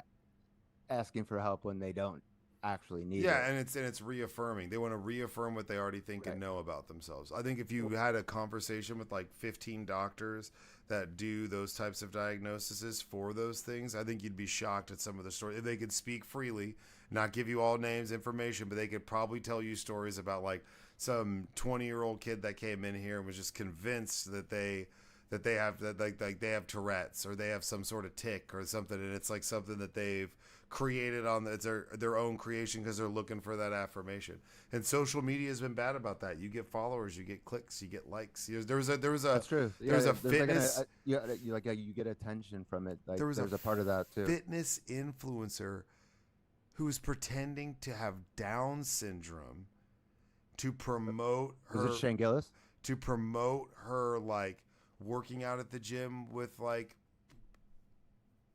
asking for help when they don't actually need Yeah, it. and it's reaffirming. They want to reaffirm what they already think and Right. know about themselves. I think if you had a conversation with like 15 doctors that do those types of diagnoses for those things, I think you'd be shocked at some of the stories. If they could speak freely, not give you all names, information, but they could probably tell you stories about like some 20-year-old kid that came in here and was just convinced that they have that like they have Tourette's or they have some sort of tic or something, and it's like something that they've created on it's their own creation because they're looking for that affirmation. And social media has been bad about that. You get followers, you get clicks, you get likes. There was a That's true. there's Yeah, a fitness you get attention from it. Like there was there's a part of that too. fitness influencer who was pretending to have Down syndrome to promote Was her it Shane Gillis? to promote her like working out at the gym with like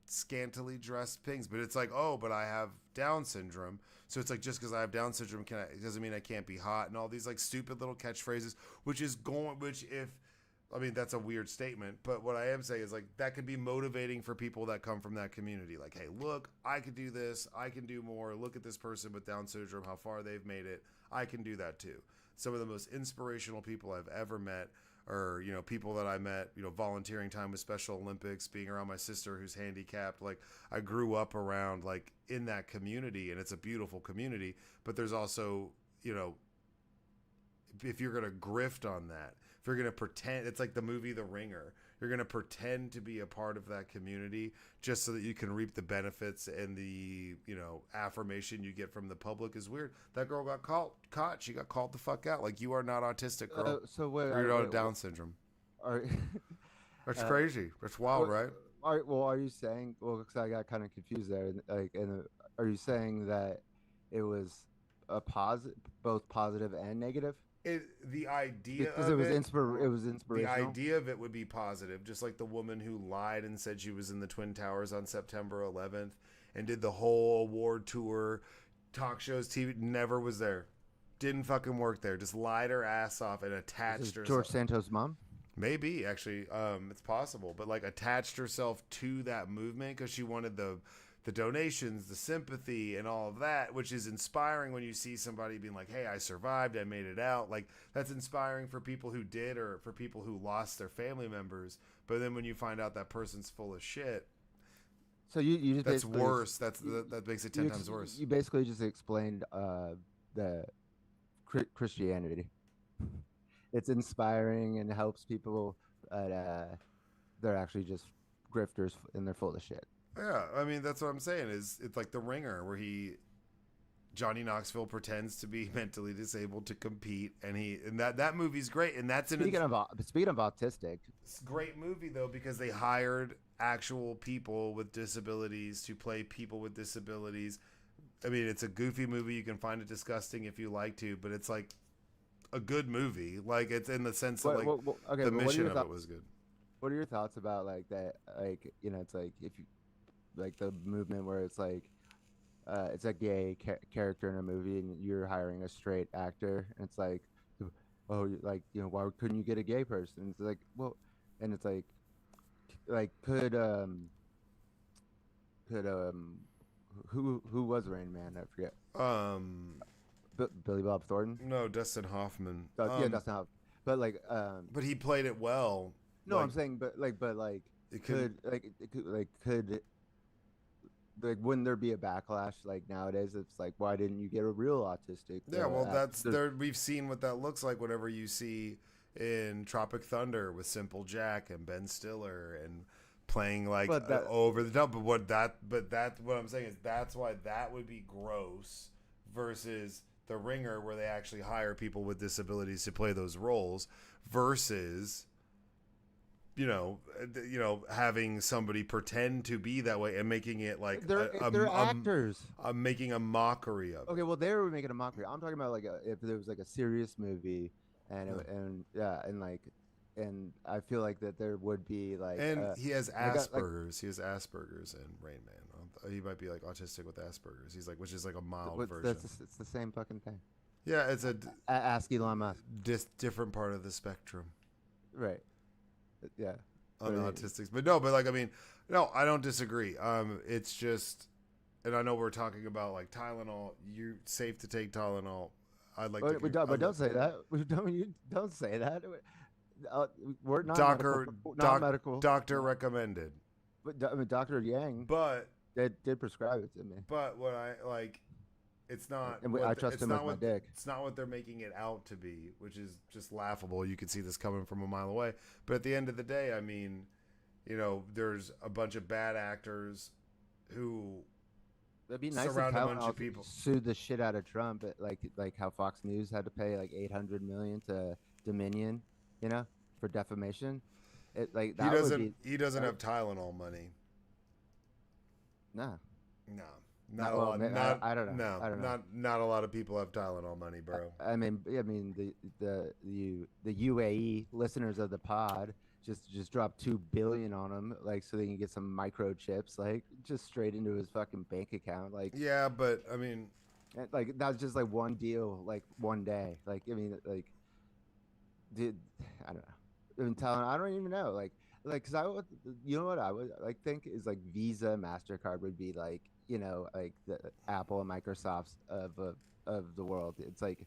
scantily dressed pigs. But it's like, oh, but I have Down syndrome, so it's like just because I have Down syndrome it doesn't mean I can't be hot, and all these like stupid little catchphrases, which if I mean, that's a weird statement, but what I am saying is like that could be motivating for people that come from that community. Like, hey, look, I could do this, I can do more. Look at this person with Down syndrome, how far they've made it. I can do that too. Some of the most inspirational people I've ever met, or people that I met, volunteering time with Special Olympics, being around my sister who's handicapped. Like, I grew up around like in that community, and it's a beautiful community. But there's also, if you're gonna grift on that, if you're gonna pretend, it's like the movie The Ringer. You're gonna pretend to be a part of that community just so that you can reap the benefits and the affirmation you get from the public is weird. That girl got caught. She got called the fuck out. Like, you are not autistic, girl. So wait, You're on Down syndrome. Are, That's crazy. That's wild, right? are you saying? Well, because I got kind of confused there. Are you saying that it was both positive and negative? The idea Because of it was it inspirational. The idea of it would be positive, just like the woman who lied and said she was in the Twin Towers on September 11th and did the whole award tour, talk shows, TV, never was there. Didn't fucking work there. Just lied her ass off and attached herself. George Santos' mom? Maybe, actually. It's possible. But, like, attached herself to that movement because she wanted the donations, the sympathy, and all of that, which is inspiring when you see somebody being like, hey, I survived, I made it out. Like, that's inspiring for people who did or for people who lost their family members. But then when you find out that person's full of shit, so you just that's worse. That makes it 10 times worse. You basically just explained the Christianity. It's inspiring and helps people, but they're actually just grifters and they're full of shit. Yeah, I mean, that's what I'm saying. It's like The Ringer, where Johnny Knoxville pretends to be mentally disabled to compete, and that movie's great. And that's speaking of autistic, it's a great movie though, because they hired actual people with disabilities to play people with disabilities. I mean, it's a goofy movie. You can find it disgusting if you like to, but it's like a good movie. Like, it's in the sense that the mission of it was good. What are your thoughts about like that? Like, it's like if you like the movement where it's like it's a gay character in a movie and you're hiring a straight actor, and it's like, oh, like, why couldn't you get a gay person? It's like, well, and it's like could who was Rain Man? I forget. Billy Bob Thornton? No, Dustin Hoffman. Yeah, Dustin Hoffman. But like, but he played it well. No, I'm saying, but wouldn't there be a backlash like nowadays? It's like, why didn't you get a real autistic? Yeah, well, that's there. We've seen what that looks like. Whenever you see in Tropic Thunder with Simple Jack and Ben Stiller and playing like over the top. But what I'm saying is that's why that would be gross versus The Ringer, where they actually hire people with disabilities to play those roles, versus having somebody pretend to be that way and making it like they're actors. Making a mockery of it. Okay, well, they were making a mockery. I'm talking about like if there was like a serious movie and I feel like that there would be like, and he has Asperger's. He has Asperger's in Rain Man. He might be like autistic with Asperger's. He's like, which is like a mild version. It's the same fucking thing. Yeah, it's ask Elon Musk. Different part of the spectrum. Right. Yeah. On the autistics, but like, I mean, no, I don't disagree. It's just and I know we're talking about like Tylenol. You're safe to take Tylenol. I'd like But, to. don't say that. Don't say that. Uh, we're not Doctor, medical. Not medical. doctor recommended. But I mean, Dr. Yang But did prescribe it to me. But what I like, it's not. And what I the- trust it's him not with my what dick. It's not what they're making it out to be, which is just laughable. You can see this coming from a mile away. But at the end of the day, I mean, you know, there's a bunch of bad actors who It'd be nice if surround a bunch Tylenol of people. sued the shit out of Trump, but like how Fox News had to pay like 800 million to Dominion, you know, for defamation. It like that would be. He doesn't that have Tylenol money. No. No, Not not a well, lot. ma- Not I don't know. No, I don't know. not a lot of people have Tylenol money, bro. I mean, the UAE listeners of the pod just dropped 2 billion on him, like so they can get some microchips, like just straight into his fucking bank account, like Yeah, but I mean, like that was just like one deal, like one day, like I mean, like, dude, I don't know. I'm telling, I don't even know, like, cause I would, you know what I would like think is like Visa, MasterCard would be like, you know, like the Apple and Microsoft's of the world. It's like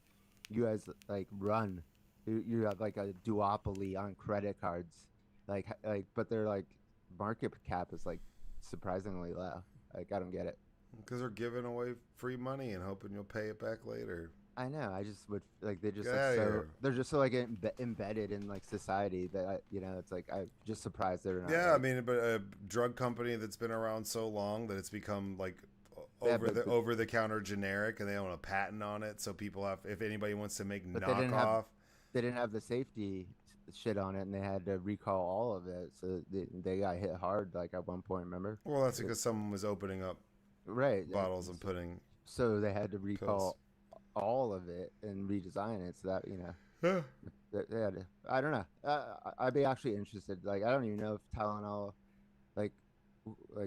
you guys like run. You have like a duopoly on credit cards, like but their like market cap is like surprisingly low. Like I don't get it. because they're giving away free money and hoping you'll pay it back later. I know. I just would like they're just Get like outta so here. they're just so like embedded in like society that you know it's like I'm just surprised they're not. Yeah, I like, mean, but a drug company that's been around so long that it's become like Yeah, but- over the counter generic, and they own a patent on it, so people have, if anybody wants to make But they didn't have- knockoff. they didn't have the safety shit on it, and they had to recall all of it. So they got hit hard like at one point. Remember? Well, that's because someone was opening up Right. bottles and putting. So they had to recall Pills. all of it and redesign it so that you know Yeah. they had to, I don't know. I'd be actually interested. Like I don't even know if Tylenol, like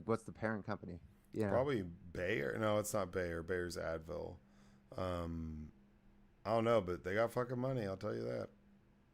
what's the parent company? You know, Probably Bayer. No, it's not Bayer. Bayer's Advil. I don't know, but they got fucking money. I'll tell you that.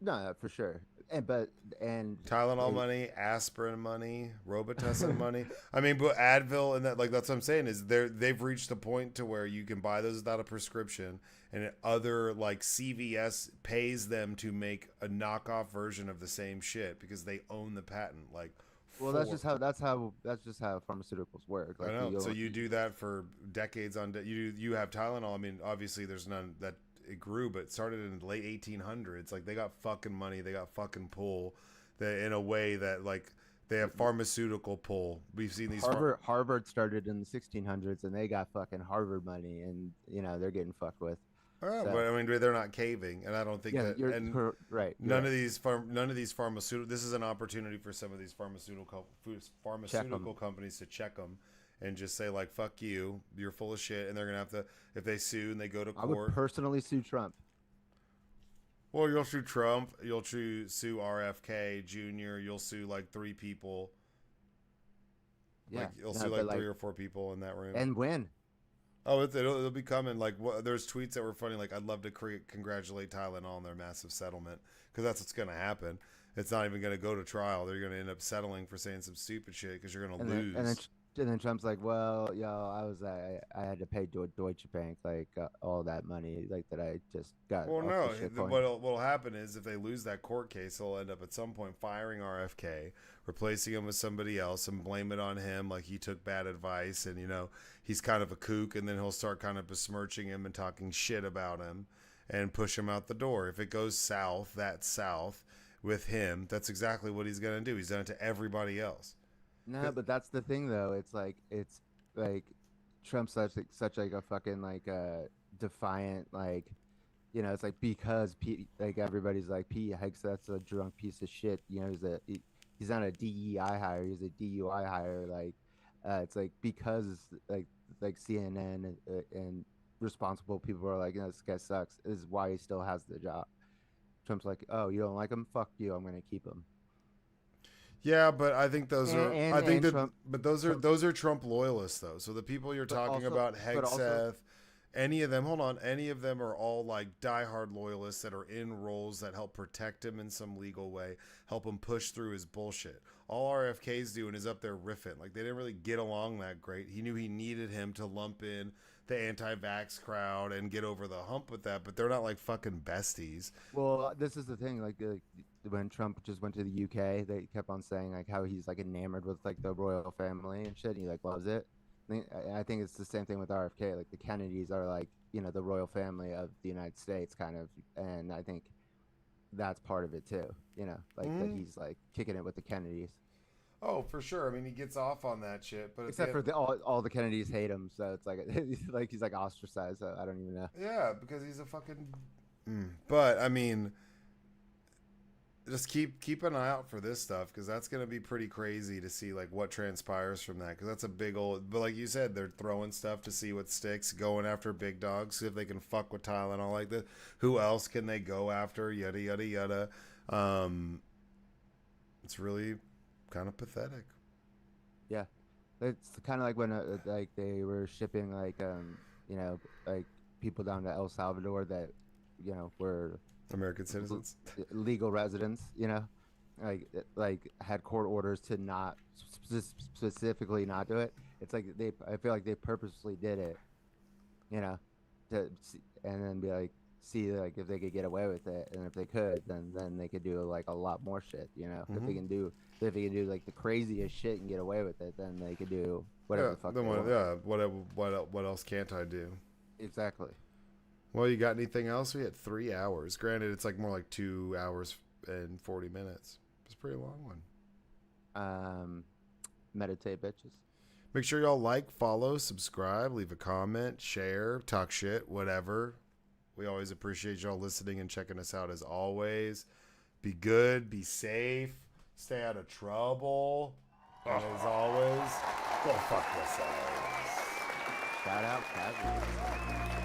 no, for sure. And Tylenol they- money, aspirin money, Robitussin money. I mean, but Advil and that, like that's what I'm saying is they've reached the point to where you can buy those without a prescription, and other like CVS pays them to make a knockoff version of the same shit because they own the patent. Like, well, that's just how pharmaceuticals work. Like I know. you So don't- you do that for decades on. You have Tylenol. I mean, obviously there's none that it grew, but it started in the late 1800s. Like they got fucking money. They got fucking pull. They in a way that like they have pharmaceutical pull. We've seen these. Harvard started in the 1600s, and they got fucking Harvard money, and you know they're getting fucked with. Oh, So- but I mean, they're not caving, and I don't think Yeah, that. you're And right. none of these pharmaceutical. This is an opportunity for some of these pharmaceutical companies to check them, and just say like, "Fuck you, you're full of shit," and they're gonna have to, if they sue and they go to I would court. personally sue Trump. Well, you'll sue Trump. You'll sue RFK Jr. You'll sue like 3 people. Yeah, Like, you'll no, sue but, like 3 or 4 people in that room. and win. Oh, it'll be coming. Like, there's tweets that were funny. Like, I'd love to congratulate Tylenol on their massive settlement, because that's what's going to happen. It's not even going to go to trial. They're going to end up settling for saying some stupid shit because you're going to lose. And then Trump's like, well, I had to pay Deutsche Bank like all that money like that I just got. Well, off no. the shitcoin. What'll happen is if they lose that court case, they'll end up at some point firing RFK, replacing him with somebody else, and blame it on him, like he took bad advice, and you know he's kind of a kook, and then he'll start kind of besmirching him and talking shit about him, and push him out the door. If it goes south, that's south with him. That's exactly what he's gonna do. He's done it to everybody else. No, but that's the thing though. It's like Trump's such like a fucking like defiant, like, you know, it's like because like everybody's like Pete Hikes, that's a drunk piece of shit. You know, he's not a DEI hire, he's a DUI hire. Like it's like because like CNN and responsible people are like, you know, this guy sucks, is why he still has the job. Trump's like, oh, you don't like him? Fuck you, I'm gonna keep him. Yeah, but I think those are. I think that, Trump, but those are Trump loyalists though. So the people you're talking also- about, but also- Hegseth, any of them. Hold on, any of them are all like diehard loyalists that are in roles that help protect him in some legal way, help him push through his bullshit. all RFK's doing is up there riffing. Like, they didn't really get along that great. He knew he needed him to lump in the anti-vax crowd and get over the hump with that, but they're not like fucking besties. Well, this is the thing. Like, when Trump just went to the UK, they kept on saying like how he's like enamored with like the royal family and shit. And he like loves it. I think it's the same thing with RFK. Like, the Kennedys are like, you know, the royal family of the United States, kind of, and I think that's part of it too. You know, like that he's like kicking it with the Kennedys. Oh, for sure. I mean, he gets off on that shit, but Except for all the Kennedys hate him, so it's like he's like ostracized. So I don't even know. yeah, because he's a fucking. But I mean, just keep an eye out for this stuff, because that's gonna be pretty crazy to see like what transpires from that, because that's a big old. But like you said, they're throwing stuff to see what sticks, going after big dogs, see if they can fuck with Tylenol like this. Who else can they go after? Yada yada yada. It's really kind of pathetic. Yeah, it's kind of like when like they were shipping like you know, like people down to El Salvador that, you know, were American citizens, legal residents, you know, like had court orders to not specifically not do it. It's like I feel like they purposely did it, you know, and then be like, see like if they could get away with it, and if they could, then they could do like a lot more shit, you know. If they can do like the craziest shit and get away with it, then they could do whatever the fuck they want. What else can't I do? Exactly. Well, you got anything else? We had 3 hours. Granted, it's like more like 2 hours and 40 minutes. It's a pretty long one. Meditate, bitches. Make sure y'all like, follow, subscribe, leave a comment, share, talk shit, whatever. We always appreciate y'all listening and checking us out as always. Be good, be safe, stay out of trouble. And as always, go fuck yourselves. Shout out, Kevin.